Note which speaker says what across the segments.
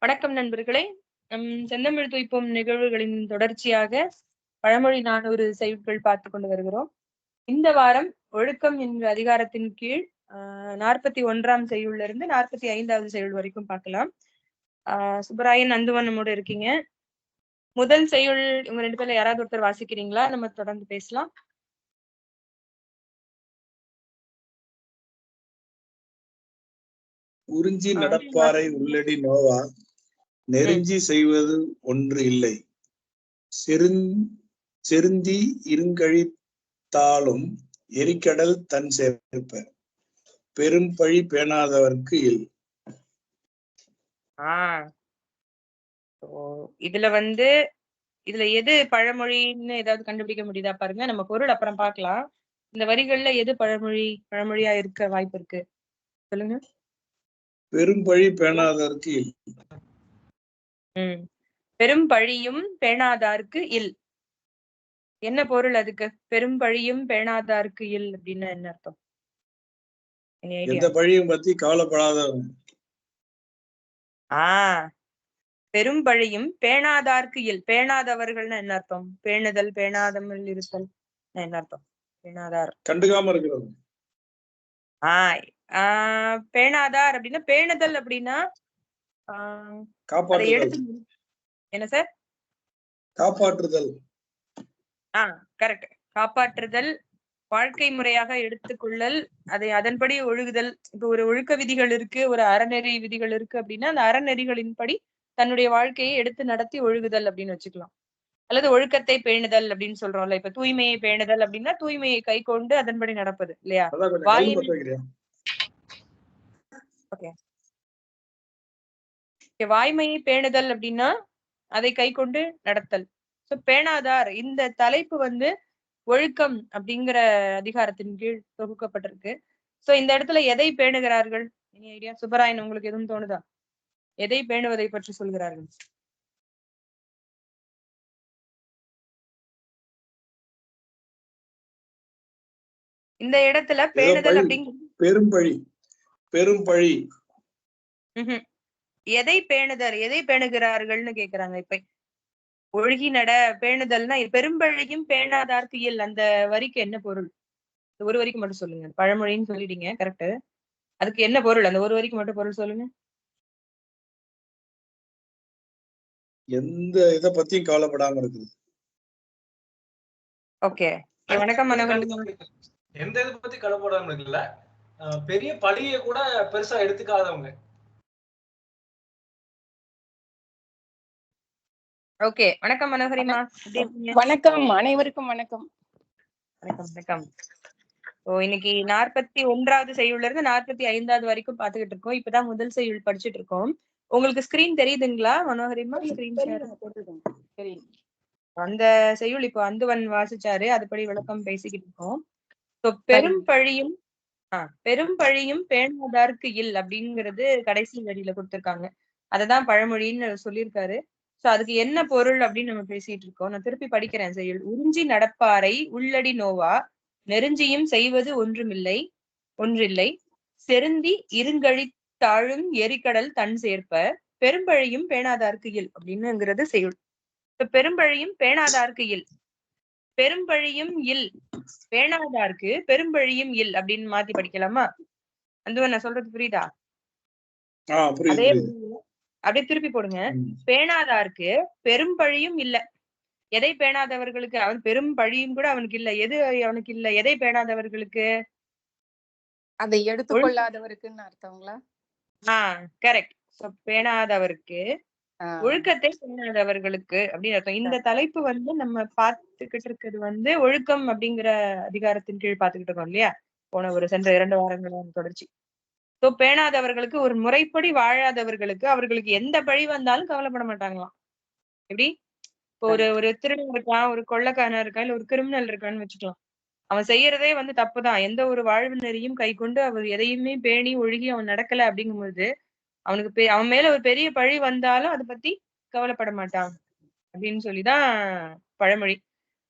Speaker 1: வணக்கம் நண்பர்களே. செந்தமிழ் துய்ப்போம் நிகழ்வுகளின் தொடர்ச்சியாக பழமொழி 400 செய்யுட்கள் பார்த்து கொண்டு வருகிறோம். இந்த வாரம் ஒழுக்கம் என்ற அதிகாரத்தின் கீழ் 41ஆம் செய்யுள்ல இருந்து 45வது செய்யுள் வரைக்கும் பார்க்கலாம். சுப்பராயன், அந்துவன் நம்மோட இருக்கீங்க. முதல் செய்யுள் உங்க 2 பேர்ல யாராவது ஒருத்தர் வாசிக்கிறீங்களா? நம்ம தொடர்ந்து பேசலாம்.
Speaker 2: உறிஞ்சி நடப்பாரை உள்ளடி நோவா, நெருஞ்சி செய்வது ஒன்று இல்லை. செருந்தி இருங்கழித்தாலும் எரிக்கடல் தன் சேர்ப்ப, பெரும் பழி பேணாதவர்க்கு இல்.
Speaker 1: இதுல எது பழமொழின்னு ஏதாவது கண்டுபிடிக்க முடியுதா பாருங்க. நம்ம பொருள் அப்புறம் பார்க்கலாம். இந்த வரிகள்ல எது பழமொழியா இருக்க வாய்ப்பு இருக்கு? சொல்லுங்க.
Speaker 2: பெரும் பழி பேணாதவர்க்கு இல்.
Speaker 1: பெரும் பழியும் பேணாதார்க்கு இல். என்ன பொருள் அதுக்கு? பெரும் பழியும் பேணாதார்க்கு இல் அப்படின்னு என்ன அர்த்தம்?
Speaker 2: எந்த பழியும் பத்தி கவலைப்படாதவங்க.
Speaker 1: பெரும் பழியும் பேணாதார்க்கு இல். பேணாதவர்கள்னு என்ன அர்த்தம்? பேணுதல், பேணாதமல் இருத்தல் என்ன அர்த்தம்? பேணாதார்
Speaker 2: கண்டுக்காம இருக்கிறவங்க.
Speaker 1: பேணாதார் அப்படின்னா, பேணுதல் அப்படின்னா என்ன சார்?
Speaker 2: காப்பாற்றுதல்.
Speaker 1: கரெக்ட். காப்பாற்றுதல், வாழ்க்கை முறையாக எடுத்துக்கொள்ளல், அதை அதன்படி ஒழுகுதல். இப்போ ஒரு ஒழுக்க விதிகள் இருக்கு, ஒரு அறநெறி விதிகள் இருக்கு அப்படின்னா அந்த அறநெறிகளின்படி தன்னுடைய வாழ்க்கையை எடுத்து நடத்தி ஒழுகுதல் அப்படின்னு வச்சுக்கலாம். அல்லது ஒழுக்கத்தை பேணுதல் அப்படின்னு சொல்றோம்ல. இப்ப தூய்மையை பேணுதல் அப்படின்னா தூய்மையை கை கொண்டு அதன்படி நடப்பது இல்லையா? வாய்மையை பேணுதல் அப்படின்னா அதை கை கொண்டு நடத்தல். பேணாதார் இந்த தலைப்பு ஒழுக்கம் அப்படிங்கிற அதிகாரத்தின் கீழ் தொகுக்கப்பட்டிருக்கு. சோ இந்த இடத்துல எதை பேணுகிறார்கள்? ஐடியா சுப்பராயன், உங்களுக்கு எதுவும் தோணுதா? எதை பேணுவதை பற்றி சொல்கிறார்கள்? இந்த இடத்துல பேணுதல் அப்படிங்கிறது
Speaker 2: பெரும்பழி.
Speaker 1: எதை பேணுதல், எதை பேணுகிறார்கள்னு கேக்குறாங்க. இப்ப ஒழுகி நட பேணுதல்னா பெரும்பழியும் பேணாதார்க்கு இல். அந்த வரிக்கு என்ன பொருள்? ஒரு வரிக்கு மட்டும் சொல்லுங்க. பழமொழின்னு சொல்லிட்டீங்க, கரெக்ட். அதுக்கு என்ன பொருள்? அந்த ஒரு வரிக்கு மட்டும் பொருள் சொல்லுங்க.
Speaker 2: எந்த இத பத்தியும் கவலைப்படாம இருக்குது.
Speaker 1: ஓகே, வணக்கம் மனோகர்.
Speaker 3: எந்த இத பத்தி கவலைப்படாம இருக்குல்ல, பெரிய பழியை கூட பெருசா எடுத்துக்காதவங்க.
Speaker 1: ஓகே, வணக்கம் மனோகரிமா.
Speaker 4: வணக்கம், அனைவருக்கும் வணக்கம்.
Speaker 1: வணக்கம் வணக்கம். இன்னைக்கு 41வது செய்யுள்ல இருந்து 45வது வரைக்கும் பாத்துக்கிட்டு இருக்கோம். இப்பதான் முதல் செய்யுள் படிச்சுட்டு இருக்கோம். உங்களுக்கு ஸ்கிரீன் தெரியுதுங்களா மனோகரிமா? Screen share. அந்த செய்யுள் இப்போ அந்துவன் வாசிச்சாரு, அதுபடி விளக்கம் பேசிக்கிட்டு இருக்கோம். பெரும் பழியும் பேணாதார்க்கு இல் அப்படிங்கிறது கடைசி வரியில கொடுத்திருக்காங்க. அததான் பழமொழின்னு சொல்லியிருக்காரு. சோ அதுக்கு என்ன பொருள் அப்படின்னு நம்ம பேசிட்டு இருக்கோம். நான் திருப்பி படிக்கிறேன் செய்யுள். உறிஞ்சி நடப்பாரை உள்ளடி நோவா, நெருஞ்சியும் செய்வது ஒன்றில்லை. செருந்தி இருங்கழித்தாழும் எரிக்கடல் தன் சேர்ப்ப, பெரும்பழியும் பேணாதார்க்கு இல் அப்படின்னுங்கிறது செய்யுள். பெரும்பழியும் பேணாதார்க்கு இல். பெரும்பழியும் இல், பேணாதார்க்கு பெரும்பழியும் இல் அப்படின்னு மாத்தி படிக்கலாமா? அந்த நான் சொல்றது புரியுதா? அதே அப்படியே திருப்பி போடுங்க. பேணாதார்க்கு பெரும்பழியும் இல்ல. எதை பேணாதவர்களுக்கு? அவன் பெரும் பழியும் கூட அவனுக்கு இல்ல. எது அவனுக்கு இல்ல? எதை பேணாதவர்களுக்கு?
Speaker 4: அதை எடுத்துக்கொள்ளாதவருக்குன்னு அர்த்தங்களா?
Speaker 1: கரெக்ட். பேணாதவருக்கு, ஒழுக்கத்தை பேணாதவர்களுக்கு அப்படின்னு அர்த்தம். இந்த தலைப்பு நம்ம பார்த்துக்கிட்டு இருக்கிறது ஒழுக்கம் அப்படிங்கிற அதிகாரத்தின் கீழ் பார்த்துக்கிட்டு இருக்கோம் இல்லையா? போன சென்ற 2 வாரங்களோட தொடர்ச்சி. பேணாதவர்களுக்கு, ஒரு முறைப்படி வாழாதவர்களுக்கு, அவர்களுக்கு எந்த பழி வந்தாலும் கவலைப்பட மாட்டாங்களாம். எப்படி? இப்போ ஒரு திருடன் இருக்கான், ஒரு கொள்ளைக்காரன் இருக்கான், இல்ல ஒரு கிரிமினல் இருக்கான்னு வச்சுக்கலாம். அவன் செய்யறதே தப்புதான். எந்த ஒரு வாழ்வு நெறியும் கை கொண்டு அவர் எதையுமே பேணி ஒழுகி அவன் நடக்கல அப்படிங்கும்போது அவன் மேல ஒரு பெரிய பழி வந்தாலும் அதை பத்தி கவலைப்பட மாட்டான் அப்படின்னு சொல்லிதான் பழமொழி.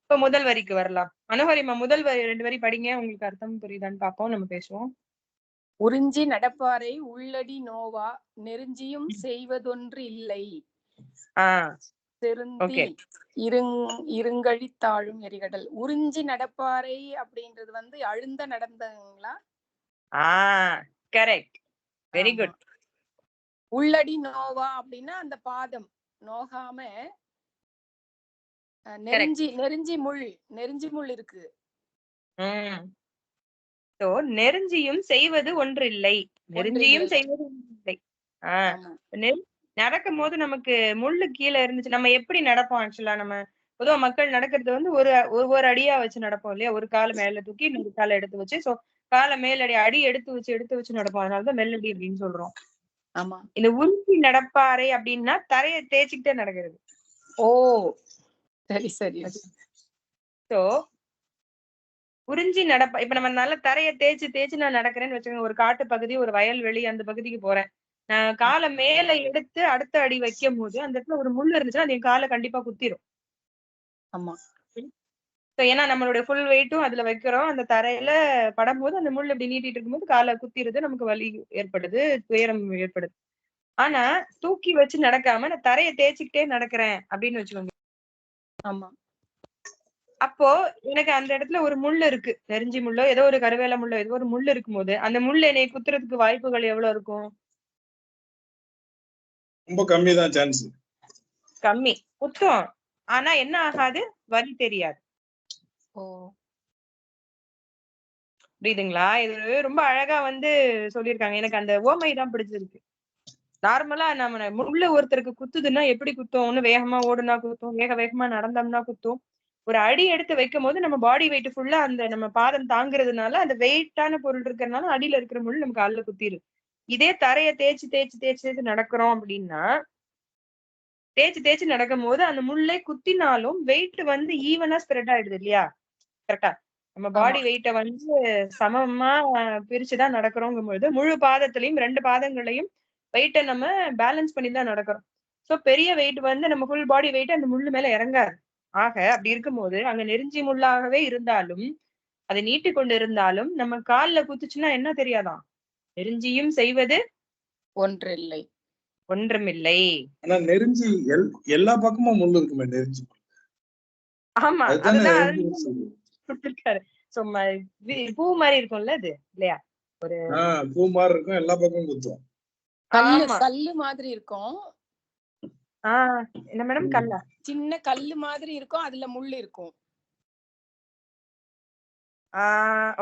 Speaker 1: இப்ப முதல் வரிக்கு வரலாம். மனோகரிமா, முதல் வரி 2 வரி படிங்க. உங்களுக்கு அர்த்தம் புரியுதான்னு பார்ப்போம், நம்ம பேசுவோம்.
Speaker 4: உறிஞ்சி நடப்பாரை உள்ளடி நோவா நெருஞ்சியும் செய்வதொன்று இல்லை. திருந்தி இருங்கழித்தாழும் எரிகடல். உறிஞ்சி நடப்பாரை அப்படின்றது வந்து அழுந்த நடந்தங்களா?
Speaker 1: Correct, very good.
Speaker 4: உள்ளடி நோவா அப்படின்னா அந்த பாதம் நோகாம நெருஞ்சி முள் இருக்கு.
Speaker 1: நெருஞ்சியும் செய்வது ஒன்றில்லை. நெருஞ்சியும் செய்வது ஒன்றில்லை. நடக்கும் போது நமக்கு முள்ளு கீழே இருந்துச்சு. நம்ம எப்படி நடப்போம்? ஆக்சுவலா நம்ம பொதுவா மக்கள் நடக்கிறது வந்து ஒரு அடியா வச்சு நடப்போம் இல்லையா? ஒரு கால மேல தூக்கி இன்னொரு காலை எடுத்து வச்சு, சோ கால மேலடி அடி எடுத்து வச்சு நடப்போம். அதனாலதான் மெல்லடி அப்படின்னு சொல்றோம்.
Speaker 4: ஆமா.
Speaker 1: இந்த உருட்டி நடப்பாறை அப்படின்னா தரையை தேய்ச்சிக்கிட்டே நடக்கிறது.
Speaker 4: ஓ, சரி சரி.
Speaker 1: சோ உறிஞ்சி நடப்பா, இப்ப நம்ம நல்ல தரையை தேய்ச்சு நான் நடக்கிறேன்னு வச்சுக்கோங்க. ஒரு காட்டு பகுதி, ஒரு வயல்வெளி, அந்த பகுதிக்கு போறேன். நான் காலை மேல எடுத்து அடுத்த அடி வைக்கும் போது அந்த இடத்துல ஒரு முள் இருந்துச்சுன்னா அது என் காலை கண்டிப்பா குத்திரும்.
Speaker 4: ஆமா.
Speaker 1: ஏன்னா நம்மளுடைய ஃபுல் வெயிட்டும் அதுல வைக்கிறோம். அந்த தரையில படும்போது அந்த முள் இப்படி நீட்டிட்டு இருக்கும்போது காலை குத்திருது, நமக்கு வலி ஏற்படுது, துயரம் ஏற்படுது. ஆனா தூக்கி வச்சு நடக்காம நான் தரையை தேய்ச்சிக்கிட்டே நடக்கிறேன் அப்படின்னு வச்சுக்கோங்க.
Speaker 4: ஆமா.
Speaker 1: அப்போ எனக்கு அந்த இடத்துல ஒரு முள் இருக்கு, நெருஞ்சி முள்ளோ ஏதோ ஒரு கருவேல முள்ளோ ஏதோ ஒரு முள் இருக்கும் போது அந்த முள் என்னை குத்துறதுக்கு வாய்ப்புகள் எவ்வளவு இருக்கும்?
Speaker 2: ரொம்ப கம்மி தான் சான்ஸ்.
Speaker 1: கம்மி. குத்தும், ஆனா என்ன ஆகாது, வலி தெரியாது. புரியுதுங்களா? இது ரொம்ப அழகா வந்து சொல்லியிருக்காங்க. எனக்கு அந்த ஓமை தான் பிடிச்சிருக்கு. நார்மலா நம்ம முள்ளு ஒருத்தருக்கு குத்துதுன்னா எப்படி குத்தும்? ஒண்ணு வேகமா ஓடுனா குத்தும், வேகமா நடந்தோம்னா குத்தும். ஒரு அடி எடுத்து வைக்கும் போது நம்ம பாடி வெயிட் ஃபுல்லா அந்த நம்ம பாதம் தாங்குறதுனால அந்த வெயிட்டான பொருள் இருக்கிறதுனால அடியில இருக்கிற முள் நமக்கு கால்ல குத்திரும். இதே தரையை தேய்ச்சு நடக்கிறோம் அப்படின்னா, தேய்ச்சு நடக்கும் போது அந்த முள்ளை குத்தினாலும் வெயிட் வந்து ஈவனா ஸ்ப்ரெட் ஆயிடுது இல்லையா? கரெக்டா? நம்ம பாடி வெயிட்ட வந்து சமமா பிரிச்சுதான் நடக்கிறோங்கும்போது முழு பாதத்திலையும் 2 பாதங்களையும் வெயிட்ட நம்ம பேலன்ஸ் பண்ணி தான் நடக்கிறோம். சோ பெரிய வெயிட் வந்து நம்ம ஃபுல் பாடி வெயிட் அந்த முள்ளு மேல இறங்காது. ஆக அப்படி இருக்கும்போது அங்க நெருஞ்சி முள்ளாகவே இருந்தாலும் அதை நீட்டி கொண்டு இருந்தாலும் நம்ம கால்ல குத்துச்சுன்னா என்ன தெரியாதான்? நெருஞ்சியும் செய்வது
Speaker 4: ஒன்றில்லை.
Speaker 1: ஒன்றுமில்லை.
Speaker 2: ஆனா நெருஞ்சி எல்லா பக்கமும் முள்ளு இருக்குமே நெருஞ்சி.
Speaker 1: ஆமா, அதுதான் கொடுத்திருக்காரு. பூ மாதிரி இருக்கும்ல அது இல்லையா? ஒரு
Speaker 2: பூ மாதிரி இருக்கும், எல்லா பக்கமும் குத்தும்.
Speaker 4: கல்லு மாதிரி இருக்கும்.
Speaker 1: என்ன மேடம்? கல்லா?
Speaker 4: சின்ன கல்லு மாதிரி இருக்கும், அதுல முள் இருக்கும்.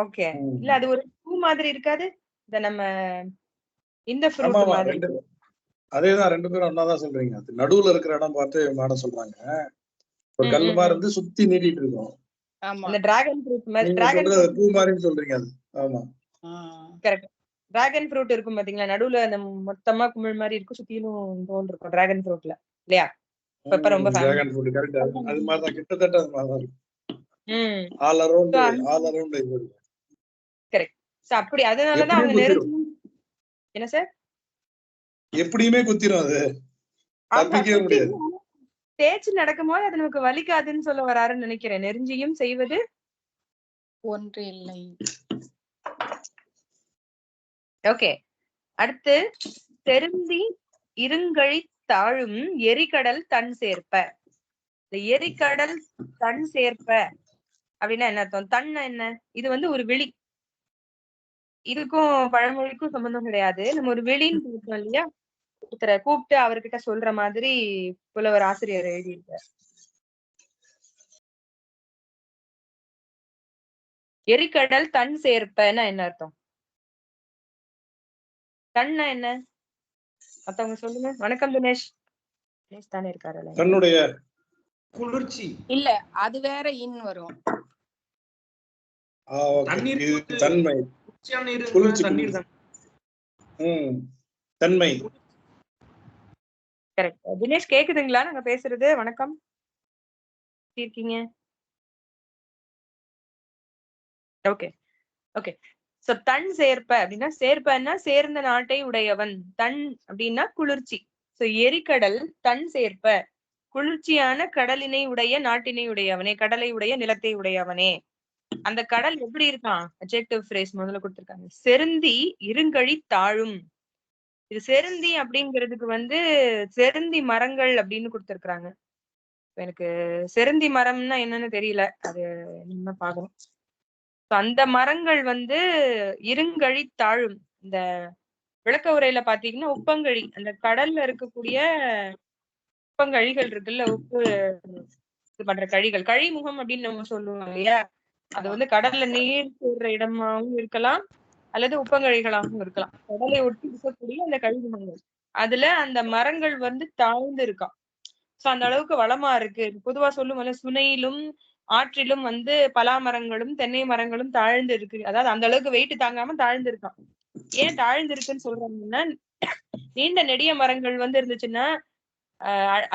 Speaker 1: ஓகே. இல்ல அது ஒரு பூ மாதிரி இருக்காது. இந்த நம்ம இந்த ஃப்ரூட் மாதிரி.
Speaker 2: அதேதான், 2 பேரும் ஒன்னாதான் சொல்றீங்க. அது நடுவுல இருக்கிற இடம் பார்த்து மாட சொல்றாங்க. ஒரு கல்லு மாதிரி இருந்து சுத்தி நீட்டிட்டு இருக்கும்.
Speaker 4: ஆமா.
Speaker 1: அந்த டிராகன் ஃப்ரூட் மாதிரி.
Speaker 2: டிராகன் ஃப்ரூட் பூ மாதிரின்னு சொல்றீங்க அது. ஆமா.
Speaker 1: கரெக்ட். டிராகன் ஃப்ரூட் இருக்கும் பாத்தீங்களா? நடுவுல அந்த மொத்தமா குமிழ் மாதிரி இருக்கும், சுத்திலும் தோல் இருக்கும் டிராகன் ஃப்ரூட்ல இல்லையா? இப்ப ரொம்ப
Speaker 2: டிராகன் ஃப்ரூட் கரெக்ட். அது மாதிரி தான், கிட்டத்தட்ட அது மாதிரி தான் இருக்கும். All around
Speaker 1: correct. சோ அப்படி அதனாலதான் அவங்க நெருஞ்சி. என்ன சார்?
Speaker 2: எப்படியுமே குத்திரும் அது. தப்பிக்கவே முடியாது.
Speaker 1: தேய்ச்சி நடக்கும் போது அது நமக்கு வலிக்காதுன்னு சொல்ல வராருன்னு நினைக்கிறேன். நெருஞ்சியும் செய்வது
Speaker 4: ஒன்றில்லை.
Speaker 1: ஓகே. அடுத்து தெருந்தி இருங்கழி தாழும் எரிகடல் தன் சேர்ப்ப. இந்த எரிகடல் தன் சேர்ப்ப அப்படின்னா என்ன அர்த்தம்? தன்னா என்ன? இது வந்து ஒரு வெளி. இதுக்கும் பழமொழிக்கும் சம்பந்தம் கிடையாது. நம்ம ஒரு வெளின்னு சொல்றோம் இல்லையா? ஒருத்தரை கூப்பிட்டு அவர்கிட்ட சொல்ற மாதிரி புலவர் ஆசிரியர் எழுதியிருக்கார். எரிகடல் தன் சேர்ப்பன்னா என்ன அர்த்தம்? தன்னா என்ன? மத்தவங்க சொல்லுங்க. வணக்கம் தினேஷ். தினேஷ் தானே இருக்காரு.
Speaker 2: தன்னுடைய
Speaker 3: குளிர்ச்சி
Speaker 4: இல்ல, அது வேற இன் வரும்.
Speaker 2: தன்மை, குளிர்ச்சி, தன்மை.
Speaker 1: கரெக்ட். தினேஷ் கேக்குதுங்களா நாங்க பேசுறது? வணக்கம், இருக்கீங்க? Okay okay. சோ தன் சேர்ப்ப அப்படின்னா, சேர்ப்பன்னா சேர்ந்த நாட்டை உடையவன். தன் அப்படின்னா குளிர்ச்சி. சோ எரிகடல் தன் சேர்ப்ப, குளிர்ச்சியான கடலினை உடைய நாட்டினை உடையவனே, கடலை உடைய நிலத்தை உடையவனே அந்த கடல் எப்படி இருக்கான்? அட்ஜெக்டிவ் ஃப்ரேஸ் முதல்ல கொடுத்திருக்காங்க. செருந்தி இருங்கழி தாழும். இது செருந்தி அப்படிங்கிறதுக்கு வந்து செருந்தி மரங்கள் அப்படின்னு கொடுத்திருக்காங்க. எனக்கு செருந்தி மரம்னா என்னன்னு தெரியல. அது என்ன பாக்கணும். அந்த மரங்கள் வந்து இருங்கழி தாழும். இந்த விளக்க உரையில பாத்தீங்கன்னா உப்பங்கழி, அந்த கடல்ல இருக்கக்கூடிய உப்பங்கழிகள் இருக்குல்ல, உப்பு இது பண்ற கழிகள், கழிமுகம் அப்படின்னு நம்ம சொல்லுவோம் இல்லையா? அது வந்து கடல்ல நீர் சேர்ற இடமாவும் இருக்கலாம், அல்லது உப்பங்கழிகளாகவும் இருக்கலாம். கடலை ஒட்டி இருக்கக்கூடிய அந்த கழிமுகங்கள், அதுல அந்த மரங்கள் வந்து தாழ்ந்து இருக்காம். சோ அந்த அளவுக்கு வளமா இருக்கு. பொதுவா சொல்லுவோம்ல, சுனையிலும் ஆற்றிலும் வந்து பலா மரங்களும் தென்னை மரங்களும் தாழ்ந்து இருக்கு. அதாவது அந்த அளவுக்கு வெயிட் தாங்காம தாழ்ந்து இருக்கான். ஏன் தாழ்ந்து இருக்குன்னு சொல்றாங்கன்னா, நீண்ட நெடிய மரங்கள் வந்து இருந்துச்சுன்னா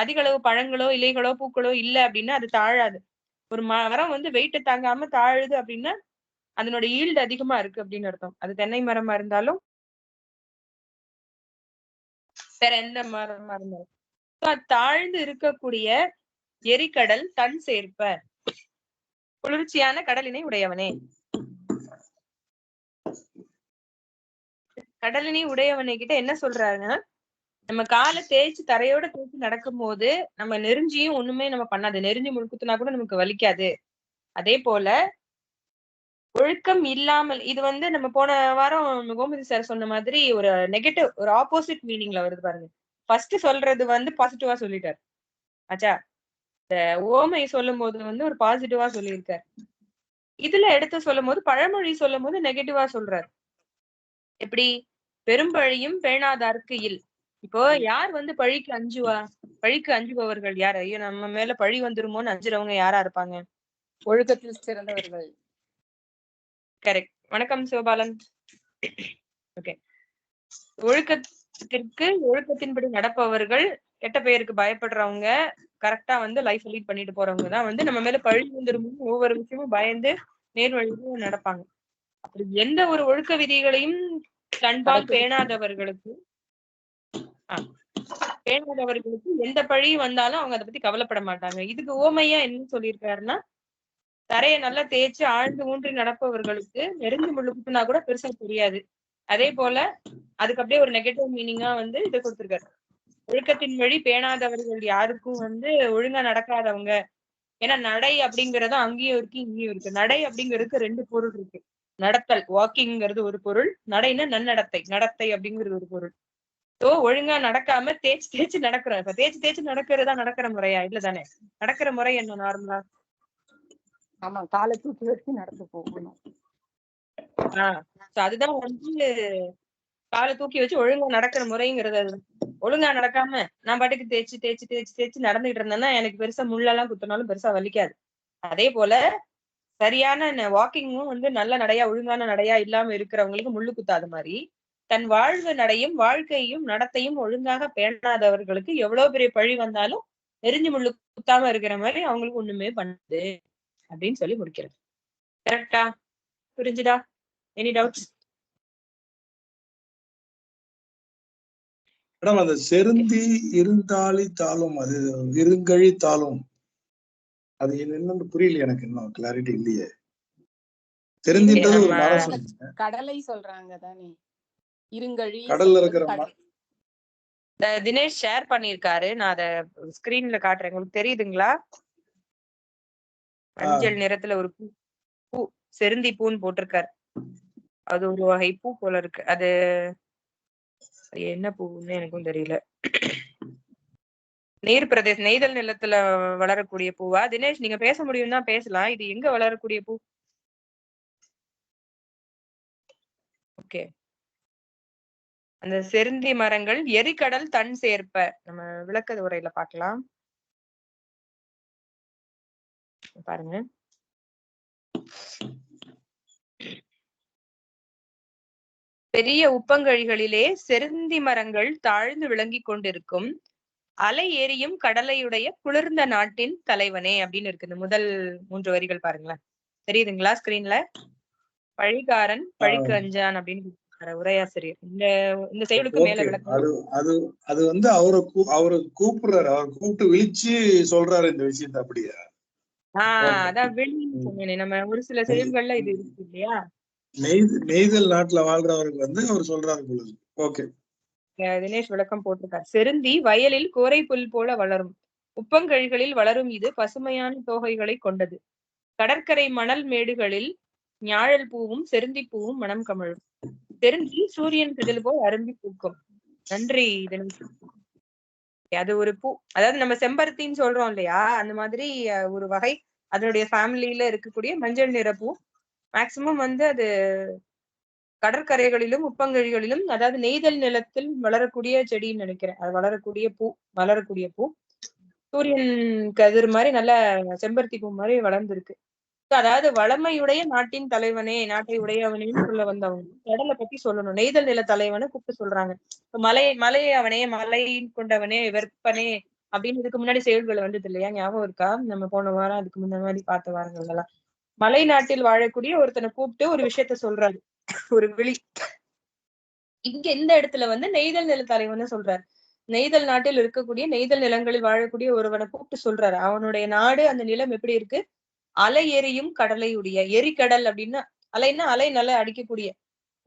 Speaker 1: அதிக அளவு பழங்களோ இலைகளோ பூக்களோ இல்ல அப்படின்னா அது தாழாது. ஒரு மரம் வந்து வெயிட் தாங்காம தாழுது அப்படின்னா அதனோட ஈல்டு அதிகமா இருக்கு அப்படின்னு அர்த்தம். அது தென்னை மரமா இருந்தாலும் வேற எந்த மரமா இருந்தாலும். தாழ்ந்து இருக்கக்கூடிய எரிகடல் தன் சேர்ப்ப குளிர்ச்சியான கடலினை உடையவனே. கடலினை உடையவனை கிட்ட என்ன சொல்றாருன்னா, நம்ம காலை தேய்ச்சி தரையோட தேய்ச்சி நடக்கும் போது நம்ம நெருஞ்சியும் ஒண்ணுமே நம்ம பண்ணாது. நெருஞ்சி முழுக்குத்துனா கூட நமக்கு வலிக்காது. அதே போல ஒழுக்கம் இல்லாமல், இது வந்து நம்ம போன வாரம் கோமதி சார் சொன்ன மாதிரி ஒரு நெகட்டிவ், ஒரு ஆப்போசிட் மீனிங்ல வருது பாருங்க. ஃபர்ஸ்ட் சொல்றது வந்து பாசிட்டிவா சொல்லிட்டாரு. ஆச்சா, இந்த ஓமை சொல்லும் போது வந்து ஒரு பாசிட்டிவா சொல்லியிருக்காரு. இதுல எடுத்து சொல்லும் போது, பழமொழி சொல்லும் போது நெகட்டிவா சொல்றாரு. எப்படி? பெரும்பழியும் பேணாதார்க்கு இல். இப்போ யார் வந்து பழிக்கு அஞ்சுவா? பழிக்கு அஞ்சுபவர்கள் யார்? ஐயோ நம்ம மேல பழி வந்துருமோன்னு அஞ்சுறவங்க யாரா இருப்பாங்க?
Speaker 4: ஒழுக்கத்தில் சிறந்தவர்கள்.
Speaker 1: கரெக்ட். வணக்கம் சிவபாலன். ஓகே. ஒழுக்கத்தின்படி நடப்பவர்கள், கெட்ட பெயருக்கு பயப்படுறவங்க, கரெக்டா வந்து லைஃப் லீட் பண்ணிட்டு போறவங்க தான் வந்து நம்ம மேல பழி வந்துருமோ ஒவ்வொரு விஷயமும் பயந்து நேர்வழியில நடப்பாங்க. அப்படி எந்த ஒரு ஒழுக்க விதிகளையும் தன்பால் பேணாதவர்களுக்கு எந்த பழி வந்தாலும் அவங்க அதை பத்தி கவலைப்பட மாட்டாங்க. இதுக்கு ஓமையா என்ன சொல்லியிருக்காருன்னா, தரையை நல்லா தேய்ச்சி ஆழ்ந்து ஊன்றி நடப்பவர்களுக்கு நெருங்கி முழுக்குனா கூட பெருசா தெரியாது. அதே போல அதுக்கு அப்படியே ஒரு நெகட்டிவ் மீனிங்கா வந்து இதை கொடுத்திருக்காரு. ஒழுக்கத்தின் வழி பேணாதவர்கள் யாருக்கும் வந்து ஒழுங்கா நடக்காதவங்க. ஏன்னா நடை அப்படிங்கறது அங்கேயும் இருக்கு இங்கேயும் இருக்கு. நடை அப்படிங்கிறதுக்கு ரெண்டு பொருள் இருக்கு. நடத்தல், வாக்கிங்கிறது ஒரு பொருள், நடைன்னா நன்னடத்தை, நடத்தை அப்படிங்கிறது ஒரு பொருள். சோ ஒழுங்கா நடக்காம தேய்ச்சி தேய்ச்சி நடக்கிறோம். இப்ப தேய்ச்சி தேய்ச்சி நடக்கிறதா நடக்கிற முறையா? இல்ல தானே. நடக்கிற முறை என்ன நார்மலா?
Speaker 4: ஆமா, காலை தூக்கி வச்சு நடந்து போகணும்.
Speaker 1: அதுதான் வந்து காலை தூக்கி வச்சு ஒழுங்கா நடக்கிற முறைங்கிறது. அது ஒழுங்கா நடக்காம நான் பாட்டுக்கு தேய்ச்சி தேய்ச்சி தேய்ச்சி தேய்ச்சி நடந்துகிட்டு இருந்தேன்னா எனக்கு பெருசா முள்ளெல்லாம் குத்தினாலும் பெருசா வலிக்காது. அதே போல சரியான வாக்கிங்கும் வந்து நல்ல நடையா ஒழுங்கான நடையா இல்லாம இருக்கிறவங்களுக்கு முள்ளு குத்தாத மாதிரி, தன் வாழ்வு நடையும் வாழ்க்கையும் நடத்தையும் ஒழுங்காக பேணாதவர்களுக்கு எவ்வளவு பெரிய பழி வந்தாலும் நெறிஞ்சு முள்ளு குத்தாம இருக்கிற மாதிரி அவங்களுக்கு ஒண்ணுமே பண்ணுது அப்படின்னு சொல்லி முடிக்கிறது. கரெக்டா? புரிஞ்சுதா? Any doubts?
Speaker 2: மேடம், அந்த செருந்தி இருந்தாலி தாளும், அது இருங்கழி தாளும், அது என்னன்னு புரியல எனக்கு. இன்னும் கிளாரிட்டி இல்லையே. செருந்தின்றது ஒரு மரம் சொல்லுங்க.
Speaker 4: கடலை சொல்றாங்க தானே, இருங்கழி.
Speaker 2: கடல்ல இருக்கிற
Speaker 1: தினேஷ் ஷேர் பண்ணிருக்காரு. நான் அத ஸ்கிரீன்ல காட்டுறேன். உங்களுக்கு தெரியுதுங்களா? மஞ்சள் நிறத்துல ஒரு பூ, செருந்தி பூன்னு போட்டிருக்காரு. அது ஒரு வகை பூ போல இருக்கு. அது என்ன பூன்னு எனக்கும் தெரியல. நீர் பிரதேச நெய்தல் நிலத்துல வளரக்கூடிய பூவா? தினேஷ் நீங்க பேச முடியும்னா பேசலாம். இது எங்க வளரக்கூடிய பூ? ஓகே. அந்த செருந்தி மரங்கள் எரிகடல் தன் சேர்ப்ப, நம்ம விளக்க உரையில பார்க்கலாம். பாருங்க. பெரிய உப்பங்கழிகளிலே செருந்தி மரங்கள் தாழ்ந்து விளங்கி கொண்டிருக்கும் அலை ஏரியும் கடலையுடைய குளிர்ந்த நாட்டின் தலைவனே அப்படின்னு இருக்கு. இந்த முதல் 3 வரிகள் பாருங்களேன். தெரியுதுங்களா ஸ்கிரீன்ல? பழிகாரன் பழிக்கு அஞ்சான் அப்படின்னு உரையாசிரியர் இந்த செயலுக்கு மேல விளக்கம்.
Speaker 2: அது வந்து அவரை கூப்பிடுறாரு. அவர் கூப்பிட்டு விழிச்சு சொல்றாரு இந்த விஷயத்த. அப்படியா?
Speaker 1: அதான் வெளின்னு சொன்னேனே, நம்ம ஒரு சில செயல்கள்ல இது இருக்கு இல்லையா?
Speaker 2: நெய்தல் நாட்டுல வாழ்றவருக்கு வந்து அவர் சொல்றாரு பொழுது. ஓகே.
Speaker 1: தினேஷ் விளக்கம் போட்டிருக்காரு. செருந்தி வயலில் கோரை புல் போல வளரும். உப்பங்கழிகளில் வளரும் இது பசுமையான தோகைகளை கொண்டது. கடற்கரை மணல் மேடுகளில் ஞாழல் பூவும் செருந்தி பூவும் மனம் கமழும். செருந்தி சூரியன் செதில் போல் அரும்பி பூக்கும். நன்றி தினேஷ். அது ஒரு பூ, அதாவது நம்ம செம்பருத்தின்னு சொல்றோம் இல்லையா, அந்த மாதிரி ஒரு வகை. அதனுடைய ஃபேமிலியில இருக்கக்கூடிய மஞ்சள் நிற பூ. மேக்சிமம் வந்து அது கடற்கரைகளிலும் உப்பங்கழிகளிலும், அதாவது நெய்தல் நிலத்தில் வளரக்கூடிய செடின்னு நினைக்கிறேன். அது வளரக்கூடிய பூ சூரியன் கதிர் மாதிரி நல்ல செம்பருத்தி பூ மாதிரி வளர்ந்துருக்கு. அதாவது வளமையுடைய நாட்டின் தலைவனே, நாட்டை உடையவனேன்னு சொல்ல வந்தவங்க கடலை பத்தி சொல்லணும். நெய்தல் நில தலைவனை கூப்பிட்டு சொல்றாங்க. மலை அவனே, மலை கொண்டவனே, வெப்பனே அப்படின்னு இதுக்கு முன்னாடி செயல்கள் வந்தது இல்லையா? ஞாபகம் இருக்கா? நம்ம போன வாரம் அதுக்கு முன்ன மாதிரி பார்த்த வாரங்கள் எல்லாம் மலை நாட்டில் வாழக்கூடிய ஒருத்தனை கூப்பிட்டு ஒரு விஷயத்த சொல்றாரு. ஒரு விழி. இங்க இந்த இடத்துல வந்து நெய்தல் நில தலைவன்னு சொல்றாரு. நெய்தல் நாட்டில் இருக்கக்கூடிய நெய்தல் நிலங்களில் வாழக்கூடிய ஒருவனை கூப்பிட்டு சொல்றாரு. அவனுடைய நாடு, அந்த நிலம் எப்படி இருக்கு? அலை எரியும் கடலையுடைய, எரிக்கடல் அப்படின்னா அலைன்னா அலை நல்லா அடிக்கக்கூடிய,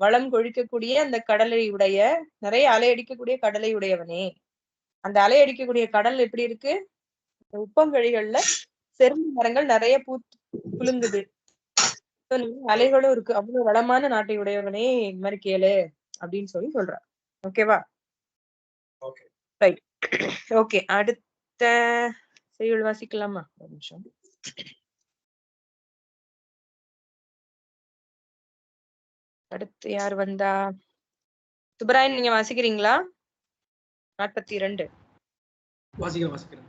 Speaker 1: வளம் கொழிக்கக்கூடிய அந்த கடலை உடைய, நிறைய அலை அடிக்கக்கூடிய கடலை உடையவனே. அந்த அலை அடிக்கக்கூடிய கடல் எப்படி இருக்கு? உப்பங்கழிகள்ல செருந்தி மரங்கள் நிறைய குலுங்குது. அலைகளும் இருக்கு. அவ்வளவு வளமான நாட்டை உடையவனே, இந்த மாதிரி கேளு அப்படின்னு சொல்றார். ஓகேவா? ரைட். ஓகே, அடுத்த செய்யுள் வாசிக்கலாமா? ஒரு நிமிஷம். அடுத்து யார் வந்தா? சுப்பராயன், நீங்க வாசிக்கிறீங்களா? 42.
Speaker 3: வாசிக்கிறேன்.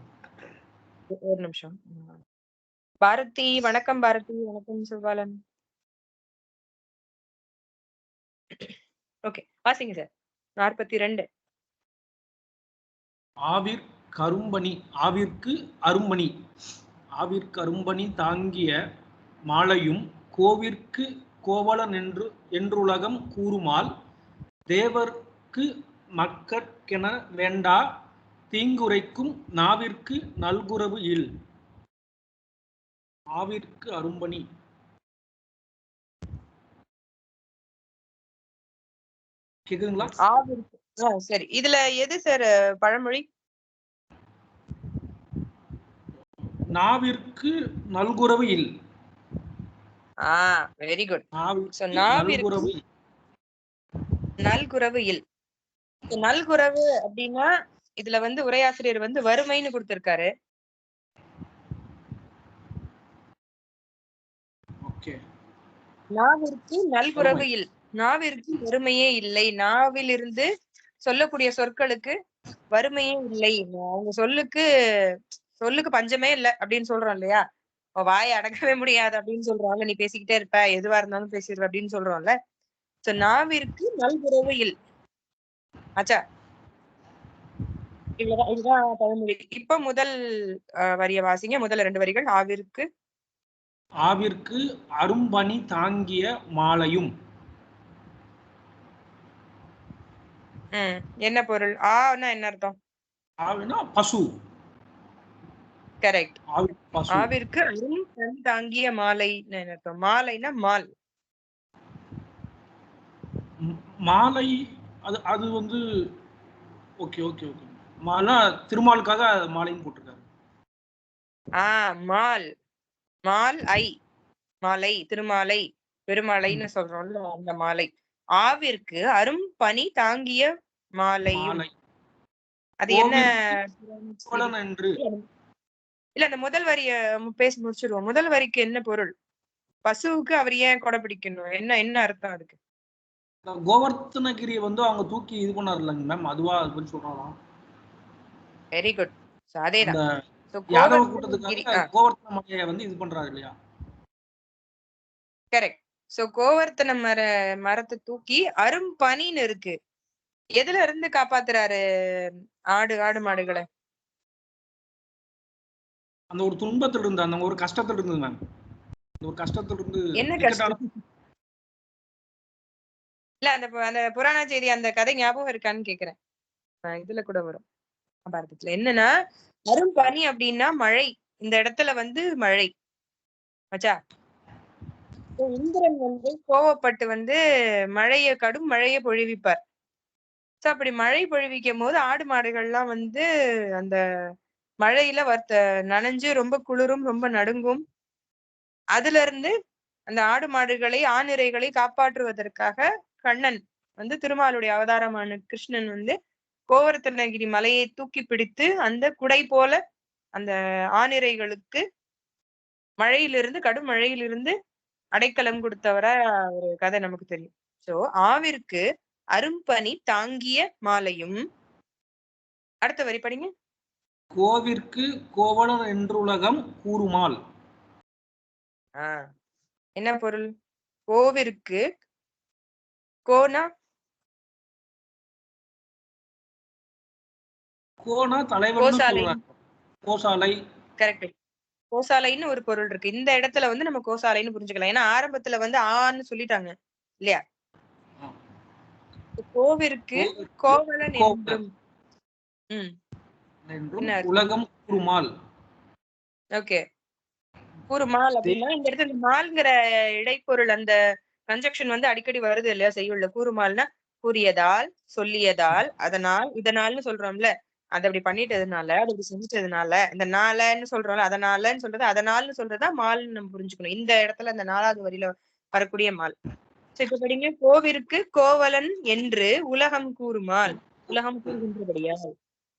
Speaker 1: ஒரு நிமிஷம். பாரதி, வணக்கம் பாரதி. வணக்கம் சுபாலன். ஓகே, வாசிங்க சார். 42.
Speaker 5: ஆவிற்கு அரும்பணி தாங்கிய மாலையும் கோவிற்கு கோவலன் என்றுலகம் கூறுமால் தேவர்க்கு மக்கட்கென வேண்டா தீங்குரைக்கும் நாவிற்கு நல்குரவு இல். ஆவிற்கு அரும்பணி. கேக்குதுங்களா?
Speaker 1: சரி, இதுல எது சார் பழமொழி?
Speaker 5: நாவிற்கு நல்குரவு இல்.
Speaker 1: Very good. நல்குரவு இல். நல்குரவு அப்படின்னா இதுல வந்து உரையாசிரியர் வந்து வறுமைன்னு கொடுத்திருக்காரு. நாவிற்கு நல்குரவு இல். நாவிற்கு வறுமையே இல்லை. நாவிலிருந்து சொல்லக்கூடிய சொற்களுக்கு வறுமையே இல்லை. அவங்க சொல்லுக்கு பஞ்சமே இல்லை அப்படின்னு சொல்றோம் இல்லையா? வாயை அடக்கவே முடியாது அப்படின்னு சொல்றாங்க. நீ பேசிக்கிட்டே இருப்ப, எதுவா இருந்தாலும் பேசிடுவ அப்படின்னு சொல்றோம்ல. சோ நாவிற்கு நல்குரவு இல். ஆச்சா, இதுதான் பழமொழி. இப்ப முதல் வரிய வாசிங்க. முதல் 2 வரிகள்.
Speaker 5: ஆவிற்கு அரும்பணி தாங்கிய மாலையும்.
Speaker 1: என்ன பொருள்? ஆனா என்ன அர்த்தம்?
Speaker 5: ஆவினா பசு.
Speaker 1: கரெக்ட். ஆவிற்கு அரும்பணி தாங்கிய மாலை என்ன அர்த்தம்? மாலைனா மால்.
Speaker 5: மாலை அது வந்து ஓகே ஓகே ஓகே. மாலா திருமாலுக்காக மாலைன்னு போட்டிருக்காரு.
Speaker 1: மாலை, திருமாலை, பெருமாளைன்னு சொல்றோம்ல, அந்த மாலை. ஆவிற்கு அரும்பணி தாங்கிய மாலையும். அது என்ன? இல்ல, அந்த முதல் வரிய பேசி முடிச்சிருவோம். முதல் வரிக்கு என்ன பொருள்? பசுவுக்கு அவர் ஏன் கொடை பிடிக்கணும்? என்ன அர்த்தம் அதுக்கு?
Speaker 5: கோவர்த்தனகிரியை வந்து அவங்க தூக்கி இது பண்ணாரு இல்லைங்க மேம், அதுவா அது பத்தி சொல்றாங்களாம்.
Speaker 1: Very good. அதேதான்.
Speaker 5: யாதவ கூட்டத்துக்காக கோவர்த்தன மலையை வந்து இது பண்றாரு இல்லையா?
Speaker 1: கரெக்ட். சோ கோவர்த்தன மரத்தை தூக்கி அரும்பனின்னு இருக்கு. எதுல இருந்து காப்பாத்துறாரு ஆடு மாடுகளை?
Speaker 5: அந்த ஒரு துன்பத்துல இருந்து, அந்த ஒரு கஷ்டத்துல இருந்து மேம். ஒரு கஷ்டத்துல இருந்து.
Speaker 1: என்ன கஷ்டம்? இல்ல, அந்த புராண செய்தி, அந்த கதை ஞாபகம் இருக்கான்னு கேக்குறேன். இதுல கூட வரும் பாரதத்துல. என்னன்னா, அரும்பனி அப்படின்னா மழை. இந்த இடத்துல வந்து மழை. மச்சா. இந்திரன் வந்து கோவப்பட்டு வந்து கடும் மழையை பொழிவிப்பார். சோ அப்படி மழை பொழிவிக்கும் போது ஆடு மாடுகள்லாம் வந்து அந்த மழையில நனைஞ்சு ரொம்ப குளிரும், ரொம்ப நடுங்கும். அதுல இருந்து அந்த ஆடு மாடுகளை ஆணிரைகளை காப்பாற்றுவதற்காக கண்ணன் வந்து திருமாலுடைய அவதாரமான கிருஷ்ணன் வந்து கோவர்த்தனகிரி மலையை தூக்கி பிடித்து அந்த குடை போல அந்த ஆணிரைகளுக்கு கடும் மழையிலிருந்து அடைக்கலம் கொடுத்தவரா ஒரு கதை நமக்கு தெரியும். சோ ஆவிற்கு அரும்பனி தாங்கிய மாலையும். அடுத்த வரி படிங்க.
Speaker 5: கோவிற்கு கோவலன் என்றுலகம் கூறுமால்.
Speaker 1: என்ன பொருள்? கோவிற்கு கோனா
Speaker 5: கோனா தலைவன்
Speaker 1: கோசாலை.
Speaker 5: கோசாலை.
Speaker 1: கரெக்ட். கோசாலைன்னு ஒரு பொருள் இருக்கு. இந்த இடத்துல வந்து நம்ம கோசாலைன்னு புரிஞ்சுக்கலாம். ஏன்னா ஆரம்பத்துல வந்து ஆன்னு சொல்லிட்டாங்க இல்லையா? கோவிற்கு கோவலன் என்றும்
Speaker 5: உலகம் கூறுமால்.
Speaker 1: ஓகே. கூறுமால் அப்படின்னா இந்த இடத்துல மால்ங்கிற இடைப்பொருள் அந்த கன்ஜக்ஷன் வந்து அடிக்கடி வருது இல்லையா செய்யுள்ள. கூறுமால்னா கூறியதால், சொல்லியதால், அதனால், இதனால்னு சொல்றோம்ல. அதை அப்படி பண்ணிட்டதுனால, அது அப்படி செஞ்சிட்டதுனால, இந்த நாளன்னு சொல்றோம்ல, அதனாலன்னு சொல்றது, அதனால்னு சொல்றதா மால்னு நம்ம புரிஞ்சுக்கணும். இந்த இடத்துல இந்த 4வது வரியில வரக்கூடிய மால். சரி, இப்ப படிங்க. கோவிற்கு கோவலன் என்று உலகம் கூறுமால். உலகம் கூறுகின்றபடியா?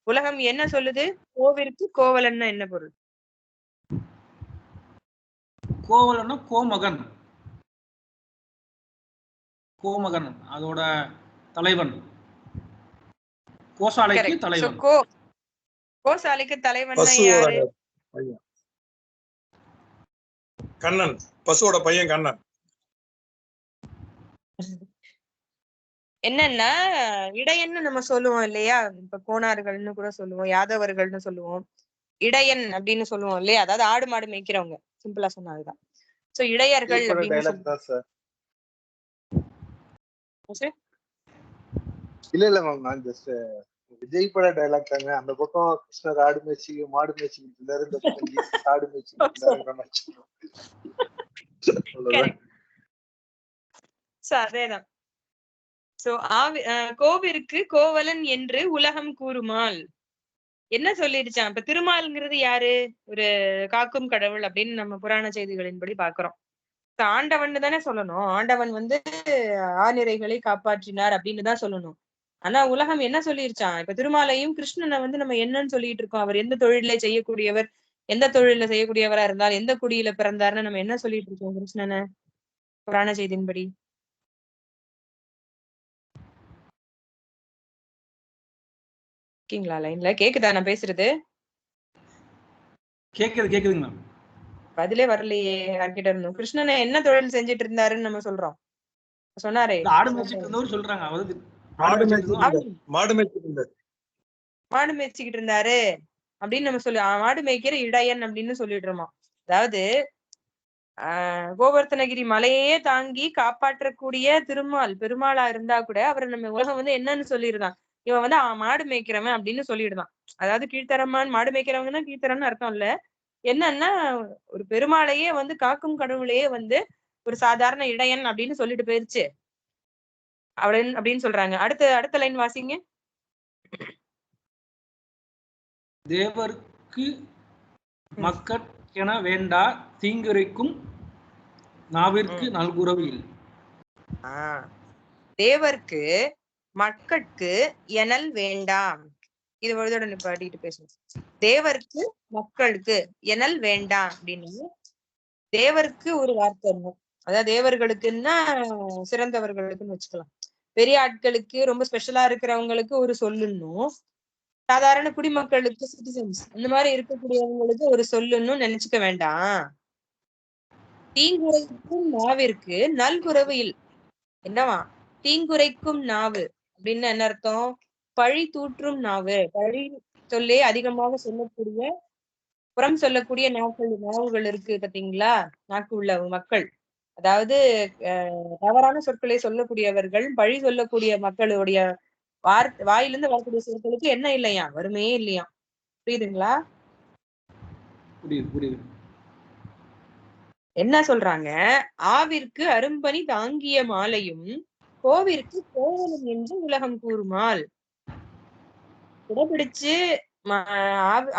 Speaker 1: உலகம் என்ன சொல்லுது? கோவிற்கு கோவலன்னா என்ன பொருள்?
Speaker 5: கோவலன்னா கோமகன். கோமகன் அதோட தலைவன். கோசாலைக்கு தலைவன்.
Speaker 1: கோசாலைக்கு தலைவன் யாரு?
Speaker 2: கண்ணன். பசுவோட பையன் கண்ணன்.
Speaker 1: என்னன்னா இடையன்னு நம்ம சொல்லுவோம் இல்லையா? இப்ப கோணார்கள்னு கூட சொல்லுவோம், யாதவர்கள்னு சொல்லுவோம், இடையன் அப்படின்னு சொல்லுவோம் இல்லையா? அதாவது ஆடு மாடு மேய்க்கிறவங்க. சிம்பிளா சொன்னாதுதான். சோ இடையர்கள்
Speaker 6: இல்ல மேம், நான் ஜஸ்ட் விஜய் பட டைலாக் தாங்க. அந்த பக்கம் கிருஷ்ணர் ஆடு மேய்ச்சி மாடு மேய்ச்சிக்கிட்டு இந்த பக்கம் ஆடு மேய்ச்சிக்கிட்டு.
Speaker 1: அதேதான். சோ கோவிற்கு கோவலன் என்று உலகம் கூறுமால் என்ன சொல்லிடுச்சான்? இப்ப திருமால்ங்கிறது யாரு? ஒரு காக்கும் கடவுள் அப்படின்னு நம்ம புராண செய்திகளின்படி பாக்குறோம். ஆண்டவன் தானே சொல்லணும். ஆண்டவன் வந்து ஆநிரைகளை காப்பாற்றினார் அப்படின்னு தான் சொல்லணும். ஆனா உலகம் என்ன சொல்லிருச்சான்? இப்ப திருமாலையும் கிருஷ்ணனை வந்து நம்ம என்னன்னு சொல்லிட்டு இருக்கோம்? அவர் எந்த தொழில செய்யக்கூடியவர், எந்த தொழில செய்யக்கூடியவரா இருந்தால் எந்த குடியில பிறந்தாருன்னு நம்ம என்ன சொல்லிட்டு இருக்கோம் கிருஷ்ணனை புராண செய்தியின்படி? இருக்கீங்களா லைன்ல? கேக்குதா நான் பேசுறது?
Speaker 5: கேக்குதுங்க.
Speaker 1: பதிலே வரலையே யார்கிட்ட இருந்தோம். கிருஷ்ணனை என்ன தொழில் செஞ்சுட்டு இருந்தாருன்னு நம்ம சொல்றோம். சொன்னாரே
Speaker 5: ஆடு மேய்ச்சிட்டு இருந்தவர் சொல்றாங்க.
Speaker 1: மாடு மேய்ச்சிக்கிட்டு இருந்தாரு அப்படின்னு நம்ம சொல்லி மாடு மேய்க்கிற இடையன் அப்படின்னு சொல்லிடுறோமா. அதாவது கோவர்த்தனகிரி மலையே தாங்கி காப்பாற்றக்கூடிய பெருமாளா இருந்தா கூட அவரை நம்ம உலகம் வந்து என்னன்னு சொல்லிருந்தான்? இவன் வந்து மாடு மேய்க்கிறவன் அப்படின்னு சொல்லிடுதான். அதாவது கீழ்த்தரமான் மாடு மேய்க்கிறவங்கன்னா கீழ்த்தரம்னு அர்த்தம் இல்ல. என்னன்னா ஒரு பெருமாளையே வந்து காக்கும் கடவுளையே வந்து ஒரு சாதாரண இடையன் அப்படின்னு சொல்லிட்டு போயிருச்சு அப்படின்னு சொல்றாங்க. அடுத்த லைன் வாசிங்க.
Speaker 5: தேவருக்கு மக்கட்கென வேண்டா தீங்குரைக்கும் நாவிற்கு நல்குறவு இல்.
Speaker 1: தேவர்க்கு மக்கட்கு எனல் வேண்டாம். இது பொழுதோட நிப்பாட்டிட்டு பேசணும். தேவர்க்கு மக்களுக்கு எனல் வேண்டாம் அப்படின்னு தேவருக்கு ஒரு வார்த்தை இருக்கும். அதாவது தேவர்களுக்குன்னா சிறந்தவர்களுக்குன்னு வச்சுக்கலாம். பெரிய ஆட்களுக்கு ரொம்ப ஸ்பெஷலா இருக்கிறவங்களுக்கு ஒரு சொல்லுன்னும், சாதாரண குடிமக்களுக்கு சிட்டிசன்ஸ் இந்த மாதிரி இருக்கக்கூடியவங்களுக்கு ஒரு சொல்லுன்னு நினைச்சுக்க வேண்டாம். தீங்குரைக்கும் நாவிற்கு நல்குறவு இல். என்னவா? தீங்குரைக்கும் நாவு அப்படின்னு என்ன அர்த்தம்? பழி தூற்றும் நாவு. பழி சொல்லே அதிகமாக சொல்லக்கூடிய புறம் சொல்லக்கூடிய நாவுகள் இருக்கு பாத்தீங்களா? நாக்கு உள்ள மக்கள். அதாவது தவறான சொற்களை சொல்லக்கூடியவர்கள், பழி சொல்லக்கூடிய மக்களுடைய வாயிலிருந்து வரக்கூடிய சொற்களுக்கு என்ன இல்லையா? வறுமையே இல்லையா? புரியுதுங்களா?
Speaker 5: புரியுது.
Speaker 1: என்ன சொல்றாங்க, ஆவிற்கு அரும்பணி தாங்கிய மாலையும் கோவிற்கு கோவலன் என்று உலகம் கூறுமால். குடைபிடிச்சு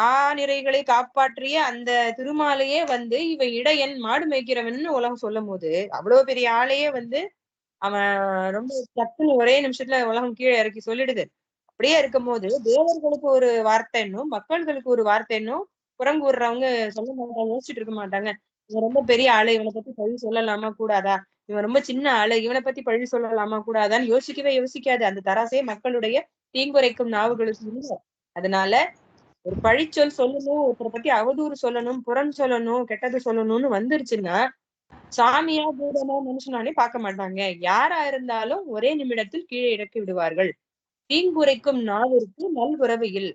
Speaker 1: ஆநிரைகளை காப்பாற்றிய அந்த திருமாலையே வந்து இவன் இடையன் மாடு மேய்க்கிறவன் உலகம் சொல்லும் போது, அவ்வளவு பெரிய ஆளையே வந்து அவன் ரொம்ப டக்குன்னு ஒரே நிமிஷத்துல உலகம் கீழே இறக்கி சொல்லிடுது. அப்படியே இருக்கும் போது தேவர்களுக்கு ஒரு வார்த்தை என்னும் மக்கள்களுக்கு ஒரு வார்த்தை என்னும் புறங்கூறுறவங்க சொல்ல மாட்டாங்க, யோசிச்சுட்டு இருக்க மாட்டாங்க. இவன் ரொம்ப பெரிய ஆளு, இவனை பத்தி பழி சொல்லலாமா கூடாதா, இவன் ரொம்ப சின்ன ஆளு, இவனை பத்தி பழி சொல்லலாமா கூடாதான்னு யோசிக்காது. அந்த தராசே மக்களுடைய தீங்குரைக்கும் நாவுகளுக்கு இல்லை. அதனால ஒரு பழிச்சொல் சொல்லணும், ஒருத்தரை பத்தி அவதூறு சொல்லணும், புறம் சொல்லணும், கெட்டது சொல்லணும்னு வந்துருச்சுன்னா சாமியா பூதமா மனுஷனாலே பார்க்க மாட்டாங்க. யாரா இருந்தாலும் ஒரே நிமிடத்தில் கீழே இறக்கி விடுவார்கள். தீங்குரைக்கும் நாவிற்கு நல்குறவு இல்.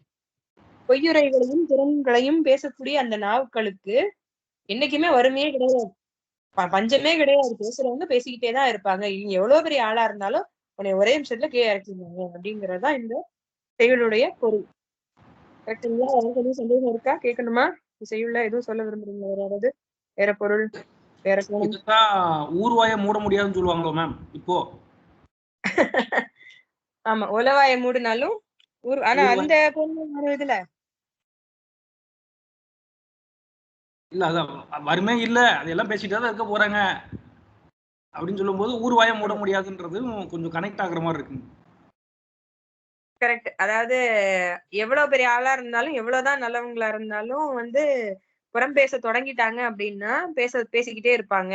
Speaker 1: பொய்யுரைகளையும் திறன்களையும் பேசக்கூடிய அந்த நாவுக்களுக்கு என்னைக்குமே வறுமையே கிடையாது, பஞ்சமே கிடையாது. பேசுறவங்க பேசிக்கிட்டே தான் இருப்பாங்க. இவங்க எவ்வளவு பெரிய ஆளா இருந்தாலும் உன்னை ஒரே நிமிஷத்துல கீழே இறக்கிடுவாங்க அப்படிங்கறதுதான் இந்த செய்யுளுடைய பொருள். கரெக்டுங்களா? எனக்கு எதுவும் சந்தேகம் இருக்கா? கேட்கணுமா? செய்யுள்ள எதுவும் சொல்ல விரும்புறீங்களா? வேற ஏதாவது வேற பொருள் வேற கோணம்?
Speaker 5: இதுதான் ஊர்வாயை மூட முடியாதுன்னு சொல்லுவாங்களோ மேம் இப்போ?
Speaker 1: ஆமா, உலவாய மூடினாலும் ஆனா அந்த பொருள் இதுல
Speaker 5: இல்ல அதான் வறுமை இல்ல, அதெல்லாம் பேசிட்டு தான் இருக்க போறாங்க அப்படின்னு சொல்லும் போது ஊர்வாயை மூட முடியாதுன்றது கொஞ்சம் கனெக்ட் ஆகுற மாதிரி இருக்கு.
Speaker 1: கரெக்ட். அதாவது எவ்வளவு பெரிய ஆளா இருந்தாலும் எவ்வளவுதான் நல்லவங்களா இருந்தாலும் வந்து புறம் பேச தொடங்கிட்டாங்க அப்படின்னா பேசிக்கிட்டே இருப்பாங்க.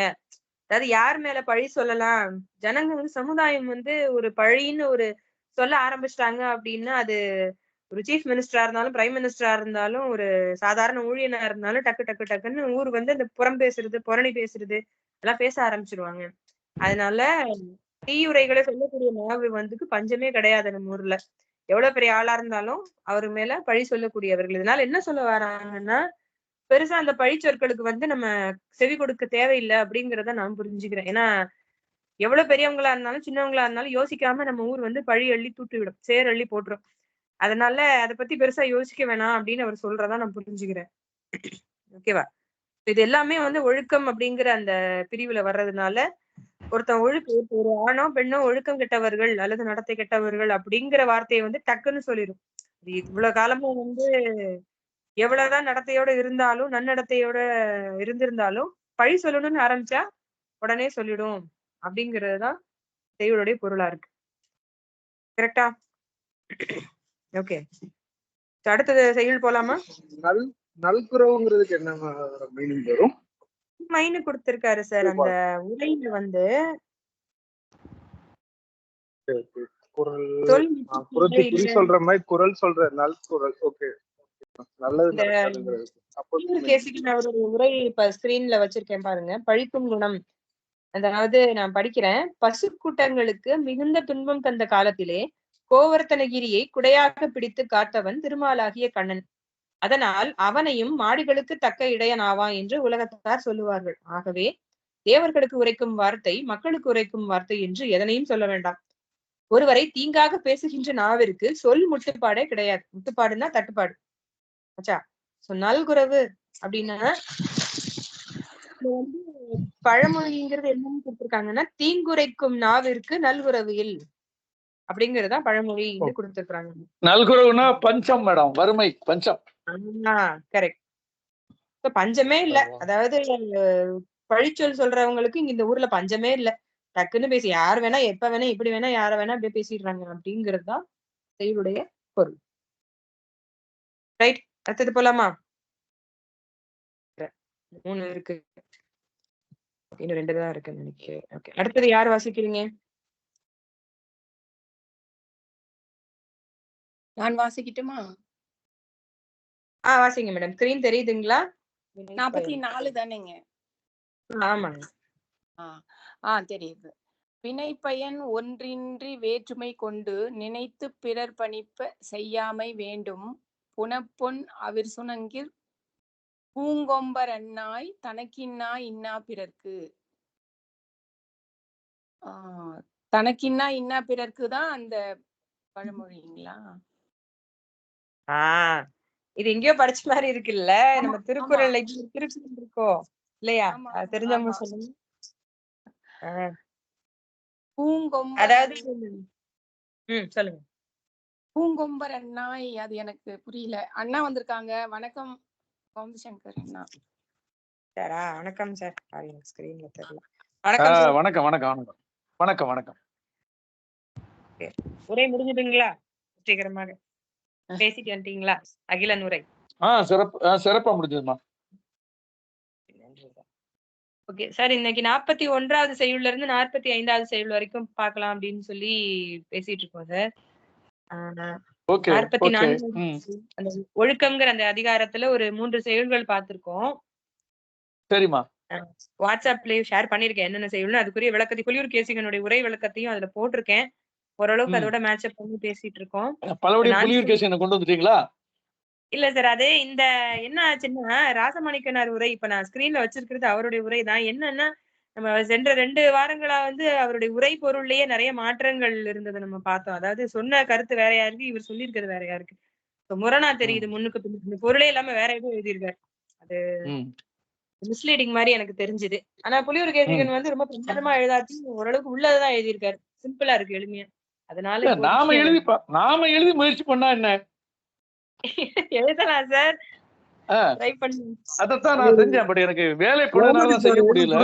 Speaker 1: அதாவது யார் மேல பழி சொல்லலாம், ஜனங்க வந்து சமுதாயம் வந்து ஒரு பழின்னு ஒரு சொல்ல ஆரம்பிச்சிட்டாங்க அப்படின்னா, அது ஒரு சீஃப் மினிஸ்டரா இருந்தாலும் பிரைம் மினிஸ்டரா இருந்தாலும் ஒரு சாதாரண ஊழியனா இருந்தாலும் டக்குன்னு ஊர் வந்து அந்த புறம் பேசுறது புரணி பேசுறது எல்லாம் பேச ஆரம்பிச்சிருவாங்க. அதனால தீயுரைகளை சொல்லக்கூடிய நாவு வந்து பஞ்சமே கிடையாது நம்ம ஊர்ல. எவ்வளவு பெரிய ஆளா இருந்தாலும் அவரு மேல பழி சொல்லக்கூடியவர்கள். இதனால என்ன சொல்ல வராங்கன்னா, பெருசா அந்த பழிச்சொற்களுக்கு வந்து நம்ம செவி கொடுக்க தேவையில்லை அப்படிங்கிறத நான் புரிஞ்சுக்கிறேன். ஏன்னா எவ்வளவு பெரியவங்களா இருந்தாலும் சின்னவங்களா இருந்தாலும் யோசிக்காம நம்ம ஊர் வந்து பழி அள்ளி தூட்டி விடும், சேர் அள்ளி போட்டுரும். அதனால அதை பத்தி பெருசா யோசிக்க வேணாம் அப்படின்னு அவர் சொல்றதா நான் புரிஞ்சுக்கிறேன். ஓகேவா? இது எல்லாமே வந்து ஒழுக்கம் அப்படிங்கிற அந்த பிரிவுல வர்றதுனால ஒருத்தன் ஒரு ஆணோ பெண்ணோ ஒழுக்கம் கெட்டவர்கள் அல்லது நடத்தை கெட்டவர்கள் அப்படிங்கிற வார்த்தையை வந்து டக்குன்னு சொல்லிடும். இவ்வளவு காலமா வந்து எவ்வளவுதான் நடத்தையோட இருந்தாலும் நன்னடத்தையோட இருந்திருந்தாலும் பழி சொல்லணும்னு ஆரம்பிச்சா உடனே சொல்லிடும் அப்படிங்கறதுதான் செய்யுளுடைய பொருளா இருக்கு. கரெக்டா? ஓகே, அடுத்தது செய்யுள் போலாமா?
Speaker 6: நல்குறவுங்கிறதுக்கு என்ன மீனிங் வரும்?
Speaker 1: மைனு கொடுத்திருக்காரு சார் அந்த உரையில வந்து.
Speaker 6: குரல் குறி சொல்ற மாதிரி குரல் சொல்ற நல்குறல். ஓகே, நல்லது நடக்காதுங்கிறது.
Speaker 1: நான் ஒரு உரை இப்ப ஸ்கிரீன்ல வச்சிருக்கேன் பாருங்க. பழிக்கும் குணம். அதாவது நான் படிக்கிறேன். பசுக்கூட்டங்களுக்கு மிகுந்த துன்பம் தந்த காலத்திலே கோவர்த்தனகிரியை குடையாக பிடித்து காத்தவன் திருமாலாகிய கண்ணன். அதனால் அவனையும் மாடுகளுக்கு தக்க இடையனாவான் என்று உலகத்தார் சொல்லுவார்கள். ஆகவே தேவர்களுக்கு உரைக்கும் வார்த்தை மக்களுக்கு உரைக்கும் வார்த்தை என்று எதனையும் சொல்ல வேண்டாம். ஒருவரை தீங்காக பேசுகின்ற நாவிற்கு சொல் முட்டுப்பாடே கிடையாது. முட்டுப்பாடுன்னா தட்டுப்பாடு. ஆச்சா? சோ நல்குறவு அப்படின்னா வந்து பழமொழிங்கிறது என்னன்னு கொடுத்திருக்காங்கன்னா, தீங்குரைக்கும் நாவிற்கு நல்குறவு இல் அப்படிங்கறதா பழமொழி கொடுத்திருக்காங்க.
Speaker 7: நல்குறவுனா பஞ்சம் மேடம், வறுமை பஞ்சம்.
Speaker 1: கரெக்ட். பஞ்சமே இல்ல. அதாவது பழிச்சொல் சொல்றவங்களுக்கு இங்க இந்த ஊர்ல பஞ்சமே இல்ல. டக்குன்னு பேசி யார் வேணா எப்ப வேணா இப்படி வேணா யார வேணா அப்படியே பேசிடுறாங்க அப்படிங்கறதுதான் செய்யுளுடைய பொருள். ரைட், அடுத்தது போலாமா? 3 இருக்கு, இன்னும் 2 தான் இருக்குன்னு நினைக்கிறேன். ஓகே, அடுத்தது யார் வாசிக்கிறீங்க?
Speaker 4: நான் வாசிக்கட்டுமா?
Speaker 1: வாசிங்க மேடம். ஸ்கிரீன் தெரியுதுங்களா?
Speaker 4: 44 தானேங்க?
Speaker 1: ஆமாங்க.
Speaker 4: தெரியுது. வினைப்பயன் ஒன்றின்றி வேற்றுமை கொண்டு நினைத்து பிறர் பணிப்ப செய்யாமை வேண்டும். புனப்பொன் அவிர் சுணங்கிற் பூங்கொம்பர் அண்ணாய் தனக்கின்னா இன்னா பிறர்க்கு. தனக்கின்னா இன்னா பிறர்க்கு தான் அந்த பழமொழிங்களா?
Speaker 1: இது எங்கேயோ படிச்ச மாதிரி இருக்குல்ல. நம்ம திருக்குறள்ல திருக்குறள் இருக்கோ இல்லையா?
Speaker 4: ஆமா
Speaker 1: அது
Speaker 4: ஆமா
Speaker 1: தெரிஞ்சவங்க
Speaker 4: ஆமா.
Speaker 1: சொல்லுங்க. ஆ,
Speaker 4: பூங்கொம்பர்
Speaker 1: அதாவது சொல்லுங்க.
Speaker 4: பூங்கொம்பர் அண்ணாய், அது எனக்கு புரியல. அண்ணா வந்திருக்காங்க. வணக்கம் கோமதிசங்கர் அண்ணா.
Speaker 1: சாரா? வணக்கம் சார். எனக்கு ஸ்கிரீன்ல தெரியல. வணக்கம் சார்.
Speaker 7: வணக்கம் வணக்கம் வணக்கம் வணக்கம் வணக்கம்.
Speaker 1: உரை முடிஞ்சுதுங்களா? சீக்கிரமாக பேசிட்டு வந்துட்டீங்களா? அகிலன் உரை
Speaker 7: சிறப்பா முடிஞ்சதுமா.
Speaker 1: ஓகே சார், இன்னைக்கு 41வது செய்யுள்ல இருந்து 45வது செய்யுள் வரைக்கும் பார்க்கலாம் அப்படின்னு சொல்லி பேசிட்டு இருக்கோம் சார்.
Speaker 7: Okay okay.
Speaker 1: 44 அந்த ஒழுக்கம்ங்கிற அந்த அதிகாரத்துல ஒரு 3 செய்யுள்கள் பார்த்திருக்கோம்.
Speaker 7: சரிம்மா.
Speaker 1: வாட்ஸ்அப்லயும் ஷேர் பண்ணிருக்கேன் என்னென்ன செய்யுள்னு. அதுக்குரிய விளக்கத்தை புலியூர் கேசிகனுடைய உரை விளக்கத்தையும் அதுல போட்டிருக்கேன். ஓரளவுக்கு அதோட மேட்சப் பண்ணி பேசிட்டு இருக்கோம்.
Speaker 7: பலபடியும் புலியூர் கேசிகனை கொண்டு வந்துட்டீங்களா?
Speaker 1: இல்ல சார், அது இந்த என்ன ஆச்சுன்னா, ராசமாணிக்கனார் உரை இப்ப நான் ஸ்கிரீன்ல வச்சிருக்கிறது அவருடைய உரை தான். என்னன்னா, நம்ம சென்ற 2 வாரங்களா வந்து அவருடைய உரை பொருள்லயே நிறைய மாற்றங்கள் இருந்ததை நம்ம பார்த்தோம். அதாவது சொன்ன கருத்து வேறையா இருக்கு, இவர் சொல்லியிருக்கிறது வேறையா இருக்கு. முரணா தெரியுது முன்னுக்கு பின்னுக்கு. இந்த பொருளே இல்லாம வேற எதுவும் எழுதியிருக்காரு. அது மிஸ்லீடிங் மாதிரி எனக்கு தெரிஞ்சுது. ஆனா புலியூர் கேசிகன் வந்து ரொம்ப பிரமாதமா எழுதாச்சு, ஓரளவுக்கு உள்ளதான் எழுதியிருக்காரு. சிம்பிளா இருக்கு, எளிமையா. அதனால
Speaker 7: நாம எழுதி முயற்சி பண்ணா என்ன?
Speaker 1: எழுதலாம் சார், ட்ரை பண்ணி.
Speaker 7: அதத்தான் நான் செஞ்சேன். பட் எனக்கு வேலை போனதுனால செய்ய முடியல.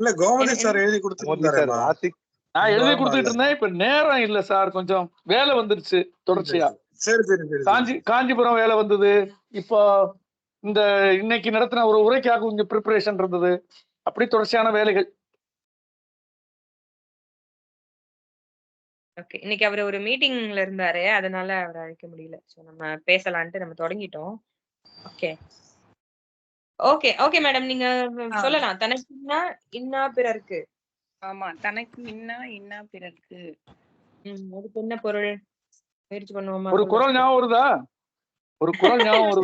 Speaker 2: இல்ல கோமதி சார் எழுதி கொடுத்துருந்தாரு.
Speaker 7: நான் எழுதி கொடுத்துட்டு இருந்தேன். இப்ப நேரம் இல்ல சார், கொஞ்சம் வேலை வந்துருச்சு தொடர்ச்சியா.
Speaker 2: சரி சரி சரி.
Speaker 7: காஞ்சிபுரம் வேலை வந்தது. இப்போ இந்த இன்னைக்கு நடத்தின ஒரு உரைக்காக இங்க ப்ரிப்பரேஷன் இருந்தது. அப்படி தொடர்ச்சியான வேலைகள்.
Speaker 1: ஓகே, இன்னைக்கு அவர் ஒரு மீட்டிங்ல இருந்தாரு, அதனால அவரை அழைக்க முடியல. சோ நம்ம பேசலான்ட்டு நம்ம தொடங்கிட்டோம். ஓகே ஓகே ஓகே மேடம், நீங்க சொல்லலாம். தனக்குன்னா இன்னா பிறர்க்கு.
Speaker 4: ஆமா, தனக்கு இன்னா இன்னா பிறர்க்கு.
Speaker 1: அதுக்கு என்ன பொருள்? முயற்சி பண்ணுவோமா?
Speaker 7: ஒரு குறள் ஞாபகம் வருதா?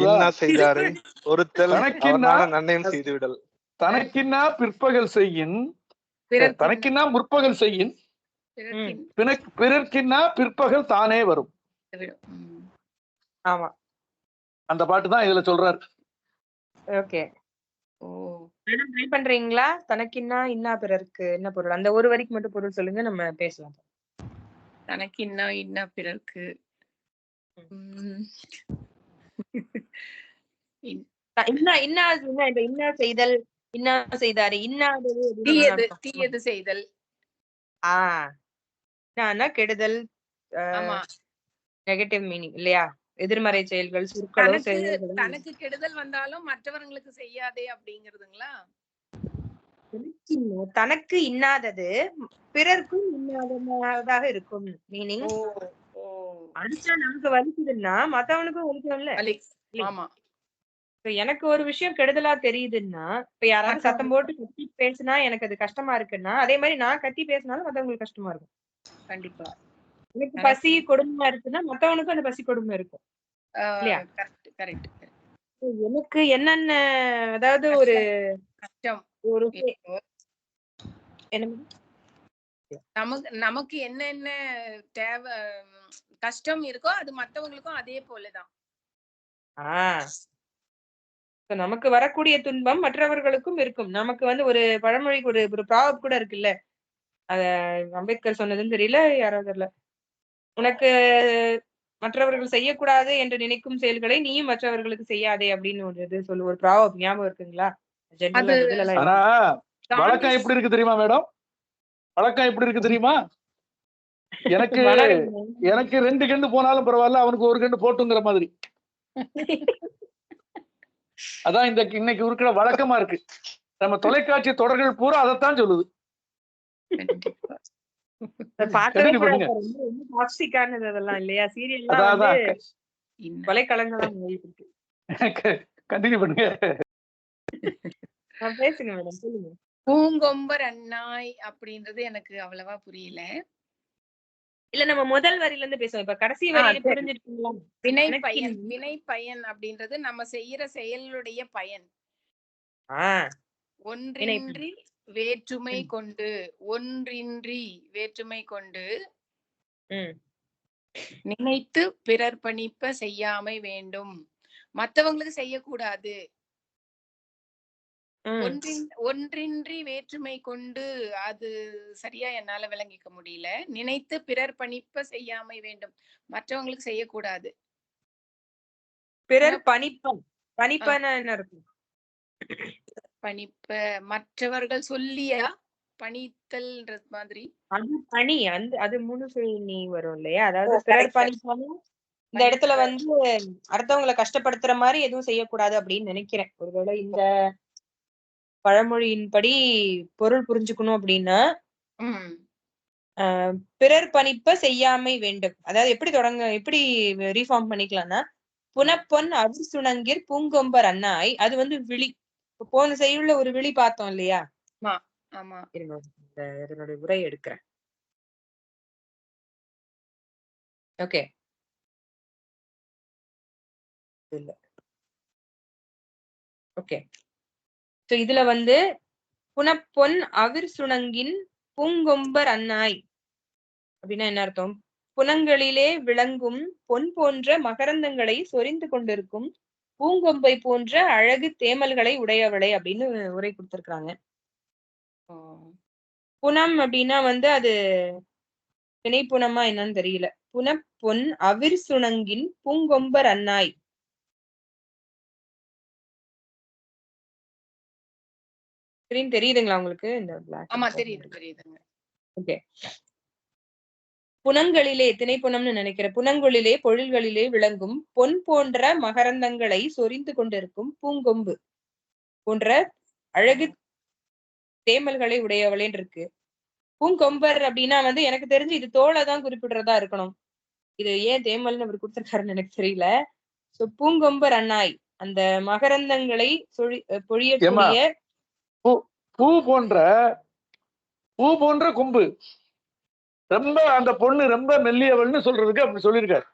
Speaker 6: இன்னா செய்தாரை ஒருத்தல் அவனான நன்னயம் செய்து விடல்.
Speaker 7: தனக்கின்னா பிற்பகல் செய்யின், தனக்கின்னா முற்பகல் செய்யின், பிறர்க்கின்னா பிற்பகல் தானே வரும்.
Speaker 1: ஆமா,
Speaker 7: அந்த பாட்டு தான் இதுல சொல்றாரு.
Speaker 1: ஓகே. மேடம் ட்ரை பண்றீங்களா? தனக்கின்னா இன்னா பிறர்க்கு என்ன பொருள்? அந்த ஒரு வரிக்கு மட்டும் பொருள் சொல்லுங்க, நம்ம பேசலாம்.
Speaker 4: தனக்கின்னா இன்னா பிறர்க்கு
Speaker 1: இன்னா செய்தல், இன்னா செய்தாரு, இன்னாதது
Speaker 4: தீயது செய்தல்.
Speaker 1: கெடுதல், நெகட்டிவ் மீனிங் இல்லையா? எதிர்மறை செயல்கள், சொற்களோ செயல்களோ.
Speaker 4: தனக்கு கெடுதல் வந்தாலும் மற்றவர்களுக்கு செய்யாதே அப்படிங்கிறதுங்களா?
Speaker 1: தனக்கு இன்னாதது பிறர்க்கும் இன்னாததாக இருக்கும். மீனிங் அடிச்சா நமக்கு வலிக்குதுன்னா மத்தவனுக்கும் வலிக்கும்ல.
Speaker 4: ஆமா,
Speaker 1: எனக்கு ஒரு விஷயம் கெடுதலா தெரியுதுன்னா, இப்ப யாராவது சத்தம் போட்டு கத்தி பேசினா எனக்கு அது கஷ்டமா இருக்குன்னா, அதே மாதிரி நான் கத்தி பேசினாலும் மத்தவங்களுக்கு கஷ்டமா இருக்கும்.
Speaker 4: கண்டிப்பா.
Speaker 1: எனக்கு பசி கொடுமை இருக்குன்னா மத்தவனுக்கும் அந்த பசி கொடுமை இருக்கும் இல்லையா? எனக்கு என்னென்ன, அதாவது ஒரு
Speaker 4: கஷ்டம்,
Speaker 1: ஒரு
Speaker 4: நமக்கு என்னென்ன தேவை கஷ்டம் இருக்கோ அது மத்தவங்களுக்கும் அதே போலதான்.
Speaker 1: நமக்கு வரக்கூடிய துன்பம் மற்றவர்களுக்கும் இருக்கும். நமக்கு வந்து ஒரு பழமொழிக்கு ஒரு ப்ராவர்ப் கூட இருக்குல்ல, அத அம்பேத்கர் சொன்னதுன்னு தெரியல, யாராவது தெரியல. உனக்கு மற்றவர்கள் செய்யக்கூடாது என்று நினைக்கும் செயல்களை நீயும் மற்றவர்களுக்கு செய்யாதே அப்படின்னு ஒரு இது சொல்லு, ஒரு ப்ராவர்ப் ஞாபகம் இருக்குங்களா?
Speaker 7: வழக்கம் எப்படி இருக்கு தெரியுமா மேடம்? வழக்கம் எப்படி இருக்கு தெரியுமா? எனக்கு 2 கண்டு போனாலும் பரவாயில்ல, அவனுக்கு ஒரு கண்டு போட்டுங்கிற மாதிரி. அதான் இன்னைக்கு இருக்கிற வழக்கமா இருக்கு. நம்ம தொலைக்காட்சி தொடர்கள் பூரா அதைத்தான் சொல்லுது.
Speaker 1: அதெல்லாம் இல்லையா? சீரியல்லாம் கொலைக்களங்களா இருக்கு.
Speaker 7: கண்டினியூ பண்ணுங்க.
Speaker 1: பேசுங்க மேடம், சொல்லுங்க.
Speaker 4: பூங்கொம்பர் அண்ணாய் அப்படின்றது எனக்கு அவ்வளவா புரியல.
Speaker 1: இல்ல, நம்ம முதல் வரியில இருந்து பேசுவோம். இப்ப கடைசி வரியில புரிஞ்சிருக்கீங்களா?
Speaker 4: வினை பயன் அப்படின்றது நம்ம செய்யற செயலுடைய பயன். ஒன்றின்றி வேற்றுமை கொண்டு நினைத்து பிறர் பணிப்ப செய்யாமை வேண்டும். மத்தவங்களுக்கு செய்யக்கூடாது. ஒன்றின்றி வேற்றுமை கொண்டு, அது சரியா என்னால விளங்கிக்க முடியல. நினைத்து பிறர் பணிப்ப செய்யாமை வேண்டும். மற்றவங்களுக்கு செய்யக்கூடாது.
Speaker 1: பிறர் பணிப்பம். பணிப்பனா என்ன இருக்கும்?
Speaker 4: பணிப்ப மற்றவர்கள் சொல்லியா பணித்தல் மாதிரி.
Speaker 1: அது பணி அது முழுசுனி வரும் இல்லையா? அதாவது பிறர் பணிப்பனா இந்த இடத்துல வந்து அடுத்தவங்களை கஷ்டப்படுத்துற மாதிரி எதுவும் செய்யக்கூடாது அப்படின்னு நினைக்கிறேன். ஒருவேளை இந்த பழமொழியின்படி பொருள் புரிஞ்சுக்கணும் அப்படின்னா பிறர் பணிப்ப செய்யாமை வேண்டும். அதாவது எப்படி ரீஃபார்ம் பண்ணிக்கலாம்னா, புனப்பொன் அவிர் சுணங்கிற் பூங்கொம்பர் அண்ணாய். அது வந்து விழி. போன செய்யுள்ள ஒரு விழி பார்த்தோம் இல்லையா? இதனுடைய உரை எடுக்கிறேன். ஓகே, இல்ல ஓகே. சோ இதுல வந்து புனப்பொன் அவிர் சுணங்கின் பூங்கொம்பர் அண்ணாய் அப்படின்னா என்ன அர்த்தம்? புனங்களிலே விளங்கும் பொன் போன்ற மகரந்தங்களை சொரிந்து கொண்டிருக்கும் பூங்கொம்பை போன்ற அழகு தேமல்களை உடையவளை அப்படின்னு உரை கொடுத்திருக்காங்க. புனம் அப்படின்னா வந்து அது திணைப்புணமா என்னன்னு தெரியல. புனப்பொன் அவிர் சுணங்கின் பூங்கொம்பர் அண்ணாய். ஸ்கிரீன் தெரியுதுங்களா உங்களுக்கு? இந்த
Speaker 4: தெரியுதுங்க.
Speaker 1: ஓகே. புனங்களிலே திணைப்புணம்னு நினைக்கிற புனங்களிலே பொழில்களிலே விளங்கும் பொன் போன்ற மகரந்தங்களை சொரிந்து கொண்டிருக்கும் பூங்கொம்பு போன்ற அழகு தேமல்களை உடையவளேன்னு இருக்கு. பூங்கொம்பர் அப்படின்னா வந்து எனக்கு தெரிஞ்சு இது தோளைதான் குறிப்பிடுறதா இருக்கணும். இது ஏன் தேமல்னு அவர் கொடுத்திருக்காருன்னு எனக்கு தெரியல. சோ பூங்கொம்பர் அண்ணாய் அந்த மகரந்தங்களை பொழியக்கூடிய
Speaker 7: பூ போன்ற கொம்பு. ரொம்ப அந்த பொண்ணு ரொம்ப மெல்லியவள்னு சொல்றதுக்கு அப்படி சொல்லிருக்காரு.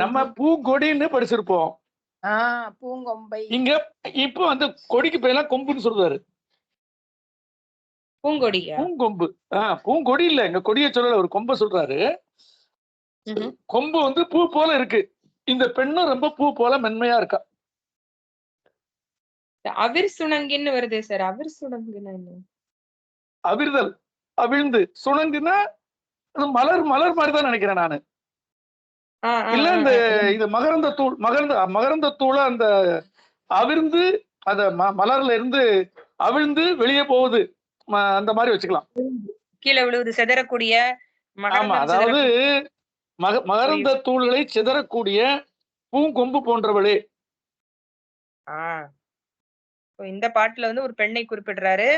Speaker 7: நம்ம பூங்கொடின்னு படிச்சிருப்போம்.
Speaker 4: பூங்கொம்பை.
Speaker 7: இங்க இப்ப வந்து கொடிக்கு பேரெல்லாம் கொம்புன்னு சொல்றாரு.
Speaker 1: பூங்கொடியா?
Speaker 7: பூங்கொம்பு. பூங்கொடி இல்ல, எங்க கொடிய சொல்லல, ஒரு கொம்ப சொல்றாரு. கொம்பு வந்து பூ போல இருக்கு. இந்த பெண்ணும் ரொம்ப பூ போல மென்மையா இருக்கா.
Speaker 1: அவிர் சுணங்கின்னு வருது சார். அவிர் சுணங்குன்னா என்ன?
Speaker 7: அவிர்தல், அவிழ்ந்து. சுணங்குன்னா மலர் மாதிரிதான் நினைக்கிறேன் நானு. இல்ல இந்த இது மகரந்த தூள அந்த அவிர்ந்து அந்த மலர்ல இருந்து அவிழ்ந்து வெளியே போகுது, அந்த மாதிரி வச்சுக்கலாம்.
Speaker 1: கீழே விழுவது சிதறக்கூடிய.
Speaker 7: ஆமா, அதாவது மகரந்த தூள்களை சிதறக்கூடிய பூங்கொம்பு போன்றவளே.
Speaker 1: இந்த பாட்டுல வந்து ஒரு பெண்ணை குறிப்பிடுறாரு.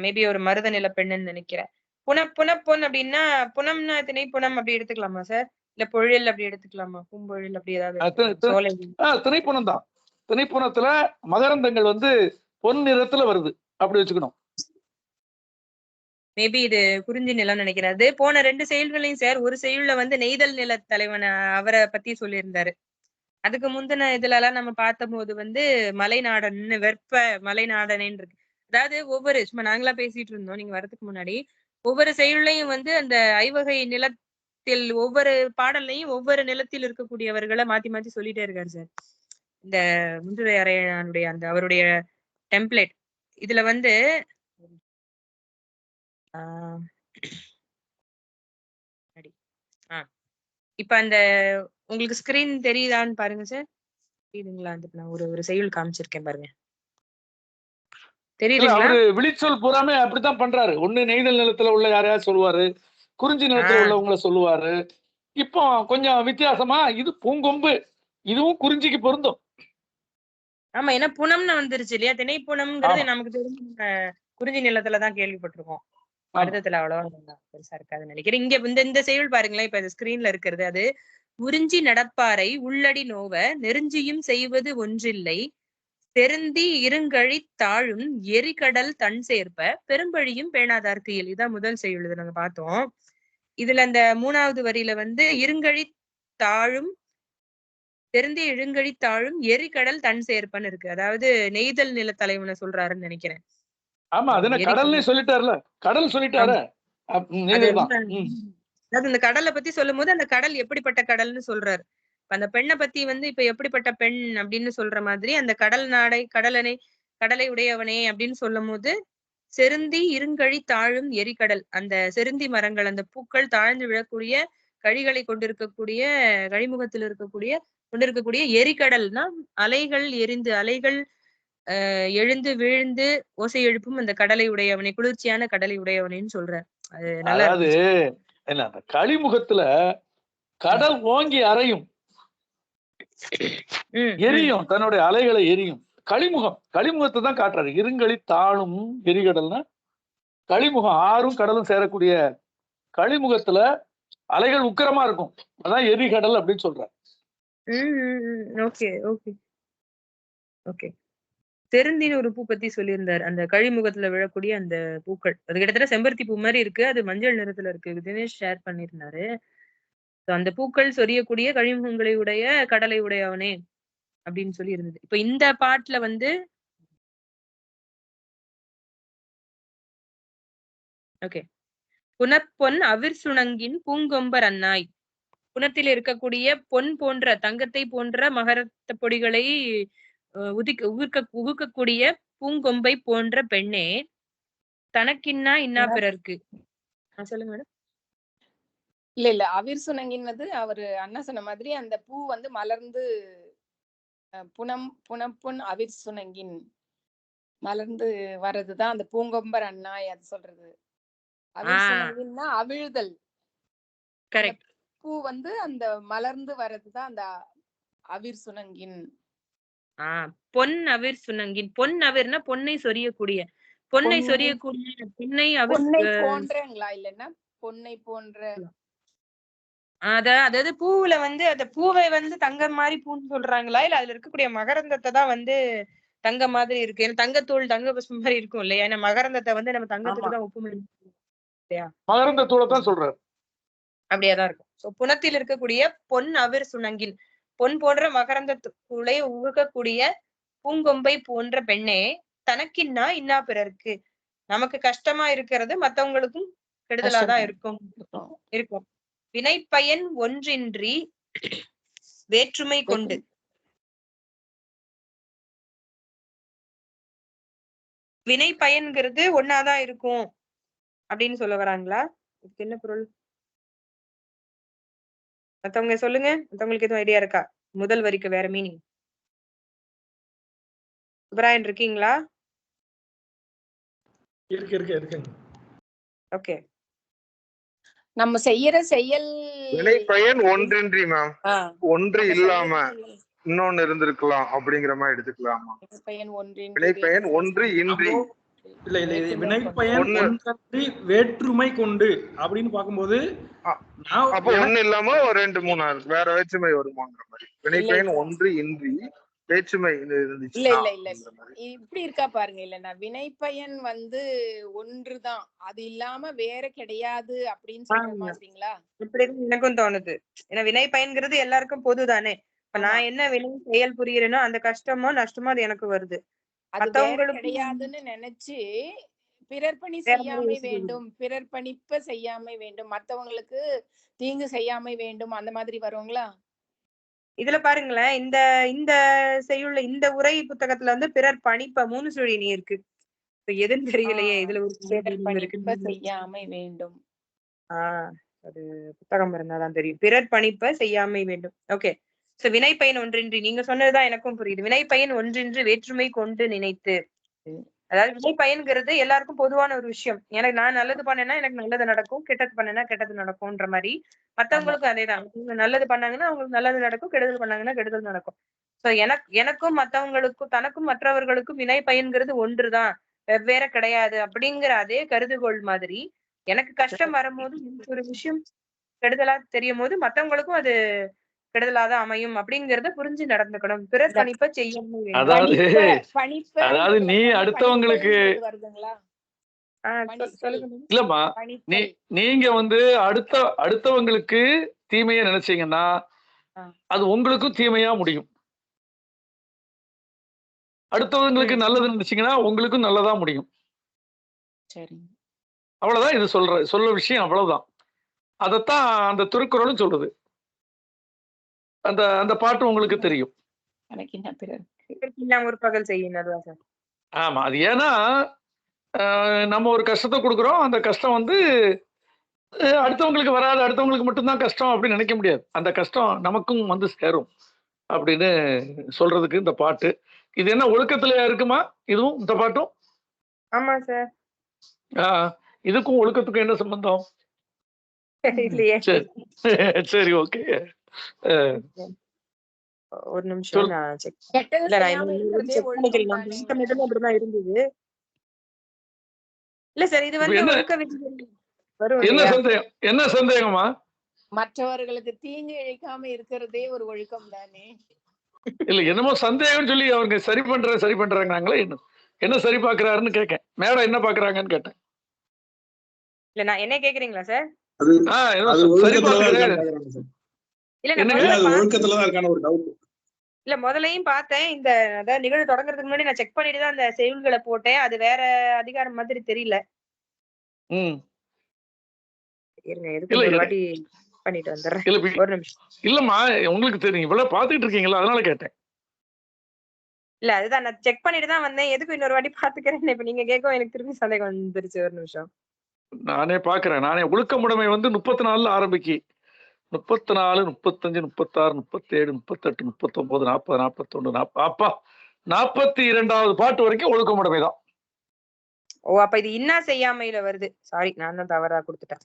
Speaker 1: மேபி ஒரு மருத நில பெண்ணுன்னு நினைக்கிறேன். புனப்பொன் அப்படின்னா புனம்னா திணைப்புணம் அப்படி எடுத்துக்கலாமா சார்? இல்ல பொழில் அப்படி எடுத்துக்கலாமா? பூம்பொழில் அப்படி ஏதாவது?
Speaker 7: திணைப்புணம் தான். திணைப்புணத்துல மகரந்தங்கள் வந்து பொன் நிறத்துல வருது, அப்படி வச்சுக்கணும்.
Speaker 1: மேபி இது குறிஞ்சி நிலம் நினைக்கிறது. போன 2 செயல்களையும் சார் ஒரு செயல்ல வந்து நெய்தல் நில தலைவன் அவரை பத்தி சொல்லியிருந்தாரு. அதுக்கு முந்தின இதுல எல்லாம் நம்ம பார்த்த போது வந்து மலைநாடன் வெப்ப மலைநாடனேன்னு இருக்கு. அதாவது ஒவ்வொரு சும்மா நாங்களா பேசிட்டு இருந்தோம் நீங்க வரதுக்கு முன்னாடி. ஒவ்வொரு செயல்லையும் வந்து அந்த ஐவகை நிலத்தில் ஒவ்வொரு பாடல்லையும் ஒவ்வொரு நிலத்தில் இருக்கக்கூடியவர்களை மாத்தி மாத்தி சொல்லிட்டே இருக்காரு சார். இந்த முன்றுரை அறையனுடைய அந்த அவருடைய டெம்ப்ளேட் இதுல வந்து இப்ப அந்த உங்களுக்கு ஸ்கிரீன் தெரியுதான்னு பாருங்க சார். தெரியுதுங்களா? நான் ஒரு செயல் காமிச்சிருக்கேன் பாருங்க. தெரியுதுங்களா?
Speaker 7: அவரு விழிச்சொல் பூராமே அப்படித்தான் பண்றாரு. ஒண்ணு நெய்தல் நிலத்துல உள்ள யாரையாவது சொல்லுவாரு, குறிஞ்சி நிலத்துல உள்ளவங்களை சொல்லுவாரு. இப்போ கொஞ்சம் வித்தியாசமா இது பூங்கொம்பு, இதுவும் குறிஞ்சிக்கு பொருந்தும்.
Speaker 1: ஆமா, ஏன்னா புனம்னு வந்துருச்சு இல்லையா? திணைப்புணம்ங்கிறது நமக்கு தெரிஞ்ச குறிஞ்சி நிலத்துலதான் கேள்விப்பட்டிருக்கோம். மருதத்துல அவ்வளவா பெருசா இருக்காதுன்னு நினைக்கிறேன். இங்க இந்த செயல் பாருங்களேன், இப்ப ஸ்கிரீன்ல இருக்கிறது. அது உறிஞ்சி நடப்பாரை உள்ளடி நோவ நெருஞ்சியும் செய்வது ஒன்றில்லை தெருந்தி இருங்கழி தாழும் எரிகடல் தன் சேர்ப்ப பெரும்பழியும் பேணாதார்க்கு இயல். இதான் முதல் செயல். இதை நாங்க பார்த்தோம். இதுல அந்த 3வது வரியில வந்து இருங்கழி தாழும் தெரிந்து இழுங்கழி தாழும் எரிகடல் தன் சேர்ப்பன்னு இருக்கு. அதாவது நெய்தல் நில தலைவனை சொல்றாருன்னு நினைக்கிறேன்.
Speaker 7: ஆமா, அது கடல்னே சொல்லிட்டாருல, கடல் சொல்லிட்டாரு.
Speaker 1: அதாவது இந்த கடலை பத்தி சொல்லும் போது அந்த கடல் எப்படிப்பட்ட கடல்னு சொல்றாரு. அந்த பெண்ணை பத்தி வந்து இப்ப எப்படிப்பட்ட பெண் அப்படின்னு சொல்ற மாதிரி அந்த கடலை உடையவனே அப்படின்னு சொல்லும் போது செருந்தி இருங்கழி தாழும் எரிகடல், அந்த செருந்தி மரங்கள் அந்த பூக்கள் தாழ்ந்து விழக்கூடிய கழிகளை கழிமுகத்தில் கொண்டிருக்கக்கூடிய எரிகடல்னா அலைகள் எரிந்து அலைகள் எழுந்து விழுந்து ஓசை எழுப்பும் அந்த கடலை உடையவனே, குளிர்ச்சியான கடலை உடையவனேன்னு சொல்றார். அது நல்லா
Speaker 7: அதாவது என்ன அந்த கழிமுகத்துல கடல் ஓங்கி அறையும், எரியும், தன்னுடைய அலைகளை எரியும். கழிமுகத்தை தான் காட்டுறாரு. இருங்கழி தாழும் எரிகடல்னா கழிமுகம், ஆறும் கடலும் சேரக்கூடிய கழிமுகத்துல அலைகள் உக்கிரமா இருக்கும், அதான் எரிகடல் அப்படின்னு சொல்றாரு.
Speaker 1: Okay okay okay. செருந்தின்னு ஒரு பூ பத்தி சொல்லியிருந்தாரு, அந்த கழிமுகத்துல விழக்கூடிய அந்த பூக்கள். அது கிட்டத்தட்ட செம்பருத்தி பூ மாதிரி இருக்கு, அது மஞ்சள் நிறத்துல இருக்கு. தினேஷ் ஷேர் பண்ணியிருந்தாரு. அந்த பூக்கள் சொரியக்கூடிய கழிமுகங்களை உடைய கடலை உடையவனே அப்படின்னு சொல்லி இருந்தது. இப்ப இந்த பாட்டுல வந்து ஓகே, புனப்பொன் அவிர் சுணங்கின் பூங்கொம்பர் அன்னாய், புனத்தில் இருக்கக்கூடிய பொன் போன்ற தங்கத்தை போன்ற மகரத்த பொடிகளை உகுக்கக்கூடிய பூங்கொம்பை போன்ற பெண்ணே, தனக்கின்னா இன்னா பிறர்க்கு. சொல்லுங்க மேடம்.
Speaker 4: இல்ல அவிர் சுணங்கினது அவரு அண்ணா சொன்ன மாதிரி அந்த பூ வந்து மலர்ந்து புனப்பொன் அவிர் சுணங்கின் மலர்ந்து வர்றதுதான் அந்த பூங்கொம்பர் அண்ணாய் அது சொல்றது. அவிர் சுணங்கின்னா அவிழ்தல்.
Speaker 1: கரெக்ட்.
Speaker 4: பூ வந்து அந்த மலர்ந்து வர்றதுதான் அந்த அவிர் சுணங்கின்.
Speaker 1: பொன் அவிர் சுணங்கின், பொன் அவிர்னா பொன்னை சொரியக்கூடிய, பொன்னை
Speaker 4: போன்றங்களா இல்லன்னா பொன்னை போன்ற.
Speaker 1: அதாவது பூவுல வந்து அந்த பூவை வந்து தங்கம் மாதிரி பூன்னு சொல்றாங்களா, இல்ல அதுல இருக்கக்கூடிய மகரந்தத்தை தான் வந்து தங்க மாதிரி இருக்கு? ஏன்னா தங்கத்தூள் தங்க புஷ்பம் மாதிரி இருக்கும் இல்லையா? ஏன்னா மகரந்தத்தை வந்து நம்ம தங்கத்துக்கு தான் ஒப்புமை இல்லையா?
Speaker 7: மகரந்த தூளை தான் சொல்றாரு.
Speaker 1: அப்படியாதான் இருக்கும். சோ புனத்தில் இருக்கக்கூடிய பொன் அவிர் சுணங்கின், பொன் போன்ற மகரந்த தூளை உகக்கக்கூடிய பூங்கொம்பை போன்ற பெண்ணே, தனக்கின்னா இன்னா பிறருக்கு. நமக்கு கஷ்டமா இருக்கிறது மத்தவங்களுக்கும் கெடுதலாதான் இருக்கும். வினைப்பயன் ஒன்றின்றி வேற்றுமை கொண்டு. வினை பயன்கிறது ஒன்னாதான் இருக்கும் அப்படின்னு சொல்ல வராங்களா? இதுக்கு என்ன பொருள்? மத்தவங்க சொல்லுங்க, மத்தவங்களுக்கு எதுவும் ஐடியா இருக்கா? முதல் வரிக்கு வேற மீனிங். சுப்ராயன் இருக்கீங்களா?
Speaker 3: இருக்கு.
Speaker 4: ஓகே, நம்ம செய்யற செயல்
Speaker 6: வினைப்பயன் ஒன்றின்றி மேம், ஒன்று இல்லாம இன்னொன்னு இருந்திருக்கலாம் அப்படிங்கிற மாதிரி எடுத்துக்கலாமா? வினைப்பயன் ஒன்று இன்றி
Speaker 5: இல்ல வினைப்பயன் ஒன்றி வேற்றுமை கொண்டு அப்படின்னு பார்க்கும்போது
Speaker 6: அப்ப ஒண்ணு இல்லாம ஒரு 2 3 வேற வேற்றுமை வருமாங்கிற மாதிரி. வினைப்பயன் ஒன்று இன்றி வேற்றுமை இருந்துச்சு.
Speaker 4: இல்ல இப்படி இருக்கா பாருங்க. இல்லன்னா வினைப்பயன் வந்து ஒன்றுதான், அது இல்லாம வேற கிடையாது அப்படின்னு சொல்ற மாதிரிங்களா?
Speaker 1: இப்படி எனக்கும் தோணுது. ஏன்னா வினை பயன்கிறது எல்லாருக்கும் பொதுதானே. இப்ப நான் என்ன வினை செயல் புரியுறேனோ அந்த கஷ்டமோ நஷ்டமோ அது எனக்கு வருது,
Speaker 4: மத்தவங்களுக்கு கிடையாதுன்னு நினைச்சு பிறர் பணி செய்யாமை வேண்டும், பிறர் பணிப்ப செய்யாமை வேண்டும், மத்தவங்களுக்கு தீங்கு செய்யாமை வேண்டும், அந்த மாதிரி வருங்களா?
Speaker 1: இதுல பாருங்களேன், இந்த செய்யுள்ள இந்த உரை புத்தகத்துல வந்து பிறர் பணிப்ப 3 சுழி நீ இருக்கு. இப்ப எதுன்னு தெரியலையே. இதுல ஒரு
Speaker 4: செய்யாமை வேண்டும்.
Speaker 1: அது புத்தகம் இருந்தாதான் தெரியும். பிறர் பணிப்ப செய்யாமை வேண்டும். ஓகே. சோ வினைப்பயன் ஒன்றின்றி, நீங்க சொன்னதுதான் எனக்கும் புரியுது. வினைப்பயன் ஒன்றின்றி வேற்றுமை கொண்டு நினைத்து, அதாவது வினைப்பயன்கிறது எல்லாருக்கும் பொதுவான ஒரு விஷயம். எனக்கு நான் நல்லது பண்ணேன்னா எனக்கு நல்லது நடக்கும், கெட்டது பண்ணேன்னா கெட்டது நடக்கும்ன்ற மாதிரி மத்தவங்களுக்கும் அதேதான். நல்லது பண்ணாங்கன்னா அவங்களுக்கு நல்லது நடக்கும், கெடுதல் பண்ணாங்கன்னா கெடுதல் நடக்கும். சோ எனக்கும் மத்தவங்களுக்கும் தனக்கும் மற்றவர்களுக்கும் வினை பயன்கிறது ஒன்றுதான், வெவ்வேற கிடையாது அப்படிங்கிற அதே கருதுகோள் மாதிரி எனக்கு கஷ்டம் வரும்போது ஒரு விஷயம் கெடுதலா தெரியும் போது மத்தவங்களுக்கும் அது கெடுதலாதான் அமையும் அப்படிங்கறத புரிஞ்சு நடந்துக்கணும். பிறர் பணிப்ப செய்யாமல்
Speaker 7: அதாவது நீ அடுத்தவங்களுக்கு இல்லம்மா, நீங்க வந்து அடுத்தவங்களுக்கு தீமையா நினைச்சீங்கன்னா அது உங்களுக்கும் தீமையா முடியும். அடுத்தவங்களுக்கு நல்லது நினைச்சீங்கன்னா உங்களுக்கும் நல்லதா முடியும். அவ்வளவுதான் இது சொல்ற விஷயம், அவ்வளவுதான். அதத்தான் அந்த திருக்குறளும் சொல்றது. அந்த அந்த பாட்டு உங்களுக்கு தெரியும்.
Speaker 4: எனக்கின்ன பிறர்
Speaker 1: முற்பகல் செய்யும் அதுவா சார்?
Speaker 7: ஆமா, அது ஏன்னா நம்ம ஒரு கஷ்டத்தை கொடுக்குறோம். அந்த கஷ்டம் வந்து அடுத்தவங்களுக்கு வராது, அடுத்தவங்களுக்கு மட்டும்தான் கஷ்டம் அப்படின்னு நினைக்க முடியாது. அந்த கஷ்டம் நமக்கும் வந்து சேரும் அப்படின்னு சொல்றதுக்கு இந்த பாட்டு. இது என்ன ஒழுக்கத்திலயா இருக்குமா இதுவும் இந்த பாட்டும்?
Speaker 1: ஆமா சார்.
Speaker 7: இதுக்கும் ஒழுக்கத்துக்கும் என்ன சம்பந்தம்?
Speaker 1: இல்லையே.
Speaker 7: சரி சரி, ஓகே.
Speaker 1: ஒரு நிமிஷம் நான் செக். இல்ல நான் செக் பண்ணிக்கிறேன். அப்படிதான் இருந்தது. இல்ல சார், இது வந்து ஒழுக்க விதிகள் வரும்.
Speaker 7: என்ன சந்தேகம்? என்ன சந்தேகமா?
Speaker 4: மற்றவர்களுக்கு தீங்கு இழைக்காம இருக்கிறதே ஒரு ஒழுக்கம் தானே.
Speaker 7: இல்ல என்னமோ சந்தேகம் சொல்லி அவங்க சரி பண்றாங்களே, என்ன சரி பாக்குறாருன்னு கேட்கேன். மேடம் என்ன பாக்குறாங்கன்னு கேட்டேன்.
Speaker 1: இல்ல நான் என்ன கேக்குறீங்களா சார்? இல்ல முதலையும் பார்த்தேன். இந்த அதாவது நிகழ்வு தொடங்குறதுக்கு முன்னாடி நான் செக் பண்ணிட்டு தான் அந்த செய்யுள்களை போட்டேன். அது வேற அதிகாரம் மாதிரி தெரியல. இருங்க, எதுக்கு ஒரு வாட்டி பண்ணிட்டு வந்துடுறேன். ஒரு நிமிஷம்.
Speaker 7: இல்லம்மா, உங்களுக்கு தெரியும், இவ்வளவு பாத்துக்கிட்டு இருக்கீங்களா, அதனால கேட்டேன்.
Speaker 1: இல்ல அதுதான் நான் செக் பண்ணிட்டு தான் வந்தேன். எதுக்கு இன்னொரு வாட்டி பாத்துக்கிறேன். இப்ப நீங்க கேட்கவும் எனக்கு திரும்பி சந்தேகம் வந்துருச்சு. ஒரு நிமிஷம்
Speaker 7: நானே பாக்குறேன். ஒழுக்கமுடைமை வந்து 34 ஆரம்பிக்கு. 34, 35, 36, 37, 38, 39, 40, 41, அப்பா 42வது பாட்டு வரைக்கும் ஒழுக்கமுடைமை தான்.
Speaker 1: ஓ, அப்ப இது இன்னா செய்யாமையில வருது. சாரி, நான் தான் தவறா கொடுத்துட்டேன்.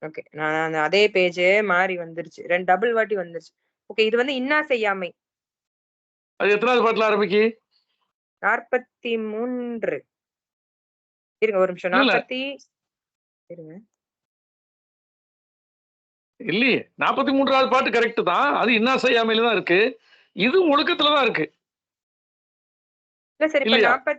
Speaker 1: ஓகே, நான் அதே பேஜ் மாறி வந்துருச்சு. 2 டபுள் வாட்டி வந்துருச்சு. ஓகே, இது வந்து இன்னா செய்யாமை.
Speaker 7: அது எத்தனாவது பாட்டுல ஆரம்பிக்கு?
Speaker 1: 43. இருங்க ஒரு நிமிஷம். 40 இருங்க.
Speaker 7: இல்லையே, 43வது பாட்டு கரெக்ட் தான். அது இன்னா செய்யாமையில தான் இருக்கு. இது ஒழுக்கத்துலதான் இருக்கு.
Speaker 1: இல்ல சார், இப்ப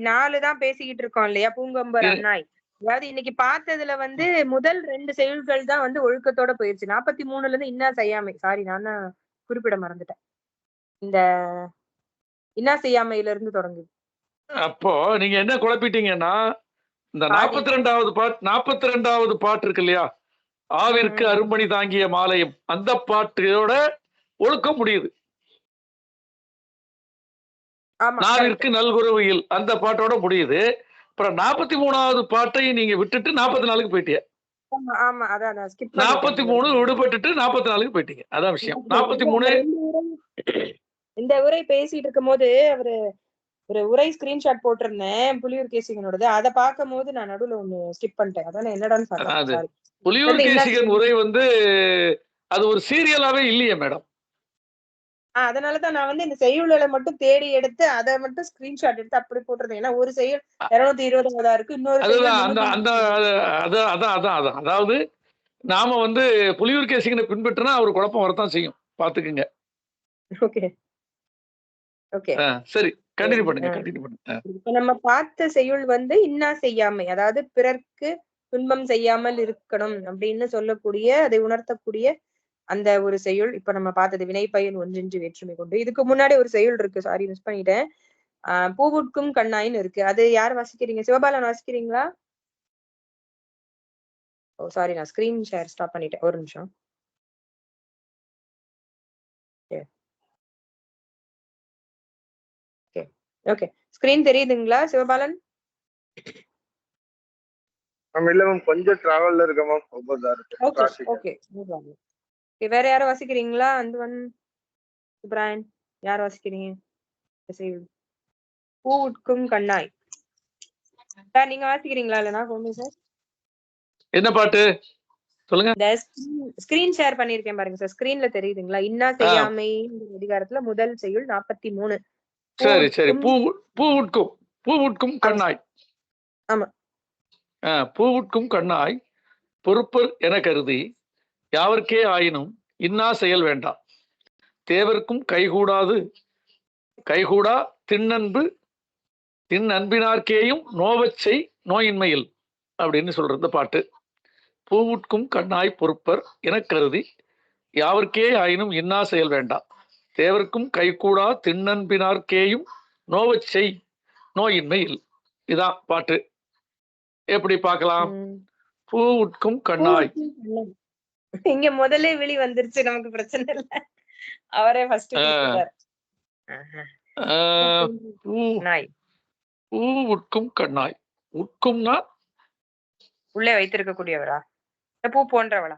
Speaker 1: 44 தான் பேசிக்கிட்டு இருக்கோம் இல்லையா? பூங்கொம்பர் அண்ணாய். அதாவது இன்னைக்கு பார்த்ததுல வந்து முதல் 2 செயல்கள் தான் வந்து ஒழுக்கத்தோட போயிருச்சு. 43ல இருந்து இன்னா செய்யாமை. சாரி, நான் தான் குறிப்பிட மறந்துட்டேன். இந்த இன்னா செய்யாமையில இருந்து தொடங்குது.
Speaker 7: அப்போ நீங்க என்ன குழப்பிட்டீங்கன்னா, இந்த 42வது பாட்டு இருக்கு இல்லையா, ஆவிற்கு அரும்பணி தாங்கிய மாலையும், அந்த பாட்டோட ஒழுக்கம் முடியுது. நாவிற்கு நல்குறவையில் அந்த பாட்டோட முடியுது. அப்புறம் 43வது பாட்டை நீங்க விட்டுட்டு 44க்கு போயிட்டீங்க. 43 விடுபட்டுட்டு 44க்கு போயிட்டீங்க. அதான் விஷயம். 43
Speaker 1: இந்த உரை பேசிட்டு இருக்கும் போது ஒரு உரை ஸ்கிரீன்ஷாட் போட்டிருந்தேன், புலியூர் கேசிகனோடது. அதை பார்க்கும் போது நான் நடுவுல ஒண்ணு ஸ்கிப் பண்ணிட்டேன். அதான் என்னடான்னு பார்த்தேன்.
Speaker 7: புலியூர் கேசிகன் உரை வந்து அது ஒரு சீரியலாவே இல்லையே மேடம்.
Speaker 1: அதனாலதான் நான் வந்து இந்த செய்யுள்களை மட்டும் தேடி எடுத்து அதை மட்டும் ஸ்கிரீன்ஷாட் எடுத்து அப்படி போட்டிருந்தேன். ஏன்னா ஒரு செய்யுள் 220 இருக்கு, இன்னொரு
Speaker 7: அதாவது நாம வந்து புலியூர் கேசிகனை பின்பற்றினா அவர் குழப்பம் வரத்தான் செய்யும், பாத்துக்குங்க.
Speaker 1: ஓகே ஓகே,
Speaker 7: சரி, கண்டினியூ பண்ணுங்க.
Speaker 1: இப்ப நம்ம பார்த்த செய்யுள் வந்து இன்னா செய்யாமை, அதாவது பிறர்க்கு துன்பம் செய்யாமல் இருக்கணும் அப்படின்னு சொல்லக்கூடிய, அதை உணர்த்தக்கூடிய அந்த ஒரு செய்யுள். இப்ப நம்ம பார்த்தது வினைப்பயன் ஒன்றின்றி வேற்றுமை கொண்டு. இதுக்கு முன்னாடி ஒரு செய்யுள் இருக்கு, சாரி மிஸ் பண்ணிட்டேன். பூவுட்கும் கண்ணாயின்னு இருக்கு. அது யார் வாசிக்கிறீங்க? சிவபாலன் வாசிக்கிறீங்களா? ஓ சாரி, நான் ஸ்கிரீன் ஷேர் ஸ்டாப் பண்ணிட்டேன். ஒரு நிமிஷம். ஓகே, ஸ்கிரீன் தெரியுதுங்களா சிவபாலன்?
Speaker 6: இல்ல மேம், கொஞ்சம் டிராவல்ல இருக்க மேம்.
Speaker 1: ஓகே, வேற யாரும் வாசிக்கிறீங்களா? அந்துவன், சுப்ராயன், யார் வாசிக்கிறீங்க? பூவுட்கும் கண்ணாய் சார், நீங்க வாசிக்கிறீங்களா? இல்லனா கோமி சார்
Speaker 7: என்ன பாட்டு சொல்லுங்க.
Speaker 1: ஸ்கிரீன் ஷேர் பண்ணிருக்கேன் பாருங்க சார், ஸ்கிரீன்ல தெரியுதுங்களா? இன்னா செய்யாமை அதிகாரத்துல முதல் செய்யுள் 43.
Speaker 7: சரி சரி, பூவுட்கும் கண்ணாய்.
Speaker 1: ஆமா,
Speaker 7: பூவுட்கும் கண்ணாய் பொறுப்பர் என கருதி யாவர்க்கே ஆயினும் இன்னா செயல் வேண்டாம், தேவர்க்கும் கைகூடா தின்னன்பினார்க்கேயும் நோவச்சை நோயின்மையில் அப்படின்னு சொல்றது பாட்டு. பூவுட்கும் கண்ணாய் பொறுப்பர் என கருதி யாவர்க்கே ஆயினும் இன்னா செயல் வேண்டாம், தேவர்க்கும் கைகூடா தின்னன்பினார்க்கேயும் நோவச்சை நோயின்மையில். இதான் பாட்டு. எப்படி பார்க்கலாம்? பூவுட்கும் கண்ணாய்.
Speaker 1: இங்க முதல்ல விழி வந்துருச்சு, நமக்கு பிரச்சனை இல்ல. அவரே ஃபர்ஸ்ட் கொடுத்துட்டார்.
Speaker 7: பூ
Speaker 1: நாய்
Speaker 7: பூ உட்கும் கண்ணாய். உட்கும்னா
Speaker 1: உள்ளே வைத்திருக்கக்கூடியவரா? பூ போன்றவளா?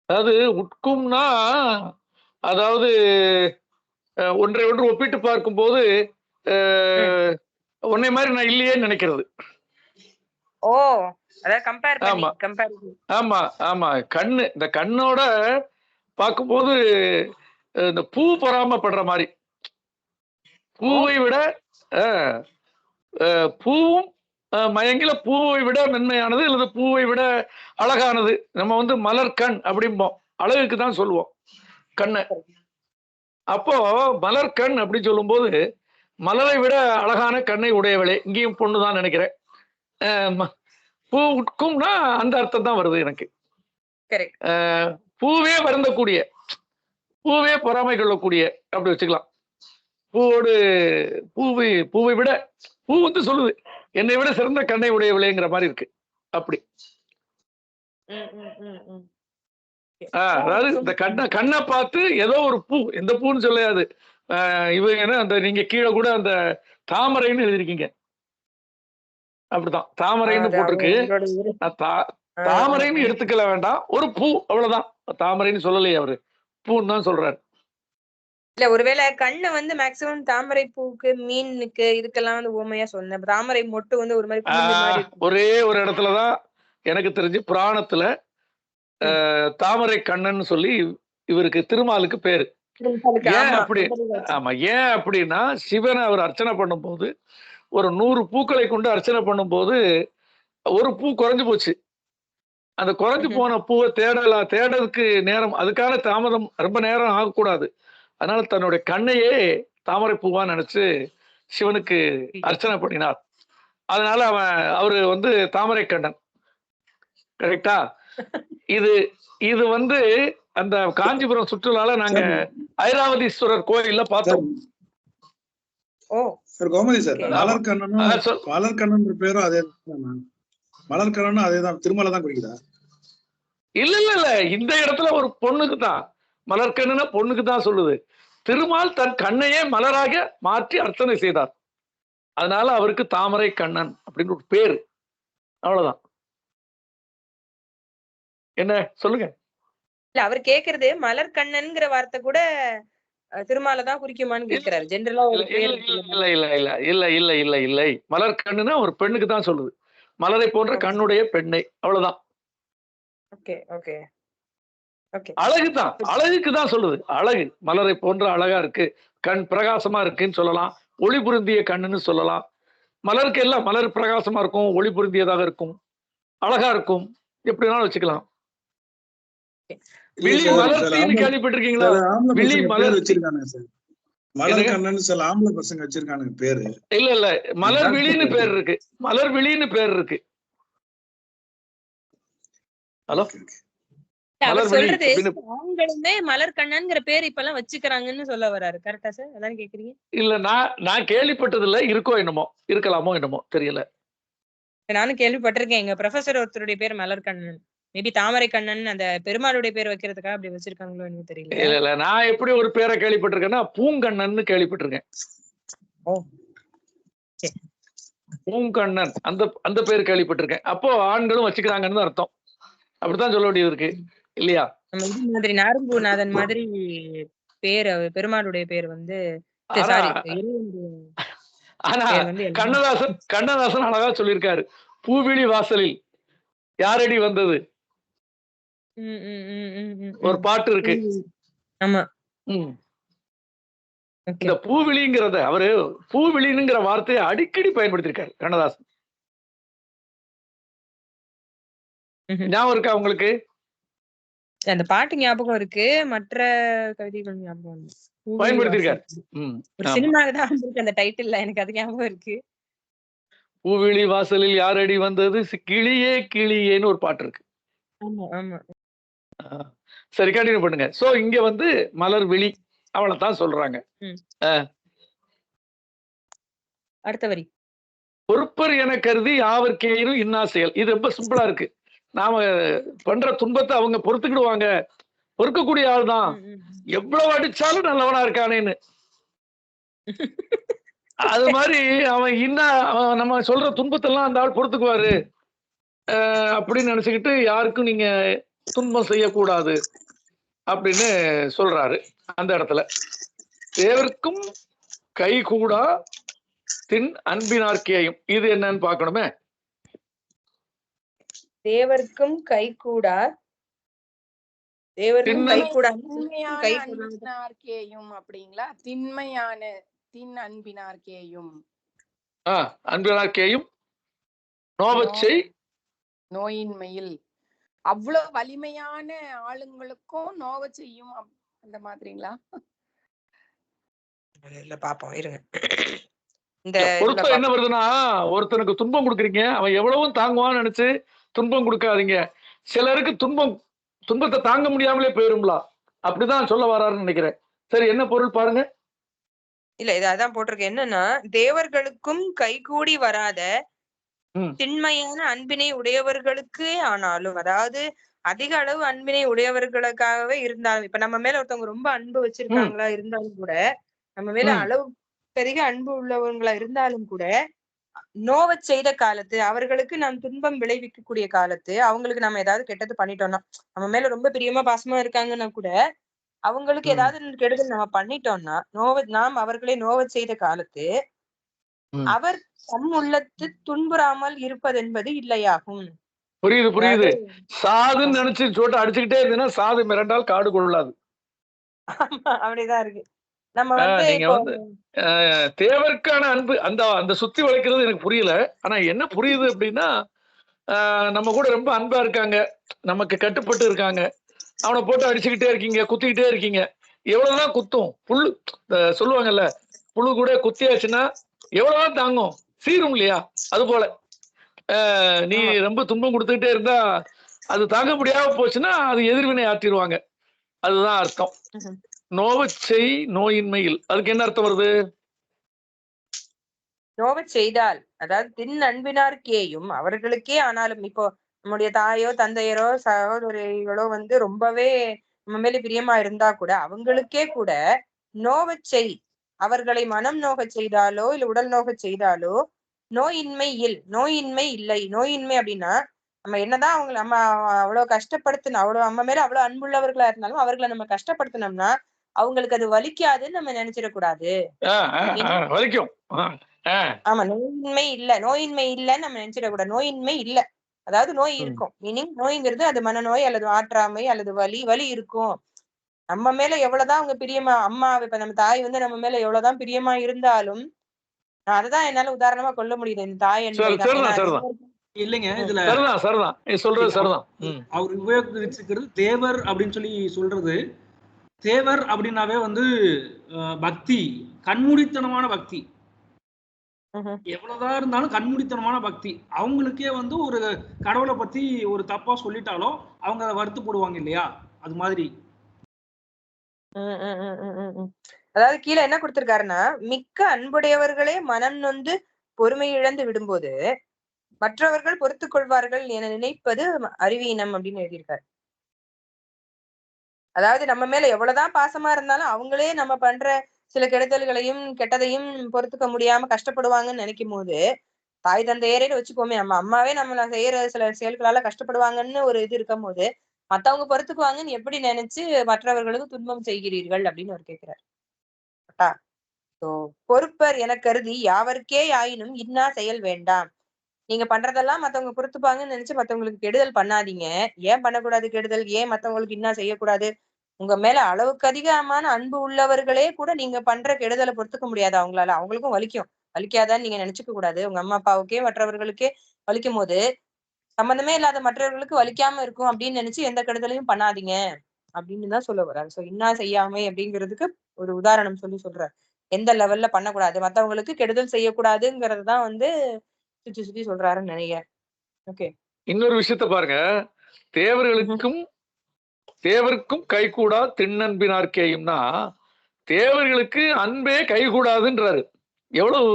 Speaker 7: அதாவது உட்கும்னா அதாவது ஒன்றை ஒன்று ஒப்பிட்டு பார்க்கும்போது உன்னை மாதிரி நான் இல்லையேன்னு நினைக்கிறது.
Speaker 1: ஓ, அதாவது கம்பேர் பண்ணி.
Speaker 7: ஆமா ஆமா, கண்ணு, இந்த கண்ணோட பார்க்கும்போது இந்த பூ பொறாமப்படுற மாதிரி. பூவை விட பூவும் மயங்கில பூவை விட மென்மையானது அல்லது பூவை விட அழகானது. நம்ம வந்து மலர் கண் அப்படிம்போம், அழகுக்கு தான் சொல்லுவோம் கண்ணு. அப்போ மலர் கண் அப்படின்னு சொல்லும் போது மலரை விட அழகான கண்ணை உடையவளே, இங்கேயும் பொண்ணுதான் நினைக்கிறேன். பூ உட்கும்னா அந்த அர்த்தம் தான் வருது எனக்கு. பூவே வருந்தக்கூடிய, பூவே பொறாமை கொள்ளக்கூடிய அப்படி வச்சுக்கலாம். பூவோடு பூவை விட, பூ வந்து சொல்லுது என்னை விட சிறந்த கண்ணை உடையவில்லைங்கிற மாதிரி இருக்கு. அப்படி அதாவது இந்த கண்ணை பார்த்து ஏதோ ஒரு பூ, எந்த பூன்னு சொல்லாது. இவங்க அந்த நீங்க கீழே கூட அந்த தாமரைன்னு எழுதிருக்கீங்க, அப்படிதான் தாமரைன்னு போட்டிருக்கு. தாமரைன்னு எடுத்துக்கல வேண்டாம், ஒரு பூ அவ்வளவுதான். தாமரைன்னு சொல்லலையே அவரு, பூன்னு தான் சொல்றாரு.
Speaker 1: இல்ல, ஒருவேளை கண்ணு வந்து மேக்சிமம் தாமரை பூக்கு, மீனுக்கு, இதுக்கெல்லாம் வந்து ஓமையா சொன்னேன். தாமரை மொட்டு வந்து ஒரு மாதிரி
Speaker 7: ஒரே ஒரு இடத்துலதான் எனக்கு தெரிஞ்சு புராணத்துல தாமரை கண்ணன் சொல்லி இவருக்கு திருமாலுக்கு பேரு. ஏன் அப்படி? ஆமா, ஏன் அப்படின்னா சிவனை அவர் அர்ச்சனை பண்ணும் போது ஒரு 100 பூக்களை கொண்டு அர்ச்சனை பண்ணும் போது ஒரு பூ குறைஞ்சு போச்சு. அந்த குறைஞ்சு போன பூவை தேடறதுக்கு நேரம், அதுக்கான தாமதம் ரொம்ப நேரம் ஆகக்கூடாது. அதனால தன்னுடைய கண்ணையே தாமரை பூவா நினைச்சு சிவனுக்கு அர்ச்சனை பண்ணினார். அதனால அவரு வந்து தாமரை கண்ணன். கரெக்டா? இது வந்து அந்த காஞ்சிபுரம் சுற்றுலால நாங்க ஐராவதீஸ்வரர் கோயில்ல பார்த்தோம்.
Speaker 2: கோமதி சார், மலர்கண்ணன் பேரும் அதே, மலர்கண்ணன் அதேதான், திருமலை தான் குறிக்குதா?
Speaker 7: இல்ல, இந்த இடத்துல ஒரு பொண்ணுக்கு தான் மலர்கண்ணுன்னா பொண்ணுக்கு தான் சொல்லுது. திருமால் தன் கண்ணையே மலராக மாற்றி அர்ச்சனை செய்தார். அதனால அவருக்கு தாமரை கண்ணன் அப்படின்னு ஒரு பேரு. அவ்வளவுதான். என்ன சொல்லுங்க?
Speaker 1: இல்ல, அவர் கேக்குறது மலர் கண்ணன்ங்கிற வார்த்தை கூட திருமாலதான் குறிக்குமான்னு கேக்குறாரு. ஜெனரலா
Speaker 7: இல்லை. மலர் கண்ணுன்னா ஒரு பெண்ணுக்கு தான் சொல்லுது, மலரை போன்ற கண்ணுடைய பெண்ணை. அவ்வளவுதான். அழகுதான், அழகுக்கு தான் சொல்லுது. அழகு, மலரை போன்ற அழகா இருக்கு, கண் பிரகாசமா இருக்குன்னு சொல்லலாம், ஒளி புரிந்திய கண்ணுன்னு சொல்லலாம். மலருக்கு எல்லாம் மலர் பிரகாசமா இருக்கும், ஒளி புரிந்தியதாக இருக்கும், அழகா இருக்கும், எப்படி வேணாலும் வச்சுக்கலாம். விழி மலர்த்தின்னு கேள்விப்பட்டிருக்கீங்களா? விழி மலர் வச்சிருக்காங்க சார்,
Speaker 2: மலர் கண்ணன் சில ஆம்பளை பசங்க வச்சிருக்கானுங்க பேரு.
Speaker 7: இல்ல, மலர் விழின்னு பேர் இருக்கு, மலர் விழின்னு பேர் இருக்கு. ஹலோ,
Speaker 1: சொல்றது ஆண்களுமே மலர் கண்ணன்ங்கிற பேர் இப்ப எல்லாம் வச்சுக்கிறாங்கன்னு சொல்ல வராரு. கரெக்டா சார்? அதான் கேக்குறீங்க?
Speaker 7: இல்ல, நான் கேள்விப்பட்டது இல்ல, இருக்கோ என்னமோ, இருக்கலாமோ என்னமோ தெரியல.
Speaker 1: நானும் கேள்விப்பட்டிருக்கேன். எங்க ப்ரொஃபசர் ஒருத்தருடைய பேர் மலர் கண்ணன். மேபி தாமரை கண்ணன் அந்த பெருமாளுடைய பேர் வைக்கிறதுக்காக அப்படி வச்சிருக்காங்களோ எனக்கு தெரியல.
Speaker 7: இல்ல, நான் எப்படி ஒரு பேரை கேள்விப்பட்டிருக்கேன்னா பூங்கண்ணன் கேள்விப்பட்டிருக்கேன். பூங்கண்ணன் அந்த பேர் கேள்விப்பட்டிருக்கேன். அப்போ ஆண்களும் வச்சுக்கிறாங்கன்னு அர்த்தம். அப்படித்தான் சொல்ல வேண்டியது இருக்கு இல்லையா?
Speaker 1: நம்ம இது மாதிரி நாரும்பூநாதன் மாதிரி பேர், பெருமாளுடைய பேர் வந்து
Speaker 7: ஆனா கண்ணதாசன் அழகா சொல்லியிருக்காரு, பூவிழி வாசலில் யாரடி வந்தது ஒரு பாட்டு இருக்கு.
Speaker 1: ஆமா,
Speaker 7: இந்த பூவிழிங்கிறத அவரு பூவிழிங்கிற வார்த்தையை அடிக்கடி பயன்படுத்திருக்காரு கண்ணதாசன். ஞாபகம் இருக்கா உங்களுக்கு?
Speaker 1: அந்த பாட்டு ஞாபகம் இருக்கு, மற்ற கவிதைகள் ஞாபகம்
Speaker 7: பயன்படுத்திருக்காரு.
Speaker 1: ஒரு சினிமாக்கு தான் வந்திருக்கு அந்த டைட்டில்ல, எனக்கு அது ஞாபகம் இருக்கு.
Speaker 7: பூவிழி வாசலில் யாரடி வந்தது கிளியே கிளியேன்னு ஒரு பாட்டு இருக்கு.
Speaker 1: ஆமா ஆமா.
Speaker 7: சரி, கண்டினியூ பண்ணுங்க. சோ இங்க வந்து மலர் விழி அவளைத்தான் சொல்றாங்க.
Speaker 1: அடுத்த வரி,
Speaker 7: பொறுப்பர் என கருதி யாவர் கேயிரும் இன்னா செயல். இது ரொம்ப சிம்பிளா இருக்கு. நாம பண்ற துன்பத்தை அவங்க பொறுத்துக்கிடுவாங்க, பொறுக்கக்கூடிய ஆள் தான், எவ்வளவு அடிச்சாலும் நல்லவனா இருக்கானேன்னு. அது மாதிரி அவன் இன்னும் நம்ம சொல்ற துன்பத்தெல்லாம் அந்த ஆள் பொறுத்துக்குவாரு அப்படின்னு நினைச்சுக்கிட்டு யாருக்கும் நீங்க துன்பம் செய்யக்கூடாது அப்படின்னு சொல்றாரு அந்த இடத்துல. தேவர்க்கும் கை கூடா தின் அன்பினார்க்கேயும், இது என்னன்னு பார்க்கணுமே.
Speaker 1: தேவர்க்கும் கை கூடா, தேவர்க்கும் கை கூடா,
Speaker 4: திண்மையான அன்பினார்க்கேயும் அப்படிங்களா? திண்மையான தின் அன்பினார்க்கேயும்,
Speaker 7: அன்பினார்க்கேயும் நோவச்சை
Speaker 4: நோயின்மையில். அவ்வளவு வலிமையான ஆளுங்களுக்கும் நோவ செய்யும் அந்த மாதிரிங்களா?
Speaker 1: இல்ல பாப்போம் இருங்க.
Speaker 7: இந்த பொருத்தம் என்ன வருதுன்னா, ஒருத்தனுக்கு துன்பம் கொடுக்குறீங்க, அவன் எவ்வளவும் தாங்குவான்னு நினைச்சு துன்பம் கொடுக்காதீங்க. சிலருக்கு துன்பத்தை தாங்க முடியாமலே போயிருங்களா, அப்படிதான் சொல்ல வராருன்னு நினைக்கிறேன். சரி, என்ன பொருள் பாருங்க.
Speaker 1: இல்ல இது அதான் போட்டிருக்கேன். என்னன்னா, தேவர்களுக்கும் கைகூடி வராத திண்மையான அன்பினை உடையவர்களுக்கு ஆனாலும், அதாவது அதிக அளவு அன்பினை உடையவர்களுக்காகவே இருந்தாலும், இப்ப நம்ம மேல ஒருத்தவங்க ரொம்ப அன்பு வச்சிருக்காங்களா இருந்தாலும் கூட, நம்ம மேல அளவு பெரிய அன்பு உள்ளவங்களா இருந்தாலும் கூட, நோவ செய்த காலத்து, அவர்களுக்கு நாம் துன்பம் விளைவிக்கக்கூடிய காலத்து, அவங்களுக்கு நம்ம ஏதாவது கெட்டது பண்ணிட்டோம்னா, நம்ம மேல ரொம்ப பிரியமா பாசமா இருக்காங்கன்னா கூட, அவங்களுக்கு ஏதாவது கெடுதல் நம்ம பண்ணிட்டோம்னா, நாம் அவர்களை நோவ செய்த காலத்து அவர் தம் உள்ளத்து துன்புறாமல் இருப்பது என்பது இல்லையாகும்.
Speaker 7: புரியுது புரியுது. சாதுன்னு நினைச்சு சோட்ட அடிச்சுக்கிட்டே இருந்தீங்கன்னா சாது மிரண்டால் காடு கொள்ளாது.
Speaker 1: அப்படிதான் இருக்கு. நம்ம
Speaker 7: நீங்க வந்து தேவருக்கான அன்பு அந்த சுத்தி வளைக்கிறது எனக்கு புரியல. ஆனா என்ன புரியுது அப்படின்னா, நம்ம கூட ரொம்ப அன்பா இருக்காங்க, நமக்கு கட்டுப்பட்டு இருக்காங்க, அவனை போட்டு அடிச்சுக்கிட்டே இருக்கீங்க, குத்திக்கிட்டே இருக்கீங்க. எவ்வளவுதான் குத்தும், புல்லு சொல்லுவாங்கல்ல, புழு கூட குத்தியாச்சுன்னா எவ்வளவுதான் தாங்கும், சீரும் இல்லையா? அது போல நீ ரொம்ப துன்பம் கொடுத்துக்கிட்டே இருந்தா அது தாங்க முடியாம போச்சுன்னா அது எதிர்வினை ஆற்றிடுவாங்க. அதுதான் அர்த்தம். நோவச்சை நோயின்மையில், அதுக்கு என்ன அர்த்தம் வருது?
Speaker 1: நோவ செய்தால், அதாவது தின் அன்பினார்க்கேயும் அவர்களுக்கே ஆனாலும், இப்போ நம்முடைய தாயோ தந்தையரோ சகோதரிகளோ வந்து ரொம்பவே நம்ம மேல பிரியமா இருந்தா கூட, அவங்களுக்கே கூட நோவச்சை, அவர்களை மனம் நோக செய்தாலோ இல்ல உடல் நோக செய்தாலோ நோயின்மை இல்லை. நோயின்மை அப்படின்னா, நம்ம என்னதான் அவங்களை நம்ம அவ்வளவு கஷ்டப்படுத்தணும், அவ்வளவு நம்ம மேல அவ்வளவு அன்புள்ளவர்களா இருந்தாலும் அவர்களை நம்ம கஷ்டப்படுத்தினோம்னா அவங்களுக்கு அது வலிக்காதுன்னு நம்ம நினைச்சிடக்கூடாது.
Speaker 7: வலிக்கும்.
Speaker 1: ஆமா, நோயின்மை இல்லைன்னு நம்ம நினைச்சிடக்கூடாது. நோயின்மை இல்ல, அதாவது நோய் இருக்கும். மீனிங் நோய்ங்கிறது அது மனநோய் அல்லது ஆற்றாமை அல்லது வலி இருக்கும். நம்ம மேல எவ்வளவுதான் அவங்க பிரியமா, அம்மா இப்ப நம்ம தாய் வந்து நம்ம மேல எவ்வளவுதான் பிரியமா இருந்தாலும், அதுதான் என்னால உதாரணமா கொள்ள முடியுது. இந்த தாய்
Speaker 5: இல்லைங்க, இதுல
Speaker 7: சொல்றது சரிதான்.
Speaker 5: அவர் உபயோகிச்சிருக்கிறது தேவர் அப்படின்னு சொல்லி சொல்றது. தேவர் அப்படின்னாவே வந்து பக்தி, கண்மூடித்தனமான பக்தி. எவ்வளவுதான் இருந்தாலும் கண்மூடித்தனமான பக்தி. அவங்களுக்கே வந்து ஒரு கடவுளை பத்தி ஒரு தப்பா சொல்லிட்டாலும் அவங்க அதை வருத்தப்படுவாங்க இல்லையா? அது மாதிரி.
Speaker 1: அதாவது கீழே என்ன கொடுத்திருக்காருன்னா, மிக்க அன்புடையவர்களே மனம் நொந்து பொறுமை இழந்து விடும்போது மற்றவர்கள் பொறுத்துக் கொள்வார்கள் என நினைப்பது அறிவீனம் அப்படின்னு எழுதியிருக்காரு. அதாவது நம்ம மேல எவ்வளவுதான் பாசமா இருந்தாலும் அவங்களே நம்ம பண்ற சில கெடுதல்களையும் கெட்டதையும் பொறுத்துக்க முடியாம கஷ்டப்படுவாங்கன்னு நினைக்கும் போது, தாய் தந்தையரேன்னு வச்சுக்கோமே, நம்ம அம்மாவே நம்மள செய்யற சில செயல்களால கஷ்டப்படுவாங்கன்னு ஒரு இது இருக்கும் போது மத்தவங்க பொறுத்துக்குவாங்கன்னு எப்படி நினைச்சு மற்றவர்களுக்கு துன்பம் செய்கிறீர்கள் அப்படின்னு அவர் கேட்கிறார். பொறுப்பர் என கருதி யாவருக்கே ஆயினும் இன்னா செயல் வேண்டாம். நீங்க பண்றதெல்லாம் மத்தவங்க பொறுத்துப்பாங்கன்னு நினைச்சு மத்தவங்களுக்கு கெடுதல் பண்ணாதீங்க. ஏன் பண்ணக்கூடாது கெடுதல்? ஏன் மத்தவங்களுக்கு இன்னா செய்யக்கூடாது? உங்க மேல அளவுக்கு அதிகமான அன்பு உள்ளவர்களே கூட நீங்க பண்ற கெடுதலை பொறுத்துக்க முடியாது அவங்களால. அவங்களுக்கும் வலிக்காதான்னு நீங்க நினைச்சுக்க கூடாது. உங்க அம்மா அப்பாவுக்கே மற்றவர்களுக்கே வலிக்கும் போது சம்பந்தமே இல்லாத மற்றவர்களுக்கு வலிக்காம இருக்கும் அப்படின்னு நினைச்சு எந்த கெடுதலையும் பண்ணாதீங்க அப்படின்னு தான் சொல்ல வர்றாரு. சோ இன்னா செய்யாமை அப்படிங்கிறதுக்கு ஒரு உதாரணம் சொல்றாரு. எந்த லெவல்ல பண்ணக்கூடாது, மத்தவங்களுக்கு கெடுதல் செய்யக்கூடாதுங்கிறது தான் வந்து சுத்தி சொல்றாருன்னு நினைக்கிறேன். ஓகே,
Speaker 7: இன்னொரு விஷயத்த பாருங்க. தேவருக்கும் கைகூடா திண்ணன்பினார்க்கேயும்னா, தேவர்களுக்கு அன்பே கைகூடாதுன்றாரு. எவ்வளவு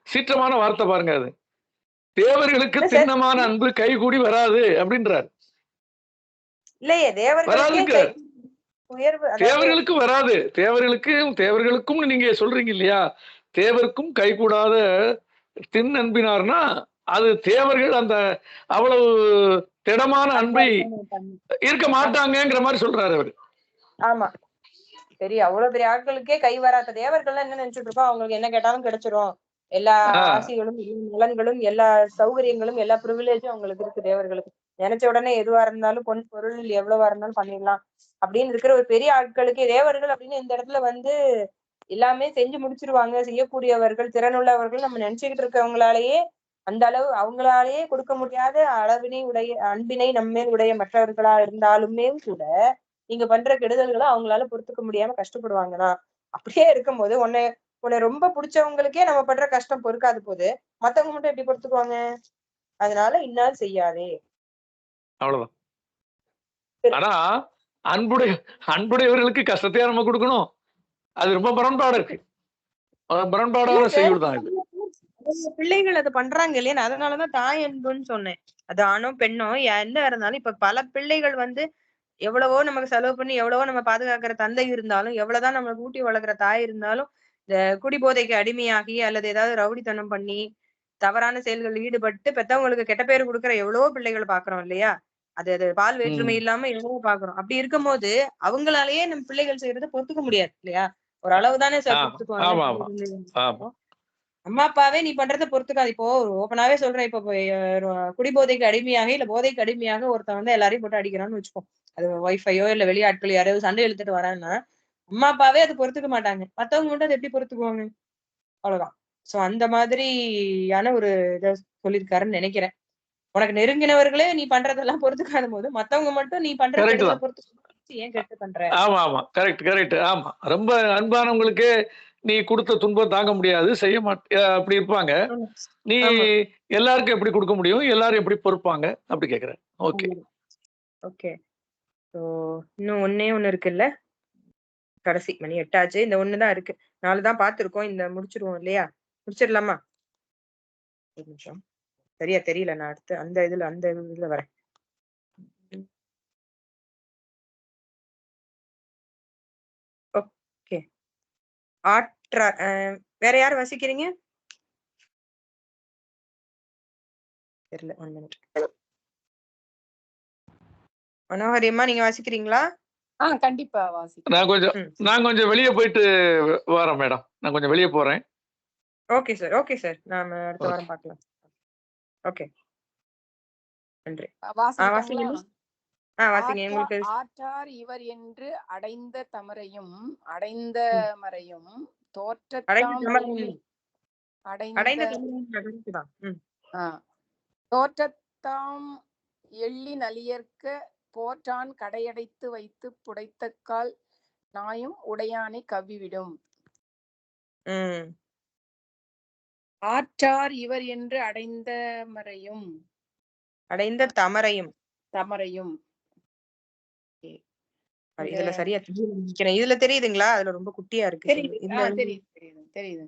Speaker 7: சீற்றமான வார்த்தை பாருங்க அது. தேவர்களுக்கு
Speaker 1: இல்ல சார்,
Speaker 7: திண்ணமான அன்பு கைகூடி வராது அப்படின்றார்.
Speaker 1: இல்லையே தேவர்களுக்கே
Speaker 7: வராதுக்கு
Speaker 1: உயர்வு, அதாவது
Speaker 7: தேவர்களுக்கு வராது. தேவர்களுக்கும் நீங்க சொல்றீங்க இல்லையா, தேவருக்கும் கைகூடாத திண் அன்பினார்னா அது தேவர்கள் அந்த அவ்வளவு திடமான அன்பை இருக்க மாட்டாங்கிற மாதிரி சொல்றாரு அவரு.
Speaker 1: ஆமா, பெரிய அவ்வளவு பெரிய ஆட்களுக்கே கை வராத தேவர்கள் என்ன நினைச்சிட்டு இருக்கோம், அவங்களுக்கு என்ன கேட்டாலும் கிடைச்சிரும், எல்லா ஆசைகளும் நலன்களும் எல்லா சௌகரியங்களும் எல்லா ப்ரிவிலேஜும் அவங்களுக்கு இருக்கு தேவர்களுக்கு. நினைச்ச உடனே எதுவா இருந்தாலும் பொன் பொருள் எவ்வளவா இருந்தாலும் பண்ணிடலாம் அப்படின்னு இருக்கிற ஒரு பெரிய ஆட்களுக்கு தேவர்கள் அப்படின்னு இந்த இடத்துல வந்து எல்லாமே செஞ்சு முடிச்சிருவாங்க, செய்யக்கூடியவர்கள், திறனுள்ளவர்கள் நம்ம நினைச்சுக்கிட்டு இருக்கவங்களாலேயே அந்த அளவு அவங்களாலேயே கொடுக்க முடியாத அளவினை உடைய அன்பினை நம்மேல் உடைய மற்றவர்களா இருந்தாலுமே கூட நீங்க பண்ற கெடுதல்களை அவங்களால பொறுத்துக்க முடியாம கஷ்டப்படுவாங்கதான். அப்படியே இருக்கும்போது உன்னை ரொம்ப பிடிச்சவங்களுக்கே நம்ம படுற கஷ்டம் பொறுக்காது போது மத்தவங்க மட்டும் எப்படி பொறுத்துக்குவாங்க? அதனால இன்னால் செய்யாதே,
Speaker 7: அவ்வளவுதான். ஆனா அன்புடையவர்களுக்கு கஷ்டத்தையா நம்ம கொடுக்கணும், அது ரொம்ப முரண்பாடு இருக்கு. முரண்பாடான செய்யுள்தான் இது.
Speaker 1: பிள்ளைகள் அதை பண்றாங்க இல்லையா, அதனாலதான் தாய் அன்புன்னு சொன்னேன். அது ஆணோ பெண்ணோ எந்த இருந்தாலும் இப்ப பல பிள்ளைகள் வந்து எவ்வளவோ நமக்கு செலவு பண்ணி எவ்வளவோ நம்ம பாதுகாக்கிற தந்தை இருந்தாலும், எவ்வளவுதான் நம்ம ஊட்டி வளர்க்குற தாய் இருந்தாலும், இந்த குடிபோதைக்கு அடிமையாகி அல்லது ஏதாவது ரவுடித்தனம் பண்ணி தவறான செயல்களில் ஈடுபட்டு பெத்தவங்களுக்கு கெட்ட பேர் கொடுக்குற எவ்வளவோ பிள்ளைகள் பாக்குறோம் இல்லையா. அது பால் வேற்றுமை இல்லாம எவ்வளவோ பாக்குறோம். அப்படி இருக்கும் போது அவங்களாலேயே நம்ம பிள்ளைகள் செய்யறதை பொறுத்துக்க முடியாது இல்லையா. ஒரு அளவுதானே சார் பொறுத்துக்குவாங்க. அம்மா அப்பாவே நீ பண்றதை பொறுத்துக்காது. இப்போ ஓப்பனாவே சொல்றேன், இப்போ குடிபோதைக்கு அடிமையாக இல்ல போதைக்கு அடிமையாக ஒருத்தன் வந்து எல்லாரையும் போட்டு அடிக்கிறான்னு வச்சுக்கோ, அது ஒய்ஃபையோ இல்ல வெளியாட்கள் யாராவது சண்டை இழுத்துட்டு வரான்னா அம்மா அப்பாவே அதை பொறுத்துக்க மாட்டாங்க, மத்தவங்க மட்டும் அதை எப்படி பொறுத்துக்குவாங்க? அவ்வளவுதான். சோ அந்த மாதிரியான ஒரு இதை சொல்லியிருக்காருன்னு நினைக்கிறேன். உனக்கு நெருங்கினவர்களே நீ பண்றதெல்லாம் பொறுத்துக்காத போது மத்தவங்க மட்டும் நீ பண்ற கெடுதலை பொறுத்து ஏன் கெட்டு பண்ற?
Speaker 7: ஆமா ஆமா, கரெக்ட். ஆமா, ரொம்ப அன்பானவங்களுக்கு நீ கொடுத்த துன்பம் தாங்க முடியாது, செய்ய மாட்டே அப்படி இருப்பாங்க. நீ எல்லாருக்கும் எப்படி கொடுக்க முடியும், எல்லாரும் எப்படி பொறுப்பாங்க அப்படி கேக்குறேன். Okay
Speaker 1: okay. ஸோ இன்னும் ஒண்ணு இருக்குல்ல, கடைசி மணி 8 ஆச்சு. இந்த ஒண்ணுதான் இருக்கு, 4 தான் பார்த்திருக்கோம். இந்த முடிச்சிருவோம் இல்லையா? முடிச்சிடலாமா? ஒரு நிமிஷம், சரியா தெரியல, நான் அடுத்து அந்த இதுல வரேன். ஓகே. வேற யார் வாசிக்கிறீங்க? தெரியல, 1 மினிட். மனோகரியம்மா நீங்க வாசிக்கிறீங்களா?
Speaker 4: கண்டிப்பா வாசிக்கிறேன்.
Speaker 7: நான் கொஞ்சம் வெளியே போயிட்டு வரேன் மேடம், நான் கொஞ்சம் வெளியே போறேன்.
Speaker 1: ஓகே சார், நாம அடுத்த வாரம் பார்க்கலாம். ஓகே, நன்றி. வாசிங்க.
Speaker 4: ஆற்றார் இவர் என்று அடைந்த தமரையும் அடைந்த மறையும் தோற்றத்தாம் எள்ளி நலியற்க போற்றான் கடையடைத்து வைத்து புடைத்தக்கால் நாயும் உடையானை கவ்விவிடும். ஆற்றார் இவர் என்று அடைந்த மறையும்
Speaker 1: அடைந்த தமரையும் இதுல சரியா இதுல தெரியுதுங்களா? அதுல ரொம்ப குட்டியா இருக்கு.
Speaker 4: தெரியுது.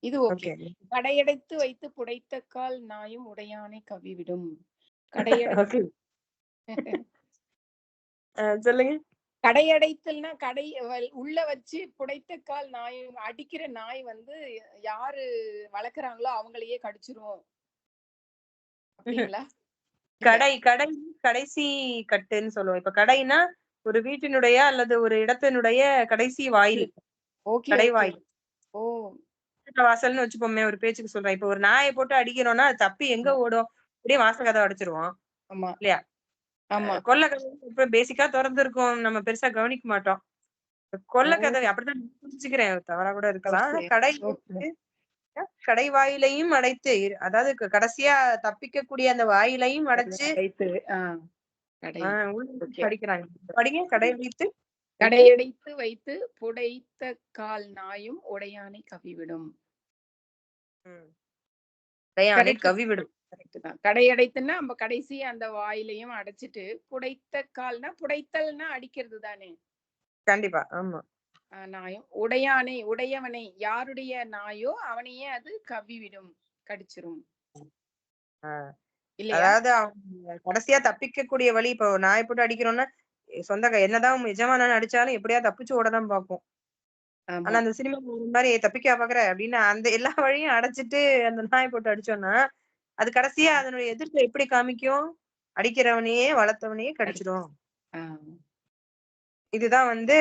Speaker 4: இது ஓகே. கடையடைத்து வைத்து புடைத்தக்கால் நாயும் உடையானை கவ்விவிடும்.
Speaker 1: சொல்லுங்க.
Speaker 4: கடையடைத்தல்னா கடை உள்ள வச்சு புடைத்தக்கால் நாய், அடிக்கிற நாய் வந்து யாரு வளர்க்குறாங்களோ அவங்களையே கடிச்சிரும் அப்படிங்களா?
Speaker 1: கடைசி கட்டுன்னு சொல்லுவோம். இப்ப கடைனா ஒரு வீட்டினுடைய அல்லது ஒரு இடத்தினுடைய கடைசி வாயில், கடைவாயில். வாசல்னு வச்சுப்போமே, ஒரு பேச்சுக்கு சொல்றேன். இப்ப ஒரு நாயை போட்டு அடிக்கிறோம்னா அது தப்பி எங்க ஓடும்? அப்படியே வாசல் கதவை அடிச்சிருவோம் இல்லையா? கொல்ல கதவு இப்ப பேசிக்கா திறந்து இருக்கும், நம்ம பெருசா கவனிக்க மாட்டோம். கொல்ல கதவை அப்படிதான் புரிஞ்சுக்கிறேன், தவறா கூட இருக்கலாம். கடை வாயிலையும் அடைத்து, அதாவது கடைசியா தப்பிக்கக்கூடிய அந்த வாயிலையும் அடைச்சு படிக்கிறாங்க. படிங்க.
Speaker 4: கடையடைத்து வைத்து புடைத்த கால் நாயும் உடையானை கவ்விவிடும்.
Speaker 1: கவ்விவிடும்.
Speaker 4: கடையடைத்துன்னா நம்ம கடைசி அந்த வாயிலையும் அடைச்சிட்டு, புடைத்த கால்னா புடைத்தல்னா அடிக்கிறது தானே?
Speaker 1: கண்டிப்பா, ஆமா.
Speaker 4: நாயும் உடையவனை யாருடைய நாயோ அவனையே அது கவ்விவிடும், கடிச்சிரும். இல்லையா?
Speaker 1: அதாவது அவங்க கடைசியா தப்பிக்கக்கூடிய வழி, இப்போ நாயை போட்டு அடிக்கிறோம்னா என்னதான் எஜமானன் அடிச்சாலும் எப்படியா தப்பிச்சு ஓடதான் பார்ப்போம். ஆனா
Speaker 4: ஆமா.
Speaker 1: அந்த சினிமா ஒரு மாதிரி தப்பிக்கா பாக்குற அப்படின்னு அந்த எல்லா வழியும் அடைச்சிட்டு அந்த நாயை போட்டு அடிச்சோம்னா அது கடைசியா அதனுடைய எதிர்ப்பை எப்படி காமிக்கும்? அடிக்கிறவனையே வளர்த்தவனையே கடிச்சிடும்.
Speaker 4: ஆ.
Speaker 1: இதுதான் வந்து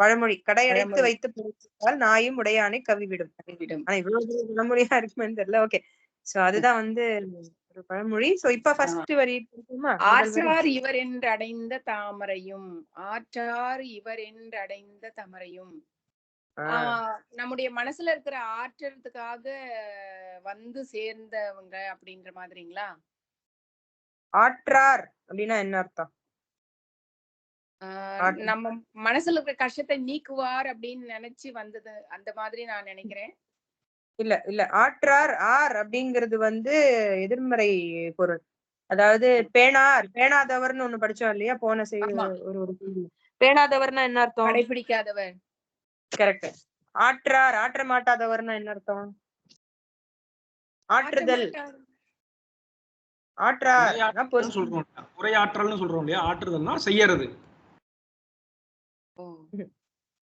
Speaker 1: பழமொழி. கடையடைத்து
Speaker 4: பழமொழி.
Speaker 1: வைத்து பொறுத்தால் நாயும் உடையானை கவிவிடும்.
Speaker 4: கவிவிடும்.
Speaker 1: ஆனா இவ்வளவு பெரிய பழமொழியா இருக்குமேன்னு தெரியல. ஓகே. சோ அதுதான் வந்து ஒரு பழமொழி. சோ இப்ப ஃபர்ஸ்ட் வரி இருக்குமா? முதல் வரி.
Speaker 4: ஆற்றார் இவர் என்று அடைந்த தாமரையும், ஆற்றார் இவர் என்று அடைந்த தாமரையும். நம்முடைய மனசுல இருக்கிற ஆற்றறதுக்காக வந்து சேர்ந்தவங்க அப்படின்ற மாதிரிங்களா?
Speaker 1: ஆற்றார் அப்படின்னா என்ன அர்த்தம்?
Speaker 4: நம்ம மனசுல இருக்கிற கஷ்டத்தை நீக்குவார் அப்படின்னு நினைச்சு வந்தது அந்த மாதிரி நான் நினைக்கிறேன்.
Speaker 1: இல்ல ஆற்றார் ஆர் அப்படிங்கிறது வந்து எதிர்மறை பொருள். அதாவது பேணாதவர்னு ஒண்ணு படிச்சோம் இல்லையா போன ஒரு பேணாதவர்னா என்ன அர்த்தம்?
Speaker 4: கடைபிடிக்காதவர்.
Speaker 1: கரெக்ட். ஆற்றார் ஆற்ற மாட்டாதவர்னா என்ன அர்த்தம்? ஆற்றுதல். ஆற்றார்
Speaker 5: சொல்றோம், உரையாற்றல்னு சொல்றோம் இல்லையா? ஆற்றுதல்னா செய்யறது.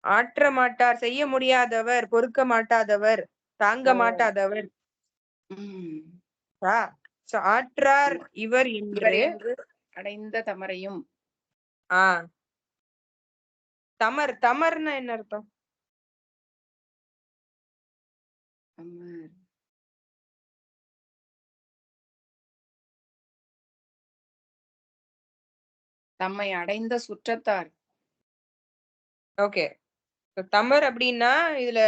Speaker 1: ஆற்ற மாட்டார், செய்ய முடியாதவர், பொறுக்க மாட்டாதவர், தாங்க மாட்டாதவர். ஆற்றார் இவர் என்று
Speaker 4: அடைந்த தமரையும்.
Speaker 1: தமர்னா என்ன அர்த்தம்?
Speaker 4: தம்மை அடைந்த சுற்றத்தார்.
Speaker 1: ஓகே. தமர் அப்படின்னா இதுல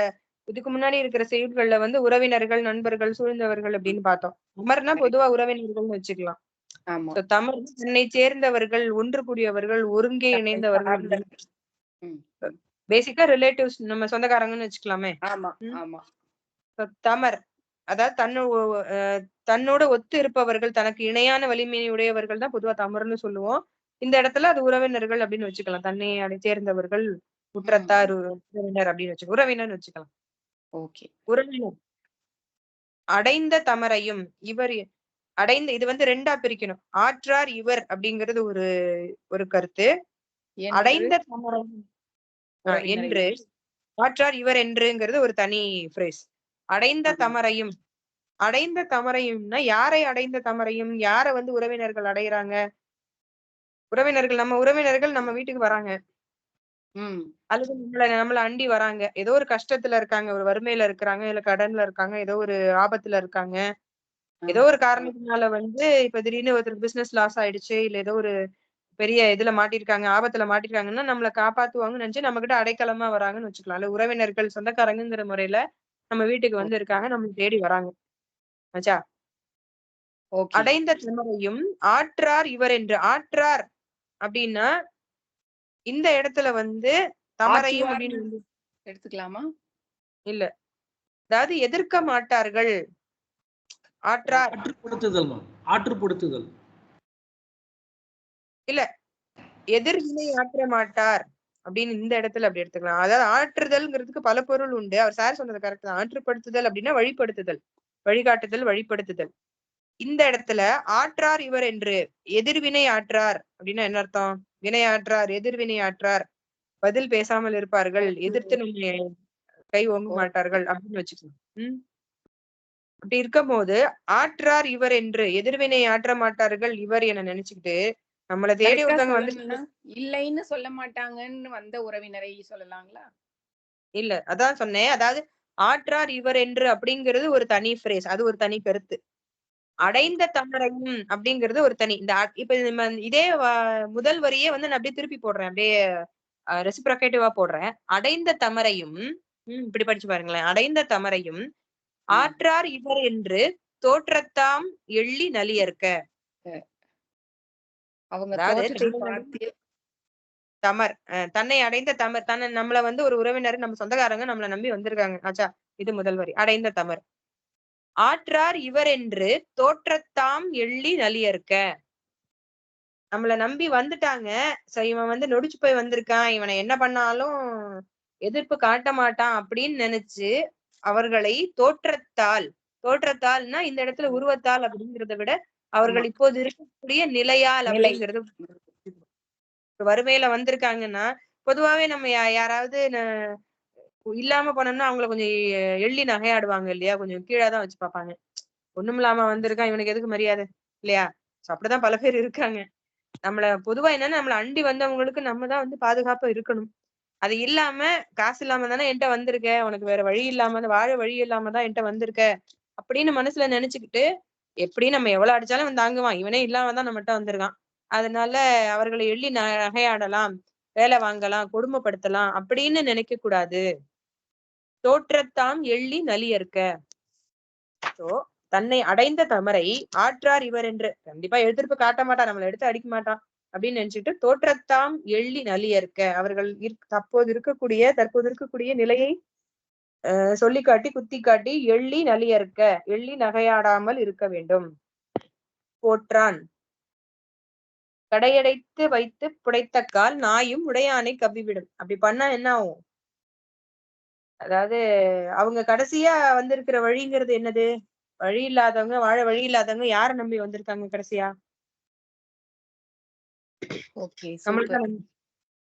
Speaker 1: இதுக்கு முன்னாடி இருக்கிற செய்யுள்கள்ல வந்து உறவினர்கள், நண்பர்கள், சூழ்ந்தவர்கள் அப்படின்னு பார்த்தோம். தமர்னா பொதுவா உறவினர்கள்னு வச்சுக்கலாம். தமர் தன்னை சேர்ந்தவர்கள், ஒன்று கூடியவர்கள், ஒருங்கே இணைந்தவர்கள். பேசிக்கா ரிலேட்டிவ்ஸ், நம்ம சொந்தக்காரங்கன்னு வச்சுக்கலாமே. தமர் அதாவது தன்னோட ஒத்து இருப்பவர்கள், தனக்கு இணையான வலிமை உடையவர்கள் தான் பொதுவா தமர்னு சொல்லுவோம். இந்த இடத்துல அது உறவினர்கள் அப்படின்னு வச்சுக்கலாம். தன்னை சேர்ந்தவர்கள், குற்றத்தார், உறவினர் அப்படின்னு வச்சுக்கலாம். உறவினர்னு வச்சுக்கலாம். உறவினர் அடைந்த தமரையும் இவர் அடைந்த, இது வந்து ரெண்டா பிரிக்கணும். ஆற்றார் இவர் அப்படிங்கிறது ஒரு கருத்து. அடைந்த தமரையும் என்று, ஆற்றார் இவர் என்றுங்கிறது ஒரு தனி பிரேஸ். அடைந்த தமரையும், அடைந்த தமரையும்னா யாரை அடைந்த தமரையும்? யார வந்து உறவினர்கள் அடையிறாங்க? உறவினர்கள் நம்ம உறவினர்கள் நம்ம வீட்டுக்கு வராங்க, அல்லது நம்மள அண்டி வராங்க. ஏதோ ஒரு கஷ்டத்துல இருக்காங்க, ஒரு வறுமையில இருக்கிறாங்க, இல்ல கடன்ல இருக்காங்க, ஏதோ ஒரு ஆபத்துல இருக்காங்க, ஏதோ ஒரு காரணத்தினால வந்து இப்ப திடீர்னு ஒருத்தருக்கு பிசினஸ் லாஸ் ஆயிடுச்சு, இல்ல ஏதோ ஒரு பெரிய இதுல மாட்டிருக்காங்க, ஆபத்துல மாட்டிருக்காங்கன்னா நம்மள காப்பாத்துவாங்கன்னு நினைச்சு நம்ம கிட்ட அடைக்கலமா வராங்கன்னு வச்சுக்கலாம். இல்ல உறவினர்கள், சொந்தக்காரங்கிற முறையில நம்ம வீட்டுக்கு வந்து இருக்காங்க, நம்ம தேடி வராங்க. ஆச்சா? அடைந்த தமரையும் ஆற்றார் இவர் என்று. ஆற்றார் அப்படின்னா இந்த இடத்துல வந்து தமரையும் அப்படின்னு
Speaker 4: எடுத்துக்கலாமா? இல்ல,
Speaker 1: அதாவது எதிர்க்க மாட்டார்கள்.
Speaker 5: ஆற்றுப்படுத்துதல்
Speaker 1: இல்ல, எதிர்வினை ஆற்ற மாட்டார் அப்படின்னு இந்த இடத்துல அப்படி எடுத்துக்கலாம். அதாவது ஆற்றுதல்ங்கிறதுக்கு பல பொருள் உண்டு. அவர் சார் சொன்னது கரெக்ட் தான். ஆற்றுப்படுத்துதல் அப்படின்னா வழிபடுத்துதல், வழிகாட்டுதல், வழிபடுத்துதல். இந்த இடத்துல ஆற்றார் இவர் என்று எதிர்வினை ஆற்றார் அப்படின்னா என்ன அர்த்தம்? வினை ஆற்றார், எதிர்வினை ஆற்றார், பதில் பேசாமல் இருப்பார்கள், எதிர்த்து நம்ம கை ஓங்க மாட்டார்கள் அப்படின்னு வச்சுக்கலாம். அப்படி இருக்கும் போது ஆற்றார் இவர் என்று எதிர்வினை ஆற்ற மாட்டார்கள் இவர் என நினைச்சுக்கிட்டு நம்மள தேடி ஒருத்தவங்க வந்து
Speaker 4: இல்லைன்னு சொல்ல மாட்டாங்கன்னு வந்த உறவினரை சொல்லலாங்களா?
Speaker 1: இல்ல, அதான் சொன்னேன். அதாவது ஆற்றார் இவர் என்று அப்படிங்கிறது ஒரு தனி பிரேஸ், அது ஒரு தனி கருத்து. அடைந்த தமரையும் அப்படிங்கிறது ஒரு தனி. இந்த இப்ப இதே முதல் வரியே வந்து நான் அப்படியே திருப்பி போடுறேன், அப்படியே ரெசிப்ரோகேட்டிவா போடுறேன். அடைந்த தமரையும் இப்படி படிச்சு பாருங்களேன். அடைந்த தமரையும் ஆற்றார் இவர் என்று தோற்றத்தாம் எள்ளி நலியற்க. தமர் தன்னை அடைந்த தமர், தன்னை நம்மள வந்து ஒரு உறவினர், நம்ம சொந்தக்காரங்க நம்மள நம்பி வந்திருக்காங்க. ஆச்சா? இது முதல் வரி. அடைந்த தமர். ஆற்றார் இவர் என்று தோற்றத்தாம் எள்ளி நலியற்க. நம்மள நம்பி வந்துட்டாங்க, இவன் வந்து நொடிச்சு போய் வந்திருக்கான், இவனை என்ன பண்ணாலும் எதிர்ப்பு காட்ட மாட்டான் அப்படின்னு நினைச்சு அவர்களை தோற்றத்தால், தோற்றத்தால்னா இந்த இடத்துல உருவத்தால் அப்படிங்கிறத விட அவர்கள் இப்போது இருக்கக்கூடிய நிலையால்
Speaker 4: நிலை.
Speaker 1: அப்படிங்கிறது வறுமையில வந்திருக்காங்கன்னா பொதுவாவே நம்ம யாராவது இல்லாம போனோம்னா அவங்கள கொஞ்சம் எள்ளி நகையாடுவாங்க இல்லையா, கொஞ்சம் கீழாதான் வச்சு பார்ப்பாங்க. ஒண்ணும் இல்லாம வந்திருக்கான் இவனுக்கு எதுக்கு மரியாதை இல்லையா. அப்படிதான் பல பேர் இருக்காங்க. நம்மள பொதுவா என்னன்னா நம்மள அண்டி வந்தவங்களுக்கு நம்ம தான் வந்து பாதுகாப்பா இருக்கணும். அது இல்லாம காசு இல்லாம தானே என்கிட்ட வந்திருக்க, உனக்கு வேற வழி இல்லாம வாழ வழி இல்லாம தான் என்கிட்ட வந்திருக்க அப்படின்னு மனசுல நினைச்சுக்கிட்டு எப்படி நம்ம எவ்வளவு அடிச்சாலும் அவன் தாங்குவான், இவனே இல்லாம தான் நம்மகிட்ட வந்திருக்கான். அதனால அவர்களை எள்ளி நகையாடலாம், வேலை வாங்கலாம், கொடுமைப்படுத்தலாம் அப்படின்னு நினைக்க கூடாது. தோற்றத்தாம் எள்ளி நலியற்க. சோ தன்னை அடைந்த தமரை ஆற்றார் இவர் என்று கண்டிப்பா எதிர்ப்பு காட்ட மாட்டான், நம்மளை எடுத்து அடிக்க மாட்டான் அப்படின்னு நினைச்சிட்டு தோற்றத்தாம் எள்ளி நலியற்க அவர்கள் தற்போது இருக்கக்கூடிய நிலையை சொல்லி காட்டி குத்தி காட்டி எள்ளி நலியற்க எள்ளி நகையாடாமல் இருக்க வேண்டும். போற்றான் கடையடைத்து வைத்து புடைத்த கால் நாயும் உடையானை கவ்விவிடும். அப்படி பண்ணா என்ன ஆகும்? அதாவது அவங்க கடைசியா வந்திருக்கிற வழிங்கிறது என்னது? வழி இல்லாதவங்க, வாழ வழி இல்லாதவங்க யார நம்பி வந்திருக்காங்க கடைசியா?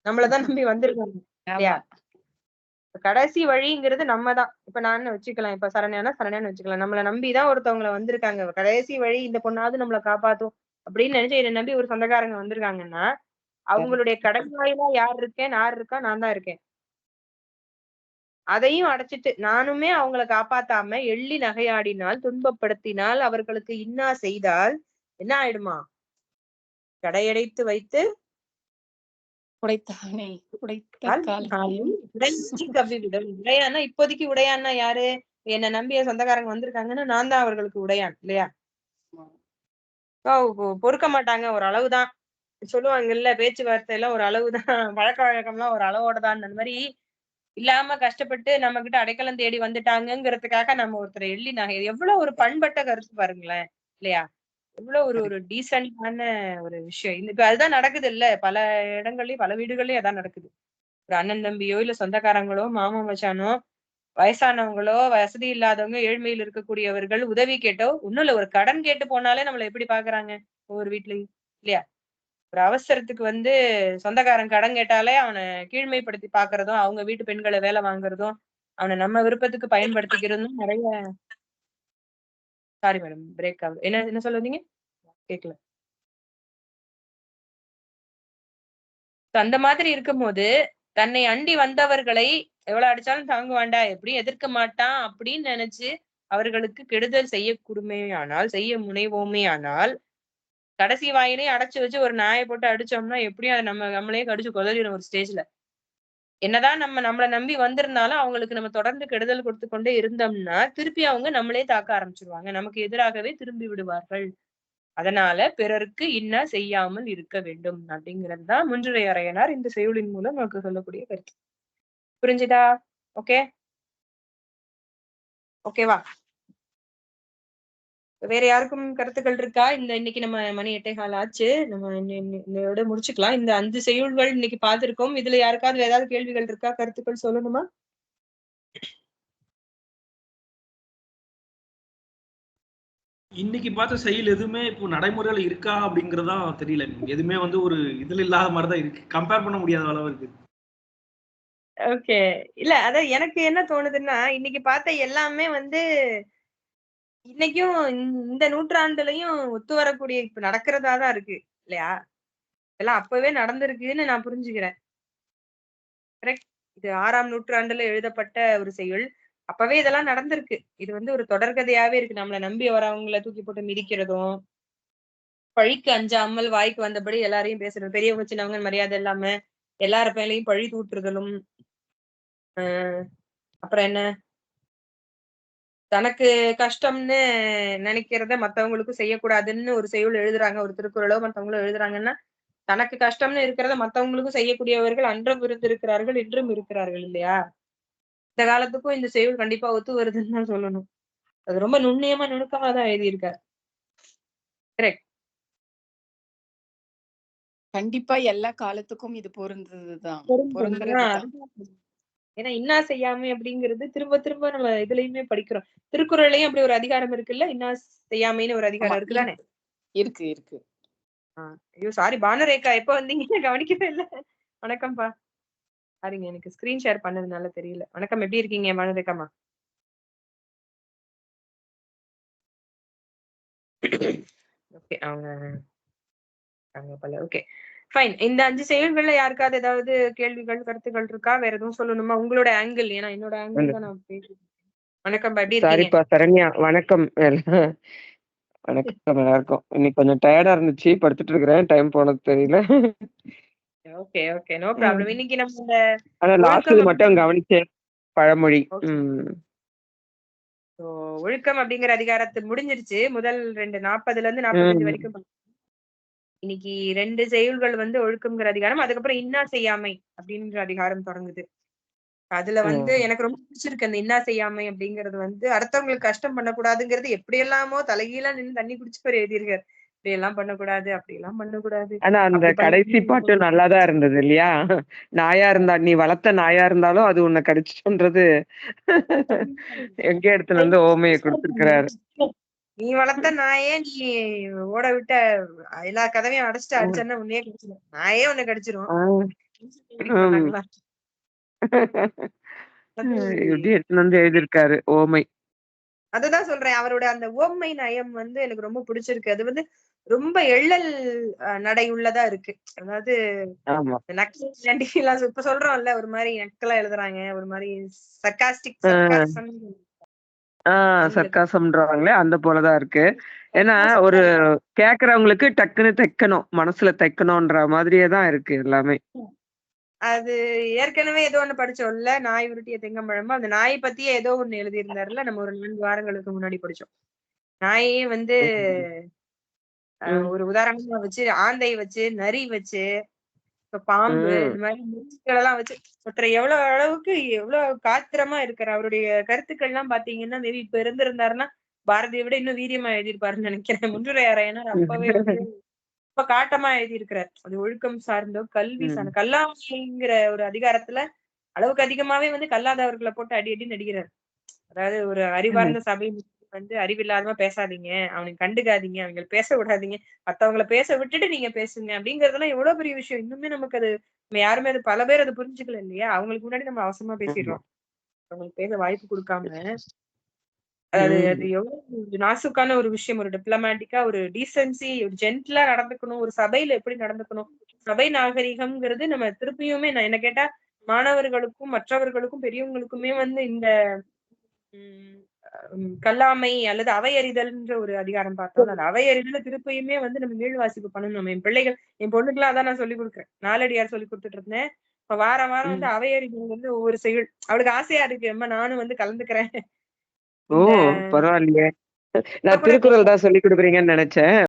Speaker 1: நம்மளதான் நம்பி வந்திருக்காங்க இல்லையா. கடைசி வழிங்கிறது நம்மதான். இப்ப நான் வச்சுக்கலாம், இப்ப சரண்யான்னு வச்சுக்கலாம். நம்மளை நம்பிதான் ஒருத்தவங்களை வந்திருக்காங்க. கடைசி வழி இந்த பொண்ணாவது நம்மளை காப்பாத்தும் அப்படின்னு நினைச்சு என்னை நம்பி ஒரு சொந்தக்காரங்க வந்திருக்காங்கன்னா அவங்களுடைய கடைவாயிலா யார் இருக்கேன், யார் இருக்கா? நான் தான் இருக்கேன். அதையும் அடைச்சிட்டு நானுமே அவங்களை காப்பாத்தாம எள்ளி நகையாடினால், துன்பப்படுத்தினால், அவர்களுக்கு இன்னா செய்தால் என்ன ஆயிடுமா? கடையடைத்து வைத்து உடையானா இப்போதைக்கு உடையான்னா யாரு? என்ன நம்பிய சொந்தக்காரங்க வந்திருக்காங்கன்னா நான் தான் அவர்களுக்கு உடையான் இல்லையா. பொறுக்க மாட்டாங்க, ஒரு அளவுதான் சொல்லுவாங்கல்ல, பேச்சுவார்த்தை எல்லாம் ஒரு அளவுதான், பழக்க வழக்கம்லாம் ஒரு அளவோட தான். அந்த மாதிரி இல்லாம கஷ்டப்பட்டு நம்ம கிட்ட அடைக்கலம் தேடி வந்துட்டாங்கிறதுக்காக நம்ம ஒருத்தரை எள்ளி நகை, எவ்வளவு ஒரு பண்பட்ட கருத்து பாருங்களேன் இல்லையா. எவ்வளவு ஒரு டீசென்டான ஒரு விஷயம். இப்ப அதுதான் நடக்குது இல்ல, பல இடங்கள்லயும் பல வீடுகள்லயும் அதான் நடக்குது. ஒரு அண்ணன் தம்பியோ இல்ல சொந்தக்காரங்களோ மாமா மச்சானோ வயசானவங்களோ வசதி இல்லாதவங்க ஏழ்மையில் இருக்கக்கூடியவர்கள் உதவி கேட்டோ ஒண்ணும் இல்ல, ஒரு கடன் கேட்டு போனாலே நம்மள எப்படி பாக்குறாங்க ஒவ்வொரு வீட்லயும் இல்லையா. ஒரு அவசரத்துக்கு வந்து சொந்தக்காரன் கடன் கேட்டாலே அவனை கீழ்மைப்படுத்தி பாக்குறதும், அவங்க வீட்டு பெண்களை வேலை வாங்குறதும், அவனை நம்ம விருப்பத்துக்கு பயன்படுத்திக்கிறதும் நிறைய. சாரி மேடம், பிரேக் ஆகுது. என்ன சொல்ல வந்தீங்க? கேட்கல. அந்த மாதிரி இருக்கும்போது தன்னை அண்டி வந்தவர்களை எவ்வளவு அடிச்சாலும் தாங்குவாண்டா, எப்படியும் எதிர்க்க மாட்டான் அப்படின்னு நினைச்சு அவர்களுக்கு கெடுதல் செய்ய முனைவோமே ஆனால் கடைசி வாயிலையும் அடைச்சு வச்சு ஒரு நாயை போட்டு அடிச்சோம்னா எப்படியும் அதை நம்மளே கடிச்சு கொதறிடும் ஒரு ஸ்டேஜ்ல. என்னதான் நம்மளை நம்பி வந்திருந்தாலும் அவங்களுக்கு நம்ம தொடர்ந்து கெடுதல் கொடுத்து கொண்டே இருந்தோம்னா திருப்பி அவங்க நம்மளே தாக்க ஆரம்பிச்சிருவாங்க, நமக்கு எதிராகவே திரும்பி விடுவார்கள். அதனால பிறருக்கு இன்னா செய்யாமல் இருக்க வேண்டும் அப்படிங்கிறது தான் முன்றுரை அறையனார் இந்த செய்யுளின் மூலம் நமக்கு சொல்லக்கூடிய கருத்து. புரிஞ்சுதா? ஓகேவா? வேற யாருக்கும் கருத்துக்கள் இருக்கா? இன்னைக்கு நம்ம மணி 8:15 ஆச்சு, நம்ம இன்னையோட முடிச்சுக்கலாம். இந்த 5 செய்யுள்கள் இன்னைக்கு பார்த்திருக்கோம். இதுல யாருக்காவது ஏதாவது கேள்விகள் இருக்கா, கருத்துக்கள் சொல்லணுமா?
Speaker 5: இன்னைக்கு பார்த்த செயல் எதுவுமே இப்போ நடைமுறையில இருக்கா அப்படிங்கறதா தெரியல. எதுவுமே வந்து ஒரு இதுல இல்லாத மாதிரிதான் இருக்கு, கம்பேர் பண்ண முடியாத அளவு இருக்கு.
Speaker 1: ஓகே. இல்ல அதான் எனக்கு என்ன தோணுதுன்னா இன்னைக்கு பார்த்த எல்லாமே வந்து இன்னைக்கும் இந்த நூற்றாண்டுலயும் ஒத்து வரக்கூடிய இப்ப நடக்கிறதாதான் இருக்கு இல்லையா. இதெல்லாம் அப்பவே நடந்திருக்குன்னு நான் புரிஞ்சுக்கிறேன். கரெக்ட். இது 6ஆம் நூற்றாண்டுல எழுதப்பட்ட ஒரு செய்யுள். அப்பவே இதெல்லாம் நடந்திருக்கு. இது வந்து ஒரு தொடர்கதையாவே இருக்கு. நம்மளை நம்பி வரவங்களை தூக்கி போட்டு மிதிக்கிறதும், பழிக்கு அஞ்சாமல் வாய்க்கு வந்தபடி எல்லாரையும் பேசுறது, பெரியவங்க சின்னவங்க மரியாதை இல்லாம எல்லார பேர்லயும் பழி தூற்றுதலும், அப்புறம் என்ன, தனக்கு கஷ்டம்னு நினைக்கிறத மத்தவங்களுக்கும் செய்யக்கூடாதுன்னு ஒரு செய்யுள் எழுதுறாங்க, ஒரு திருக்குறளோ மத்தவங்களோ எழுதுறாங்கன்னா தனக்கு கஷ்டம்னு இருக்கிறத மத்தவங்களுக்கும் செய்யக்கூடியவர்கள் அன்றும் இருந்திருக்கிறார்கள், இன்றும் இருக்கிறார்கள் இல்லையா. இந்த காலத்துக்கும் இந்த செய்யுள் கண்டிப்பா ஒத்து வருதுன்னு தான் சொல்லணும். அது ரொம்ப நுணுக்கமா தான் எழுதியிருக்காரு. கரெக்ட்.
Speaker 4: கண்டிப்பா எல்லா காலத்துக்கும் இது பொருந்ததுதான்.
Speaker 1: ஏன்னா இன்னா செய்யாமை அப்படிங்கிறது திரும்ப திரும்ப நம்ம இதுலயுமே படிக்கிறோம். திருக்குறள்லயும் அப்படி ஒரு அதிகாரம் இருக்குல்ல, இன்னா செய்யாமைன்னு ஒரு
Speaker 4: ஆமா
Speaker 1: அதிகாரம் இருக்குதானே?
Speaker 4: இருக்கு இருக்கு
Speaker 1: ஐயோ சாரி பானுரேகா, எப்ப வந்தீங்க? கவனிக்கவே இல்ல. வணக்கம்ப்பா. சாரிங்க, எனக்கு ஸ்கிரீன் ஷேர் பண்ணதுனால தெரியல. வணக்கம், எப்படி இருக்கீங்க பானுரேகாமா? ஓகே, அவங்க ஓகே ஃபைன். இந்த 5 செயல்கள்ல யாருக்காவது ஏதாவது கேள்விகள், கருத்துக்கள் இருக்கா? வேற எதுவும் சொல்லணுமா? உங்களோட ஆங்கிள், ஏன்னா என்னோட ஆங்கிள் தான் நான் பேசுறேன். வணக்கம்ப்பா, எப்படி இருக்கீங்க?
Speaker 8: சாரிப்பா சரண்யா, வணக்கம். வணக்கம் எல்லாருக்கும். இன்னைக்கு கொஞ்சம் டயர்டா இருந்துச்சு, படுத்துட்டு இருக்கிறேன். டைம் போனது தெரியல.
Speaker 1: Okay okay, no problem. இன்னைக்கு நம்ம இந்த
Speaker 8: ஆனா லாஸ்ட் இது
Speaker 1: ஒழுக்கம்
Speaker 8: மட்டும் கவனிச்சேன், பழமொழி.
Speaker 1: ஒழுக்கம் அப்படிங்கிற அதிகாரத்து முடிஞ்சிருச்சு. முதல் 40ல இருந்து 45 வரைக்கும். இன்னைக்கு 2 செயல்கள் வந்து ஒழுக்கம்ங்கிற அதிகாரம், அதுக்கப்புறம் இன்னா செய்யாமை அப்படின்ற அதிகாரம் தொடங்குது. அதுல வந்து எனக்கு ரொம்ப பிடிச்சிருக்கு அந்த இன்னா செய்யாமை அப்படிங்கறது வந்து அடுத்தவங்களுக்கு கஷ்டம் பண்ணக்கூடாதுங்கிறது எப்படி எல்லாமோ தலைகீழா நின்று தண்ணி குடிச்சவர் எழுதியிருக்காரு. இப்படி எல்லாம் பண்ணக்கூடாது, அப்படி எல்லாம் பண்ணக்கூடாது.
Speaker 8: ஆனா அந்த கடைசி பாட்டு நல்லாதான் இருந்தது இல்லையா? நாயா இருந்தா, நீ வளர்த்த நாயா இருந்தாலும் அது உன்னை கடிச்சுன்றது எங்க இடத்துல இருந்து ஓமையை கொடுத்திருக்கிறாரு.
Speaker 1: நீ வளர்த்த நாயே நீ ஓட விட்ட எல்லா கதவையும் அடைச்சிட்டு அடிச்சா உன்னையே கடிச்சிடும், நாயே உன்னை கடிச்சிரும்.
Speaker 8: எப்படி எடுத்துன்னு வந்து எழுதியிருக்காரு ஓமை.
Speaker 1: அதுதான் சொல்றேன், அவரோட அந்த ஓமை நயம் வந்து எனக்கு ரொம்ப பிடிச்சிருக்கு. அது வந்து ரொம்ப எள்ளல் நடை உள்ளதா இருக்கு. அதாவது நக்கல் இப்ப சொல்றோம்ல, ஒரு மாதிரி நக்கலா எழுதுறாங்க, ஒரு மாதிரி சர்காஸ்டிக்
Speaker 8: சர்க்காசம்ன்றாங்களே அந்த போலதான் இருக்கு. ஏன்னா ஒரு கேக்குறவங்களுக்கு டக்குன்னு தைக்கணும், மனசுல தைக்கணும்ன்ற மாதிரியே தான் இருக்கு எல்லாமே.
Speaker 1: அது ஏற்கனவே ஏதோ ஒண்ணு படிச்சோம்ல, நாய் உருட்டிய தெங்கம்பழமா, அந்த நாயை பத்தியே ஏதோ ஒண்ணு எழுதியிருந்தாருல, நம்ம ஒரு 4 வாரங்களுக்கு முன்னாடி படிச்சோம். நாயே வந்து ஒரு உதாரணமா வச்சு, ஆந்தை வச்சு, நரி வச்சு, பாம்பு, இந்த மாதிரி மிருகங்கள் எல்லாம் வச்சு ஒருத்தர் எவ்வளவு அளவுக்கு எவ்வளவு காத்திரமா இருக்கிற அவருடைய கருத்துக்கள் எல்லாம் பாத்தீங்கன்னா, மேபி இப்ப இருந்திருந்தாருன்னா பாரதியை விட இன்னும் வீரியமா எழுதியிருப்பாருன்னு நினைக்கிறேன். முன்னுரை அறையனர் அப்பவே வந்து ரொம்ப காட்டமா எழுதியிருக்கிறார். அது ஒழுக்கம் சார்ந்தோ கல்வி சார்ந்த கல்லாமைங்கிற ஒரு அதிகாரத்துல அளவுக்கு அதிகமாவே வந்து கல்லாதவர்களை போட்டு அடி அடி நடிக்கிறார். அதாவது ஒரு அறிவார்ந்த சபை வந்து அறிவில்லாதமா பேசாதீங்க, அவனுக்கு கண்டுக்காதீங்க, அவங்க பேச விடாதீங்க, மத்தவங்களை பேச விட்டுட்டு நீங்க பேசுங்க அப்படிங்கறதெல்லாம் எவ்வளவு பெரிய விஷயம். இன்னுமே நமக்கு அது நம்ம யாருமே அது பல பேர் அது புரிஞ்சுக்கல இல்லையா? அவங்களுக்கு முன்னாடி நம்ம அவசரமா பேசிடுறோம், அவங்களுக்கு பேச வாய்ப்பு கொடுக்காம. அது அது எவ்வளவு நாசுக்கான ஒரு விஷயம். ஒரு டிப்ளமேட்டிக்கா, ஒரு டீசென்சி, ஒரு ஜென்டிலா நடந்துக்கணும், ஒரு சபையில எப்படி நடந்துக்கணும், சபை நாகரிகம்ங்கிறது நம்ம திருப்பியுமே நான் என்ன கேட்டா மாணவர்களுக்கும் மற்றவர்களுக்கும் பெரியவங்களுக்குமே வந்து இந்த கல்லாமை அல்லது அவையறிதல்ன்ற ஒரு அதிகாரம் பார்த்தோம். அந்த அவையறிதல திருப்பியுமே வந்து நம்ம மீள் வாசிப்பு பண்ணணும். நம்ம என் பிள்ளைகள், என் பொண்ணுக்கெல்லாம் அதான் நான் சொல்லி கொடுக்குறேன். நாலடியார் சொல்லி கொடுத்துட்டு இருந்தேன். இப்ப வாரம் வாரம் வந்து அவையறிதல் வந்து ஒவ்வொரு செயல் அவளுக்கு ஆசையா இருக்கு, அம்மா நானும் வந்து கலந்துக்கிறேன்.
Speaker 8: ஓ பரவாயில்லையே, நான் திருக்குறள் தான் சொல்லி கொடுக்குறீங்கன்னு நினைச்சேன்.